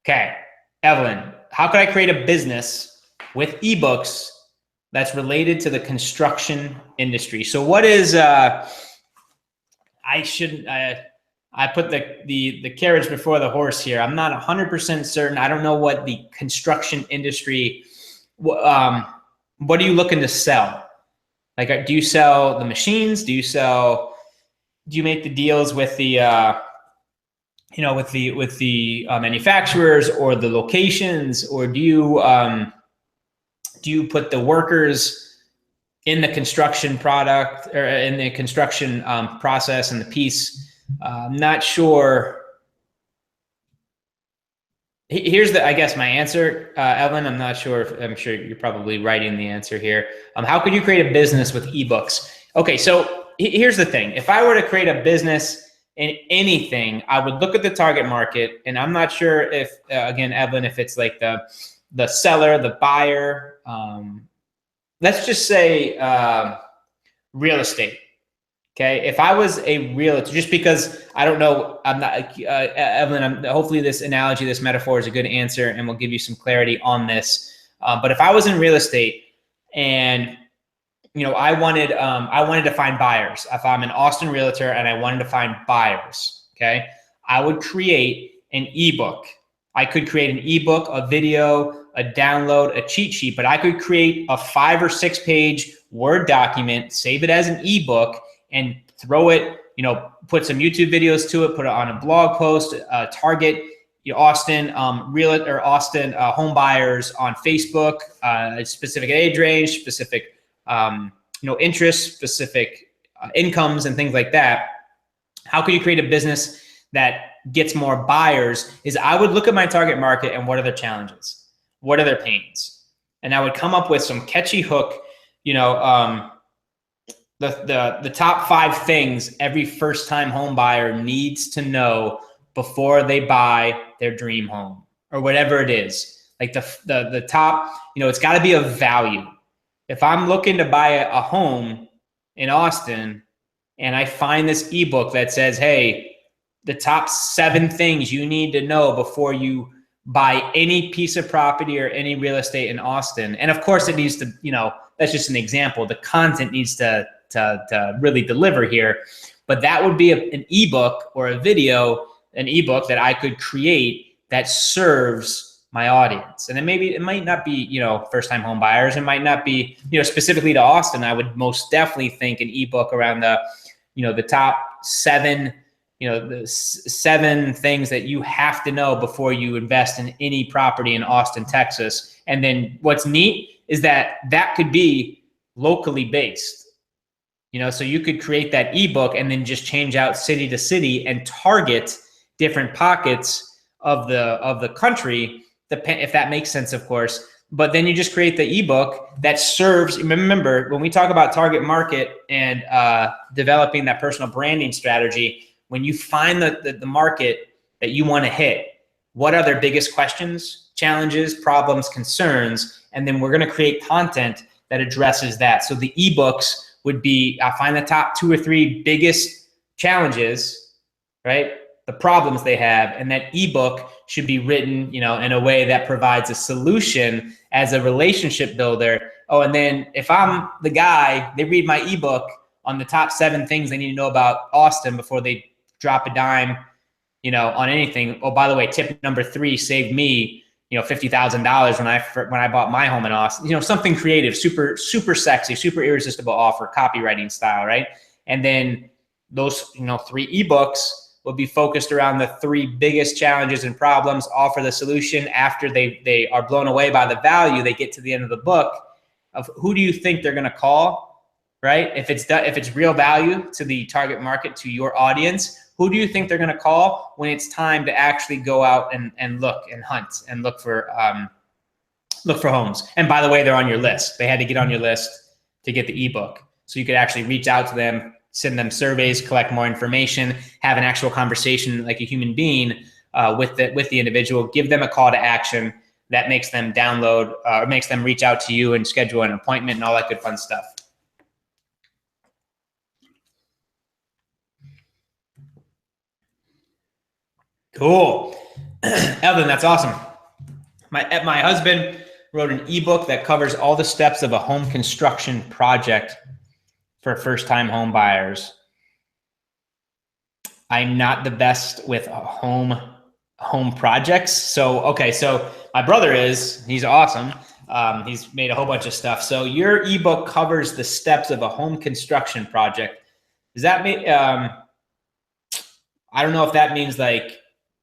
[SPEAKER 1] Okay, Evelyn, how could I create a business with eBooks that's related to the construction industry? So what is, I put the carriage before the horse here. I'm not 100% certain. I don't know what the construction industry, what are you looking to sell? Like, do you sell the machines? Do you make the deals with the, with the manufacturers or the locations, or do you put the workers in the construction product or in the construction process and the piece? I'm not sure Here's I guess my answer, Evelyn. I'm not sure I'm sure you're probably writing the answer here. How could you create a business with ebooks? Okay, so here's the thing. If I were to create a business in anything, I would look at the target market, and I'm not sure if, again, Evelyn, if it's like the seller, the buyer. Let's just say real estate. Okay, if I was a realtor, just because I don't know, I'm not, Evelyn, hopefully this analogy, this metaphor is a good answer and will give you some clarity on this. But if I was in real estate and, I wanted to find buyers, if I'm an Austin realtor and I wanted to find buyers, okay, I would create an ebook. I could create an ebook, a video, a download, a cheat sheet, but I could create a 5 or 6 page Word document, save it as an ebook, and throw it, put some YouTube videos to it, put it on a blog post, target Austin Austin home buyers on Facebook, specific age range, specific interests, specific incomes, and things like that. How can you create a business that gets more buyers? Is I would look at my target market and what are their challenges, what are their pains, and I would come up with some catchy hook, the top 5 things every first-time home buyer needs to know before they buy their dream home or whatever it is. Like the top, it's got to be of value. If I'm looking to buy a home in Austin and I find this ebook that says, hey, the top 7 things you need to know before you buy any piece of property or any real estate in Austin. And of course it needs to, that's just an example. The content needs to really deliver here, but that would be an ebook or a video, an ebook that I could create that serves my audience. And then maybe it might not be, first-time home buyers. It might not be, specifically to Austin. I would most definitely think an ebook around the top 7, the 7 things that you have to know before you invest in any property in Austin, Texas. And then what's neat is that could be locally based. So you could create that ebook and then just change out city to city and target different pockets of the country, if that makes sense, of course. But then you just create the ebook that serves. Remember, when we talk about target market and developing that personal branding strategy, when you find the market that you want to hit, what are their biggest questions, challenges, problems, concerns, and then we're going to create content that addresses that. So the ebooks would be, I find the top 2 or 3 biggest challenges, right? The problems they have, and that ebook should be written, in a way that provides a solution as a relationship builder. Oh, and then if I'm the guy, they read my ebook on the top 7 things they need to know about Austin before they drop a dime, on anything. Oh, by the way, tip number 3 saved me, $50,000 when I bought my home in Austin. Something creative, super sexy, super irresistible offer, copywriting style, right? And then those 3 ebooks will be focused around the 3 biggest challenges and problems, offer the solution after they are blown away by the value. They get to the end of the book of who do you think they're going to call, right? If it's real value to the target market, to your audience, who do you think they're going to call when it's time to actually go out and look and hunt and look for homes? And by the way, they're on your list. They had to get on your list to get the ebook. So you could actually reach out to them, send them surveys, collect more information, have an actual conversation like a human being with the individual, give them a call to action that makes them download or makes them reach out to you and schedule an appointment and all that good fun stuff. Cool. Evelyn, that's awesome. My husband wrote an ebook that covers all the steps of a home construction project for first-time home buyers. I'm not the best with home projects. So my brother he's awesome. He's made a whole bunch of stuff. So your ebook covers the steps of a home construction project. Does that mean, I don't know if that means like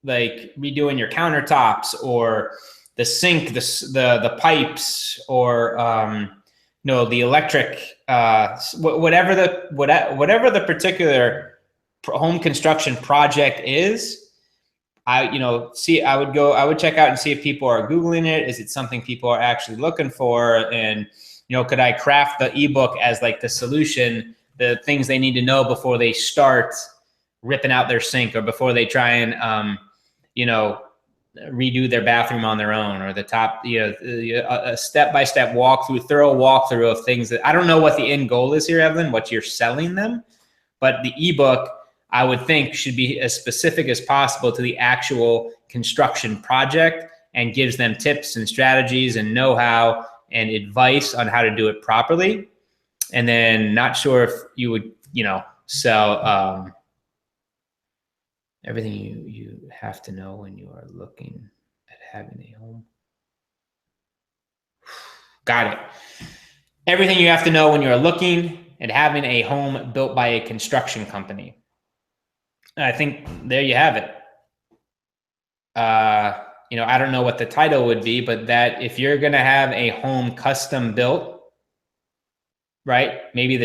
[SPEAKER 1] redoing your countertops or the sink, the pipes, or the electric, whatever the particular home construction project is. I would check out and see if people are Googling it. Is it something people are actually looking for? And, could I craft the ebook as like the solution, the things they need to know before they start ripping out their sink, or before they try and, redo their bathroom on their own, or a step-by-step thorough walkthrough of things that I don't know what the end goal is here, Evelyn, what you're selling them, but the ebook I would think should be as specific as possible to the actual construction project, and gives them tips and strategies and know-how and advice on how to do it properly. And then not sure if you would, sell everything you have to know when you are looking at having a home. Got it. Everything you have to know when you are looking at having a home built by a construction company. I think there you have it. I don't know what the title would be, but that if you're going to have a home custom built, right? Maybe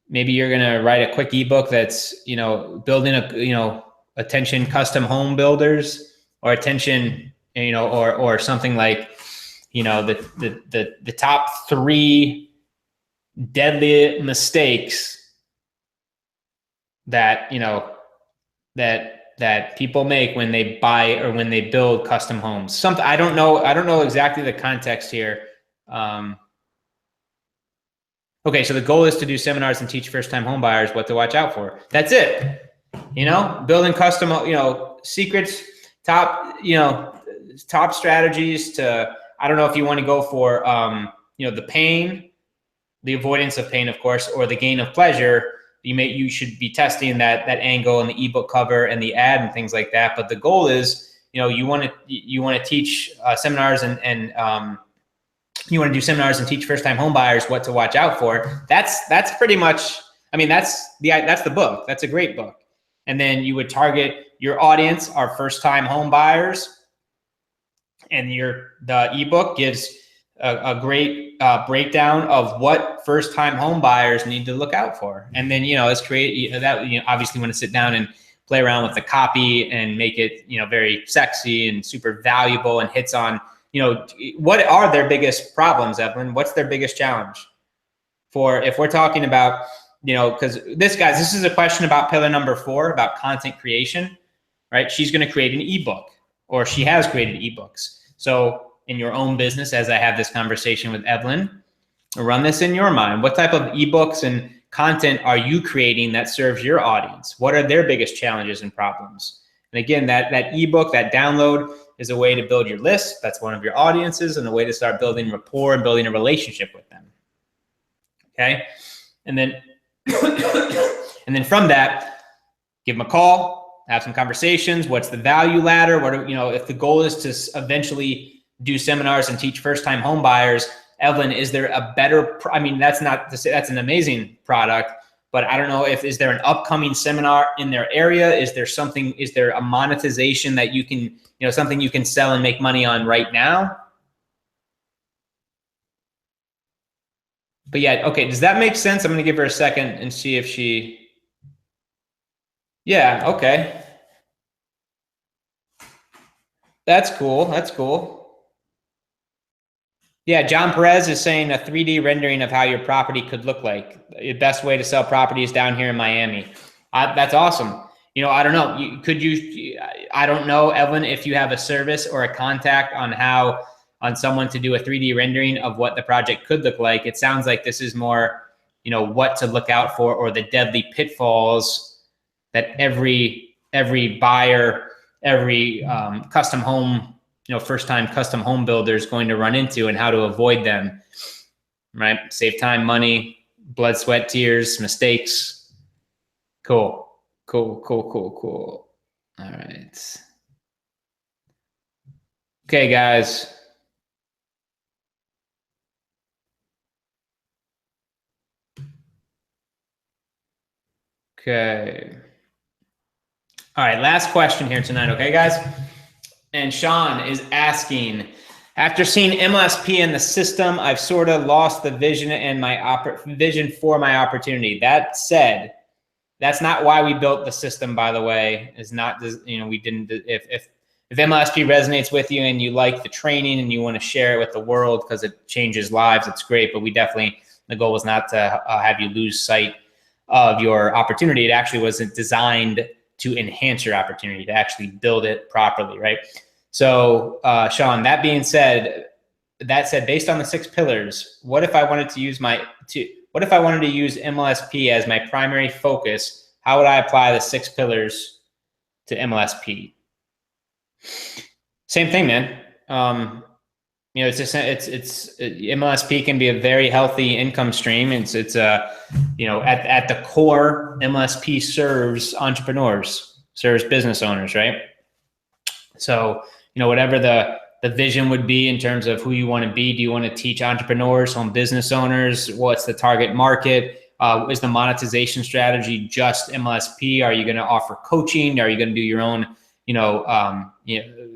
[SPEAKER 1] maybe you're going to write a quick ebook that's, building attention custom home builders, or attention, or something like, the top 3 deadly mistakes that, that people make when they buy or when they build custom homes. I don't know exactly the context here. Okay, so the goal is to do seminars and teach first-time home buyers what to watch out for. That's it. Building custom, secrets, top strategies to, I don't know if you want to go for, the pain, the avoidance of pain, of course, or the gain of pleasure. You should be testing that angle in the ebook cover and the ad and things like that. But the goal is, you want to teach seminars and you want to do seminars and teach first-time home buyers what to watch out for. That's pretty much, that's the book. That's a great book. And then you would target your audience are first-time home buyers, and the ebook gives a great breakdown of what first-time home buyers need to look out for. And then, let's create that. Obviously want to sit down and play around with the copy and make it, very sexy and super valuable, and hits on, what are their biggest problems, Evelyn? What's their biggest challenge? If we're talking about, because this is a question about pillar number 4, about content creation, right? She's going to create an ebook, or she has created ebooks. So in your own business, as I have this conversation with Evelyn, run this in your mind. What type of ebooks and content are you creating that serves your audience? What are their biggest challenges and problems? And again, that ebook, that download, is a way to build your list. That's one of your audiences, and a way to start building rapport and building a relationship with them. Okay. And then, and then from that, give them a call, have some conversations. What's the value ladder? If the goal is to eventually do seminars and teach first-time home buyers, Evelyn, is there a better, that's not to say that's an amazing product, but I don't know is there an upcoming seminar in their area? Is there a monetization that you can, something you can sell and make money on right now? But yeah, okay, does that make sense? I'm going to give her a second and see if she, yeah, okay. That's cool, that's cool. Yeah, John Perez is saying a 3D rendering of how your property could look like. The best way to sell property is down here in Miami. That's awesome. I don't know. I don't know, Evelyn, if you have a service or a contact on someone to do a 3D rendering of what the project could look like. It sounds like this is more, what to look out for, or the deadly pitfalls that every buyer, every custom home, first-time custom home builder is going to run into, and how to avoid them, right? Save time, money, blood, sweat, tears, mistakes. Cool. All right. Okay, guys. Okay. All right, last question here tonight, okay, guys? And Sean is asking, after seeing MLSP in the system, I've sort of lost the vision and vision for my opportunity. That said, That's not why we built the system, by the way. Is not, you know, we didn't. If MLSP resonates with you and you like the training and you want to share it with the world because it changes lives, it's great. But we definitely, the goal was not to have you lose sight of your opportunity. It actually wasn't designed to enhance your opportunity, to actually build it properly, right? So, Sean, that being said, based on the 6 pillars, what if I wanted to use what if I wanted to use MLSP as my primary focus? How would I apply the 6 pillars to MLSP? Same thing, man. You know, MLSP can be a very healthy income stream. It's you know, at the core, MLSP serves entrepreneurs, serves business owners, right? So, you know, whatever the vision would be in terms of who you want to be. Do you want to teach entrepreneurs, home business owners? What's the target market? Is the monetization strategy just MLSP? Are you going to offer coaching? Are you going to do your own, you know,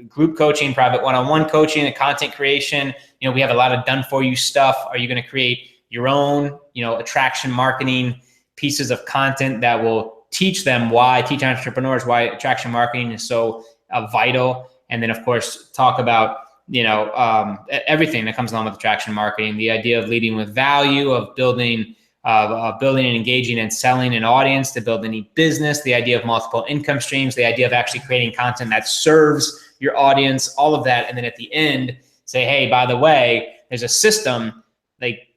[SPEAKER 1] group coaching, private one-on-one coaching, and content creation? You know, we have a lot of done-for-you stuff. Are you going to create your own, you know, attraction marketing pieces of content that will teach entrepreneurs why attraction marketing is so vital? And then, of course, talk about, you know, everything that comes along with attraction marketing, the idea of leading with value, of building and engaging and selling an audience to build any business, the idea of multiple income streams, the idea of actually creating content that serves your audience, all of that. And then at the end, say, hey, by the way, there's a system like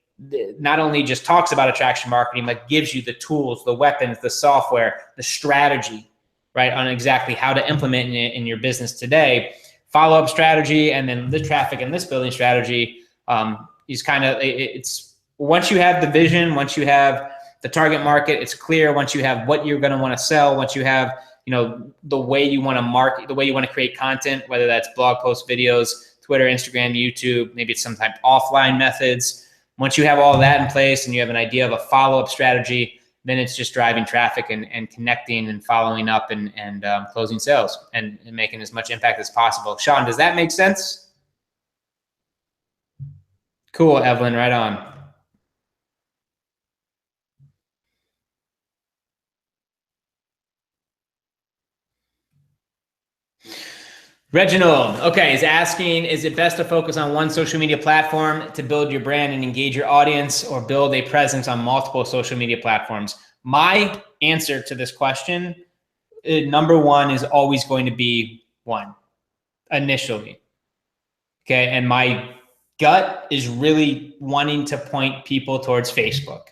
[SPEAKER 1] not only just talks about attraction marketing, but gives you the tools, the weapons, the software, the strategy, right, on exactly how to implement it in your business today. Follow-up strategy, and then the traffic and list building strategy is kind of, it's once you have the vision, once you have the target market, it's clear. Once you have what you're going to want to sell, once you have, you know, the way you want to market, the way you want to create content, whether that's blog posts, videos, Twitter, Instagram, YouTube, maybe it's some type of offline methods. Once you have all of that in place and you have an idea of a follow-up strategy, then it's just driving traffic and connecting and following up and closing sales and making as much impact as possible. Sean, does that make sense? Cool, Evelyn, right on. Reginald, okay, is asking, is it best to focus on one social media platform to build your brand and engage your audience, or build a presence on multiple social media platforms? My answer to this question, number one, is always going to be one, initially. Okay, and my gut is really wanting to point people towards Facebook,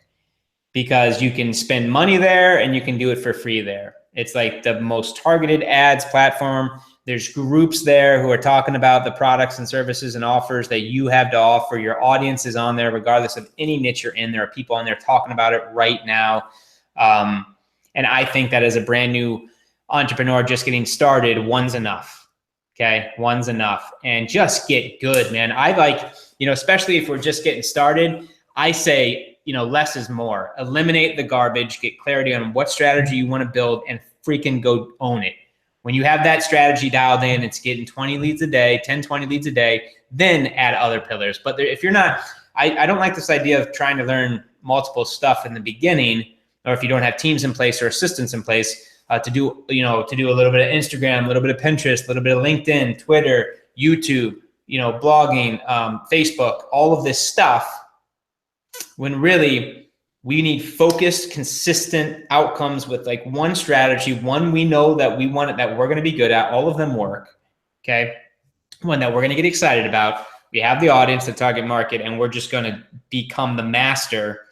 [SPEAKER 1] because you can spend money there and you can do it for free there. It's like the most targeted ads platform. There's groups there who are talking about the products and services and offers that you have to offer. Your audience is on there regardless of any niche you're in. There are people on there talking about it right now. And I think that as a brand new entrepreneur just getting started, one's enough. Okay, one's enough. And just get good, man. I like, you know, especially if we're just getting started, I say, you know, less is more. Eliminate the garbage, get clarity on what strategy you want to build, and freaking go own it. When you have that strategy dialed in, it's getting 20 leads a day, 10, 20 leads a day, then add other pillars. But if you're not, I don't like this idea of trying to learn multiple stuff in the beginning, or if you don't have teams in place or assistants in place to do a little bit of Instagram, a little bit of Pinterest, a little bit of LinkedIn, Twitter, YouTube, you know, blogging, Facebook, all of this stuff, when really we need focused, consistent outcomes with like one strategy, one we know that we want it, that we're going to be good at. All of them work. Okay. One that we're going to get excited about. We have the audience, the target market, and we're just going to become the master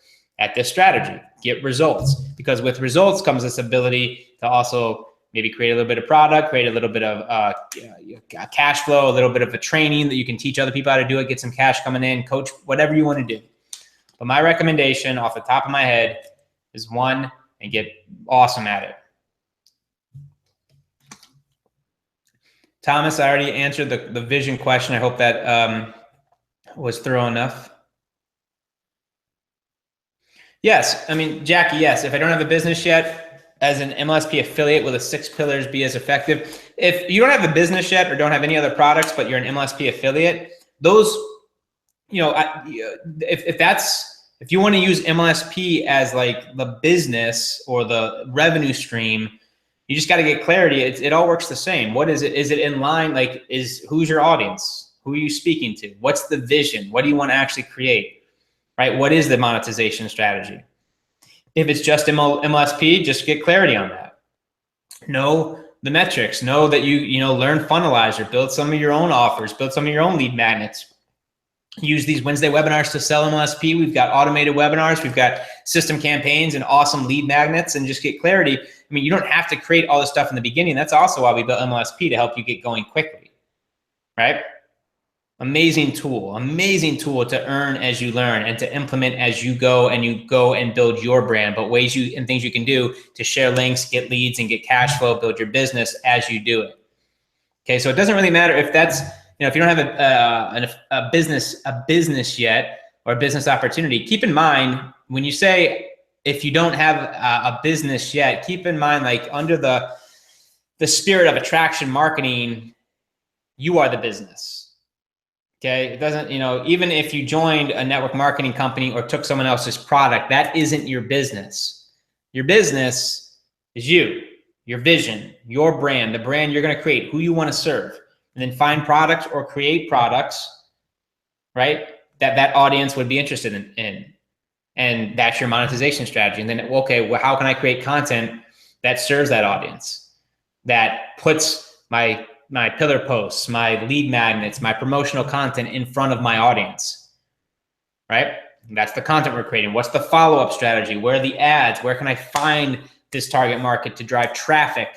[SPEAKER 1] at this strategy, get results. Because with results comes this ability to also maybe create a little bit of product, create a little bit of cash flow, a little bit of a training that you can teach other people how to do it, get some cash coming in, coach, whatever you want to do. But my recommendation off the top of my head is one, and get awesome at it. Thomas, I already answered the vision question. I hope that was thorough enough. Yes, I mean, Jackie, yes. If I don't have a business yet, as an MLSP affiliate, will the 6 pillars be as effective? If you don't have a business yet or don't have any other products, but you're an MLSP affiliate, those, you know, if If you want to use MLSP as like the business or the revenue stream, you just got to get clarity. It all works the same. What is it? Is it in line? Like, who's your audience? Who are you speaking to? What's the vision? What do you want to actually create? Right? What is the monetization strategy? If it's just MLSP, just get clarity on that. Know the metrics. Know that you learn Funnelizer, build some of your own offers, build some of your own lead magnets. Use these Wednesday webinars to sell MLSP. We've got automated webinars. We've got system campaigns and awesome lead magnets, and just get clarity. I mean, you don't have to create all this stuff in the beginning. That's also why we built MLSP, to help you get going quickly, right? Amazing tool to earn as you learn and to implement as you go and build your brand, but ways and things you can do to share links, get leads, and get cash flow, build your business as you do it. Okay, so it doesn't really matter if that's, if you don't have a business yet, or a business opportunity. Keep in mind, when you say if you don't have a business yet, keep in mind, like, under the spirit of attraction marketing, you are the business. Okay, it doesn't, even if you joined a network marketing company or took someone else's product, that isn't your business. Your business is you, your vision, your brand, the brand you're going to create, who you want to serve, and then find products or create products, right, that audience would be interested in. And that's your monetization strategy. And then, okay, well, how can I create content that serves that audience, that puts my pillar posts, my lead magnets, my promotional content in front of my audience, right? And that's the content we're creating. What's the follow-up strategy? Where are the ads? Where can I find this target market to drive traffic,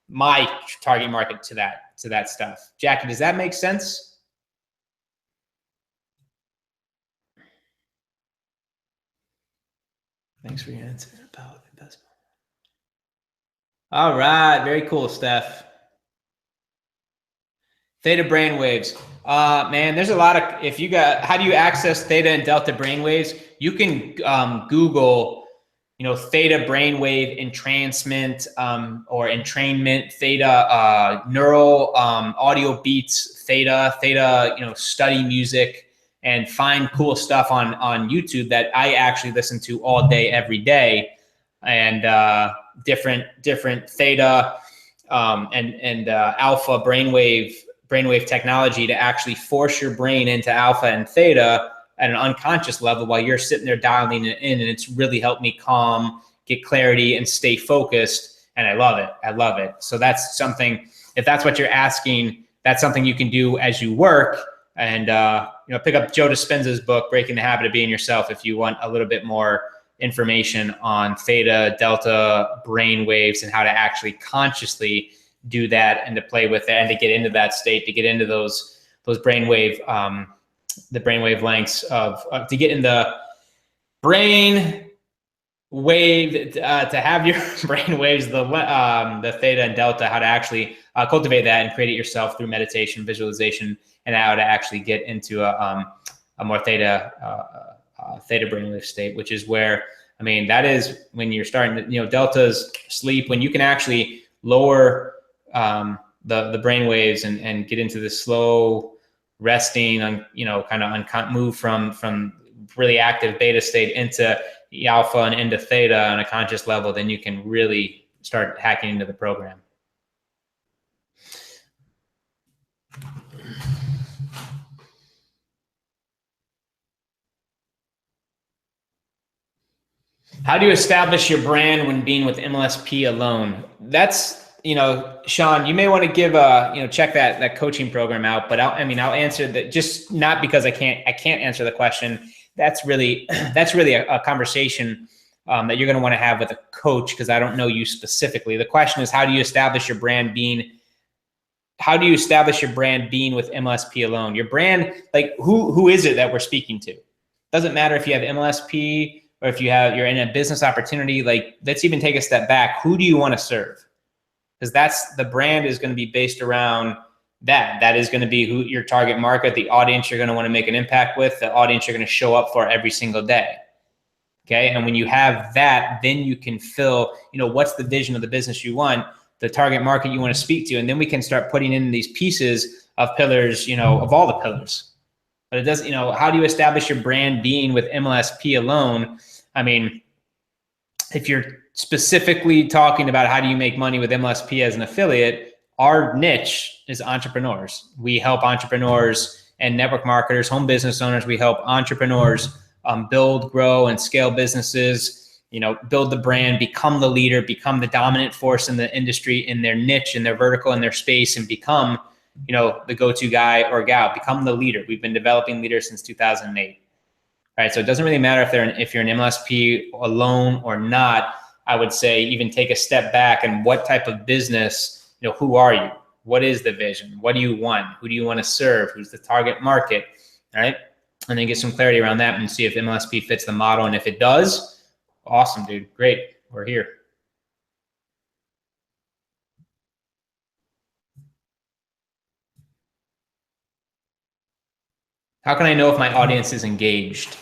[SPEAKER 1] my target market, to that stuff? Jackie, does that make sense? Thanks for your answer about investment. All right, very cool, Steph. Theta brainwaves. Man, there's a lot of, how do you access theta and delta brainwaves? You can Google, theta brainwave entrancement or entrainment, theta neural audio beats, theta, study music, and find cool stuff on YouTube that I actually listen to all day, every day, and different theta and alpha brainwave technology to actually force your brain into alpha and theta at an unconscious level while you're sitting there dialing it in. And it's really helped me calm, get clarity, and stay focused. And I love it. So that's something, if that's what you're asking, that's something you can do as you work. And, pick up Joe Dispenza's book, Breaking the Habit of Being Yourself, if you want a little bit more information on theta, delta brain waves, and how to actually consciously do that, and to play with it, and to get into that state, to get into those brainwave, the brainwave lengths to get in the brain wave, to have your brain waves, the theta and delta, how to actually cultivate that and create it yourself through meditation, visualization, and how to actually get into a more theta brainwave state, which is where, that is when you're starting to, delta's sleep, when you can actually lower the brain waves and get into the slow resting on, move from really active beta state into alpha and into theta on a conscious level, then you can really start hacking into the program. How do you establish your brand when being with MLSP alone? That's, Sean, you may want to give check that coaching program out, but I'll answer that, just not because I can't answer the question. That's really a conversation that you're going to want to have with a coach, because I don't know you specifically. The question is, how do you establish your brand being with MLSP alone? Your brand, like, who is it that we're speaking to? Doesn't matter if you have MLSP or if you're in a business opportunity. Like, let's even take a step back. Who do you want to serve? Because the brand is going to be based around that. That is going to be who your target market, the audience you're going to want to make an impact with, the audience you're going to show up for every single day. Okay. And when you have that, then you can fill, what's the vision of the business you want, the target market you want to speak to. And then we can start putting in these pieces of pillars, of all the pillars. But it doesn't, how do you establish your brand being with MLSP alone? I mean, if you're specifically talking about how do you make money with MLSP as an affiliate, our niche is entrepreneurs. We help entrepreneurs and network marketers, home business owners. We help entrepreneurs build, grow, and scale businesses, build the brand, become the leader, become the dominant force in the industry, in their niche, in their vertical, in their space, and become, the go-to guy or gal, become the leader. We've been developing leaders since 2008. Right. So it doesn't really matter if you're an MLSP alone or not. I would say even take a step back and what type of business, who are you? What is the vision? What do you want? Who do you want to serve? Who's the target market? All right. And then get some clarity around that and see if MLSP fits the model. And if it does, awesome, dude. Great. We're here. How can I know if my audience is engaged?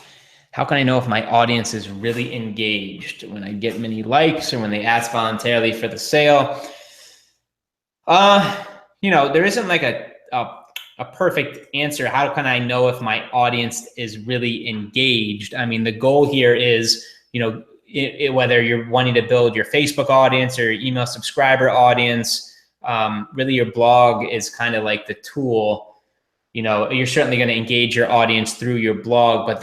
[SPEAKER 1] How can I know if my audience is really engaged? When I get many likes or when they ask voluntarily for the sale? There isn't like a perfect answer. How can I know if my audience is really engaged? I mean, the goal here is, whether you're wanting to build your Facebook audience or your email subscriber audience, really your blog is kind of like the tool. You're certainly going to engage your audience through your blog, but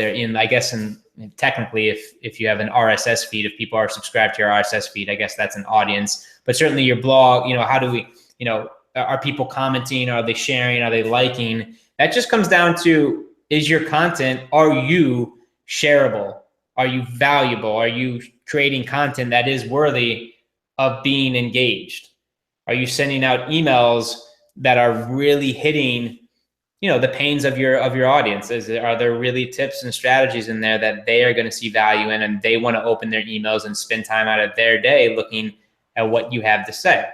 [SPEAKER 1] technically, if you have an RSS feed, if people are subscribed to your RSS feed, I guess that's an audience. But certainly your blog, how do we, are people commenting? Are they sharing? Are they liking? That just comes down to, is your content, are you shareable? Are you valuable? Are you creating content that is worthy of being engaged? Are you sending out emails that are really hitting the pains of your audience? Are there really tips and strategies in there that they are going to see value in, and they want to open their emails and spend time out of their day looking at what you have to say?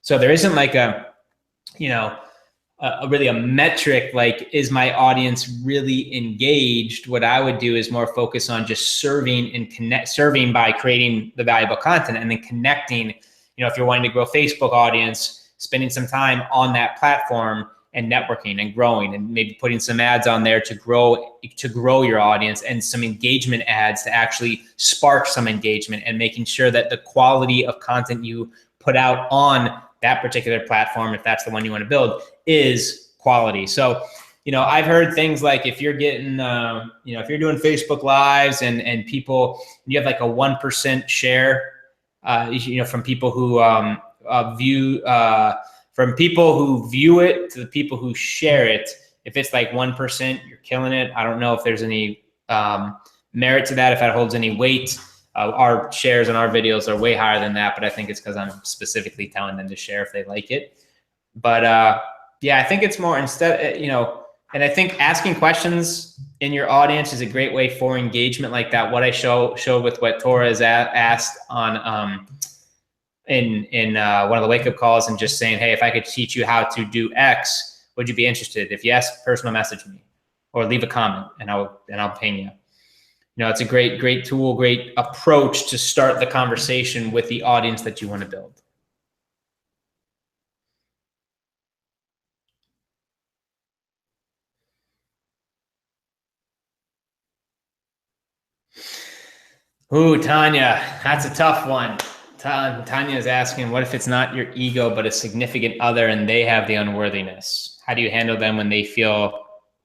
[SPEAKER 1] So there isn't like really a metric, like, is my audience really engaged? What I would do is more focus on just serving by creating the valuable content, and then connecting, if you're wanting to grow Facebook audience, spending some time on that platform and networking and growing, and maybe putting some ads on there to grow your audience, and some engagement ads to actually spark some engagement, and making sure that the quality of content you put out on that particular platform, if that's the one you want to build, is quality. So, I've heard things like, if you're getting, if you're doing Facebook Lives and people, you have like a 1% share, from people who from people who view it to the people who share it. If it's like 1%, you're killing it. I don't know if there's any merit to that, if that holds any weight. Our shares on our videos are way higher than that, but I think it's because I'm specifically telling them to share if they like it. But I think it's more instead, and I think asking questions in your audience is a great way for engagement like that. What I showed with what Torres asked on in one of the wake up calls, and just saying, hey, if I could teach you how to do X, would you be interested? If yes, personal message me or leave a comment, and I'll ping you. It's a great tool, great approach to start the conversation with the audience that you want to build. Ooh, Tanya, that's a tough one. Tanya is asking, what if it's not your ego, but a significant other, and they have the unworthiness? How do you handle them when you feel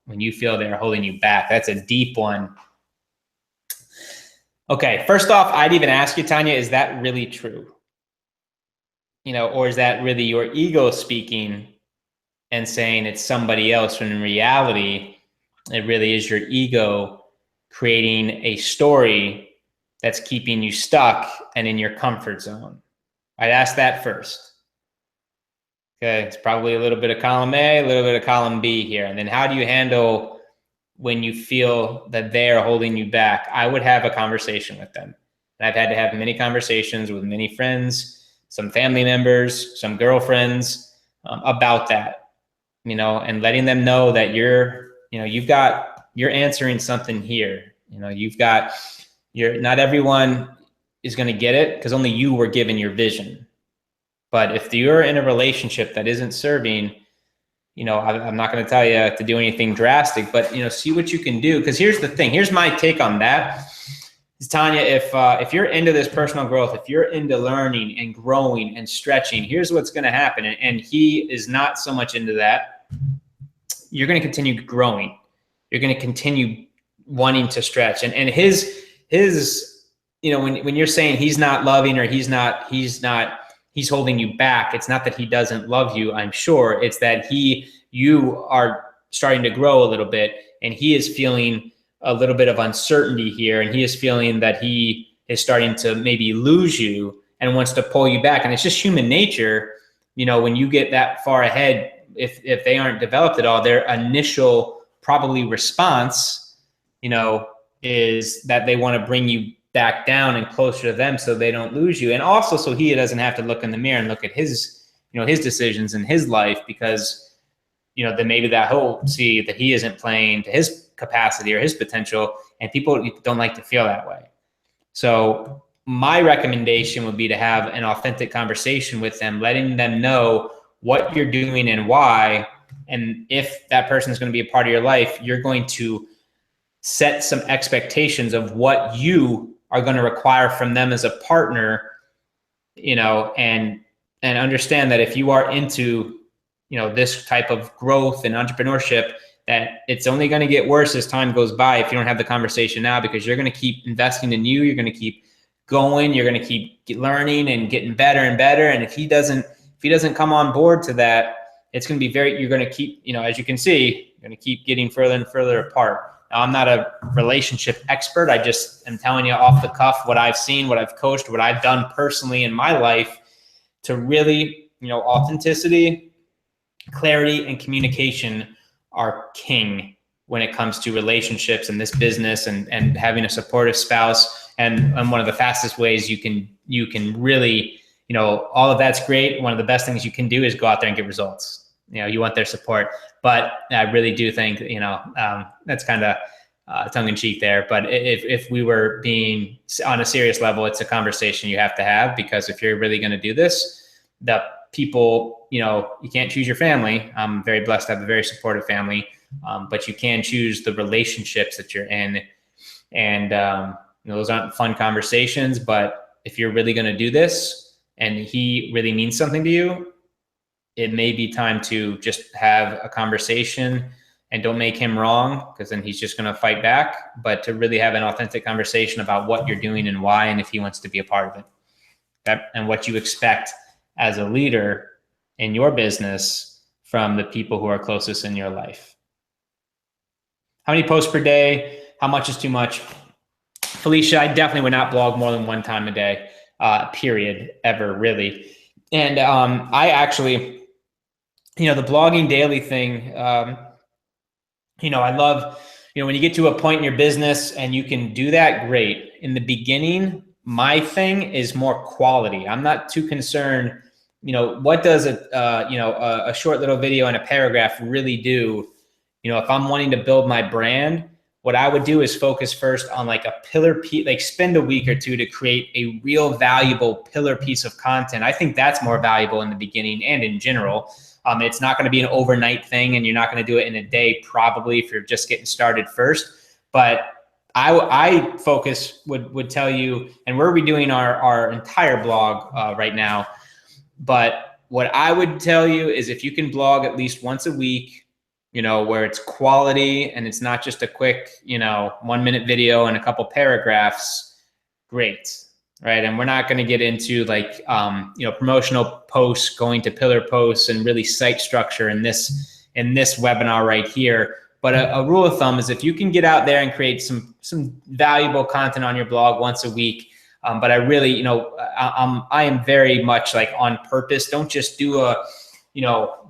[SPEAKER 1] they're holding you back? That's a deep one. Okay, first off, I'd even ask you, Tanya, is that really true? Or is that really your ego speaking and saying it's somebody else, when in reality, it really is your ego creating a story that's keeping you stuck and in your comfort zone? I'd ask that first. Okay, it's probably a little bit of column A, a little bit of column B here. And then how do you handle when you feel that they're holding you back? I would have a conversation with them. And I've had to have many conversations with many friends, some family members, some girlfriends, about that, and letting them know that you're answering something here. Not everyone is going to get it, because only you were given your vision. But if you're in a relationship that isn't serving, I'm not going to tell you to do anything drastic, but, see what you can do. Because here's the thing. Here's my take on that. Is, Tanya, if you're into this personal growth, if you're into learning and growing and stretching, here's what's going to happen. And he is not so much into that. You're going to continue growing. You're going to continue wanting to stretch. And his when you're saying he's not loving, or he's holding you back, it's not that he doesn't love you, I'm sure. It's that you are starting to grow a little bit, and he is feeling a little bit of uncertainty here, and he is feeling that he is starting to maybe lose you and wants to pull you back. And it's just human nature, when you get that far ahead, if they aren't developed at all, their initial probably response, is that they want to bring you back down and closer to them so they don't lose you. And also so he doesn't have to look in the mirror and look at his decisions in his life, because, then maybe that he'll see that he isn't playing to his capacity or his potential, and people don't like to feel that way. So my recommendation would be to have an authentic conversation with them, letting them know what you're doing and why. And if that person is going to be a part of your life, you're going to set some expectations of what you are going to require from them as a partner, and understand that if you are into, this type of growth and entrepreneurship, that it's only going to get worse as time goes by if you don't have the conversation now, because you're going to keep investing in you. You're going to keep going. You're going to keep learning and getting better and better. And if he doesn't come on board to that, it's going to be you're going to keep, as you can see, you're going to keep getting further and further apart. Now, I'm not a relationship expert. I just am telling you off the cuff what I've seen, what I've coached, what I've done personally in my life to really, authenticity, clarity, and communication are king when it comes to relationships in this business, and having a supportive spouse. And one of the fastest ways you can really, all of that's great. One of the best things you can do is go out there and get results. You want their support, but I really do think, that's kind of tongue in cheek there. But if we were being on a serious level, it's a conversation you have to have, because if you're really going to do this, the people, you can't choose your family. I'm very blessed to have a very supportive family, but you can choose the relationships that you're in. And, those aren't fun conversations, but if you're really going to do this and he really means something to you, it may be time to just have a conversation, and don't make him wrong, because then he's just going to fight back, but to really have an authentic conversation about what you're doing and why, and if he wants to be a part of it. Okay? And what you expect as a leader in your business from the people who are closest in your life. How many posts per day? How much is too much? Felicia, I definitely would not blog more than one time a day, period, ever, really. And I actually, the blogging daily thing, I love, when you get to a point in your business and you can do that, great. In the beginning, my thing is more quality. I'm not too concerned, what does a short little video and a paragraph really do? If I'm wanting to build my brand, what I would do is focus first on like a pillar piece, like spend a week or two to create a real valuable pillar piece of content. I think that's more valuable in the beginning and in general. It's not going to be an overnight thing, and you're not going to do it in a day, probably, if you're just getting started first. But I focus would tell you, and we're redoing our entire blog right now. But what I would tell you is, if you can blog at least once a week, where it's quality and it's not just a quick, 1 minute video and a couple paragraphs, great. Right. And we're not going to get into like, promotional posts, going to pillar posts, and really site structure in this webinar right here. But a rule of thumb is, if you can get out there and create some valuable content on your blog once a week. But I really, I am very much like on purpose. Don't just do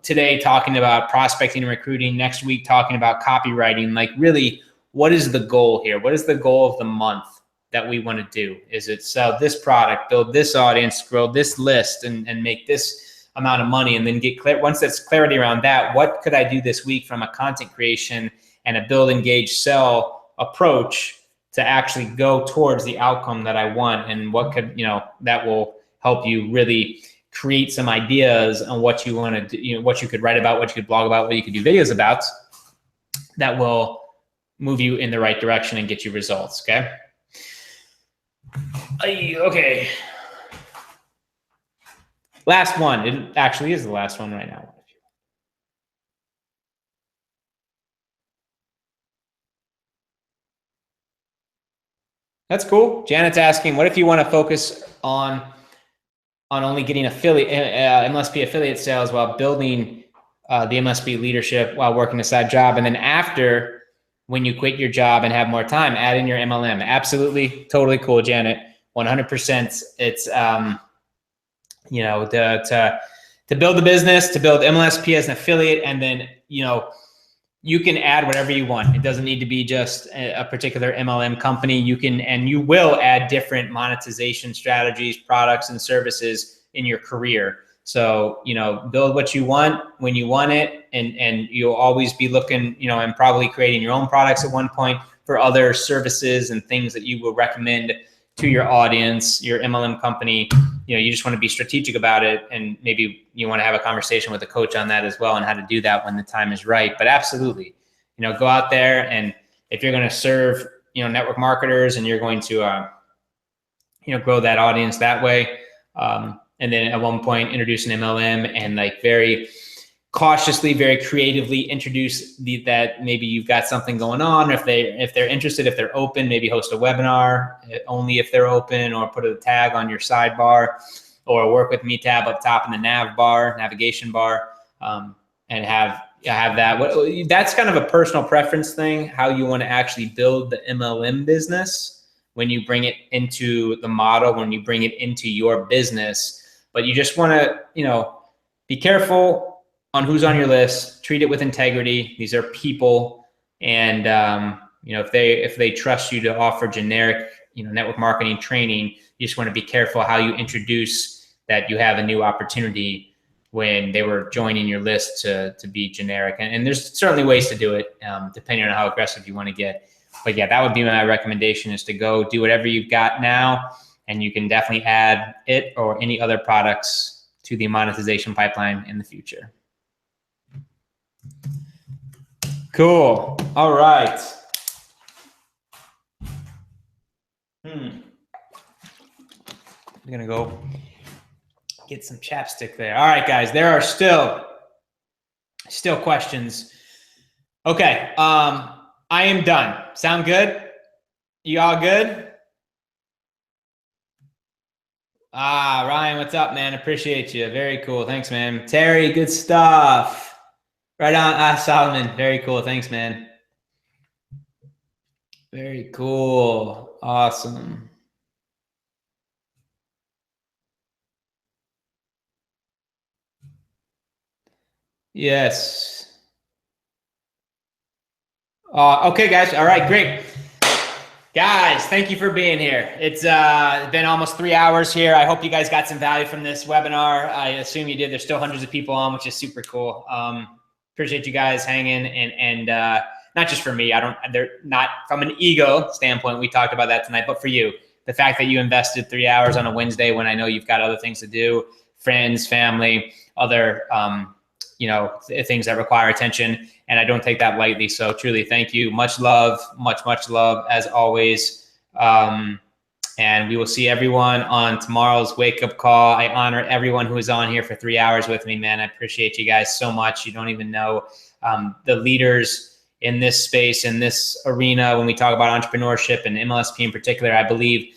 [SPEAKER 1] today talking about prospecting and recruiting, next week talking about copywriting. Like, really, what is the goal here? What is the goal of the month that we want to do? Is it sell this product, build this audience, grow this list, and make this amount of money, and then get clear? Once that's clarity around that, what could I do this week from a content creation and a build, engage, sell approach to actually go towards the outcome that I want? And what could, that will help you really create some ideas on what you want to do, what you could write about, what you could blog about, what you could do videos about that will move you in the right direction and get you results. Okay. Okay. Last one. It actually is the last one right now. That's cool. Janet's asking, what if you want to focus on only getting affiliate MLSP affiliate sales while building the MLSP leadership while working a side job, and then after, when you quit your job and have more time, add in your MLM? Absolutely, totally cool, Janet. 100%. It's to build the business, to build MLSP as an affiliate, and then you can add whatever you want. It doesn't need to be just a particular MLM company. You can, and you will add different monetization strategies, products, and services in your career. So, build what you want when you want it. And you'll always be looking, and probably creating your own products at one point for other services and things that you will recommend to your audience, your MLM company. You just want to be strategic about it, and maybe you want to have a conversation with a coach on that as well, and how to do that when the time is right. But absolutely, go out there, and if you're going to serve, network marketers, and you're going to, grow that audience that way, and then at one point introduce an MLM and very cautiously, very creatively introduce that maybe you've got something going on. If they're interested, if they're open, maybe host a webinar only if they're open, or put a tag on your sidebar, or work with me tab up top in the navigation bar, and have that. That's kind of a personal preference thing, how you want to actually build the MLM business when you bring it into the model, when you bring it into your business. But you just want to, be careful on who's on your list. Treat it with integrity. These are people, and if they trust you to offer generic, network marketing training, you just want to be careful how you introduce that you have a new opportunity when they were joining your list to be generic. And there's certainly ways to do it, depending on how aggressive you want to get. But yeah, that would be my recommendation, is to go do whatever you've got now, and you can definitely add it or any other products to the monetization pipeline in the future. Cool. All right. I'm gonna go get some chapstick there. All right, guys, there are still questions. Okay. I am done. Sound good? You all good? Ryan, what's up, man? Appreciate you. Very cool. Thanks, man. Terry, good stuff. Right on. Solomon, very cool. Thanks, man. Very cool. Awesome. Yes. Okay, guys. All right, great. Guys, thank you for being here. It's been almost 3 hours here. I hope you guys got some value from this webinar. I assume you did. There's still hundreds of people on, which is super cool. Appreciate you guys hanging, and not just for me. They're not from an ego standpoint. We talked about that tonight, but for you, the fact that you invested 3 hours on a Wednesday when I know you've got other things to do, friends, family, other, things that require attention. And I don't take that lightly. So truly, thank you. Much love, much love as always. And we will see everyone on tomorrow's wake up call. I honor everyone who is on here for 3 hours with me, man. I appreciate you guys so much. You don't even know the leaders in this space, in this arena, when we talk about entrepreneurship and MLSP in particular. I believe,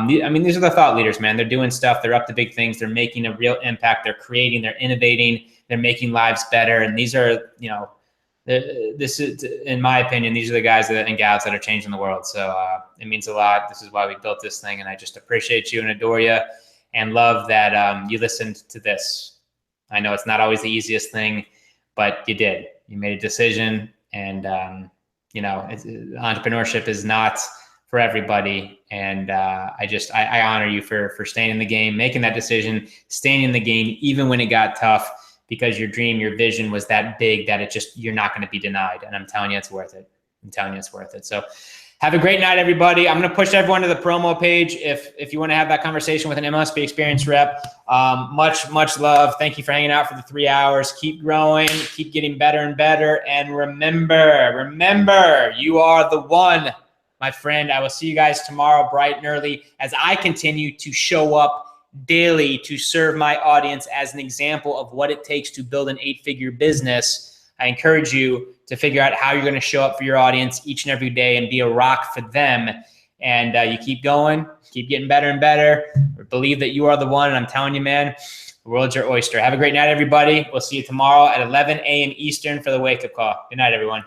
[SPEAKER 1] these are the thought leaders, man. They're doing stuff. They're up to big things. They're making a real impact. They're creating, they're innovating, they're making lives better. And these are, this is, in my opinion, these are the guys and gals that are changing the world. So it means a lot. This is why we built this thing. And I just appreciate you and adore you, and love that you listened to this. I know it's not always the easiest thing, but you did. You made a decision. And, entrepreneurship is not for everybody. And I honor you for staying in the game, making that decision, staying in the game, even when it got tough, because your dream, your vision was that big that you're not going to be denied. And I'm telling you, it's worth it. I'm telling you, it's worth it. So Have a great night, everybody. I'm going to push everyone to the promo page if you want to have that conversation with an MLSP Experience rep. Much love. Thank you for hanging out for the 3 hours. Keep growing. Keep getting better and better. And remember, you are the one, my friend. I will see you guys tomorrow bright and early as I continue to show up daily to serve my audience as an example of what it takes to build an 8-figure business. I encourage you to figure out how you're going to show up for your audience each and every day and be a rock for them. And you keep going, keep getting better and better. Believe that you are the one. And I'm telling you, man, the world's your oyster. Have a great night, everybody. We'll see you tomorrow at 11 a.m. Eastern for the wake-up call. Good night, everyone.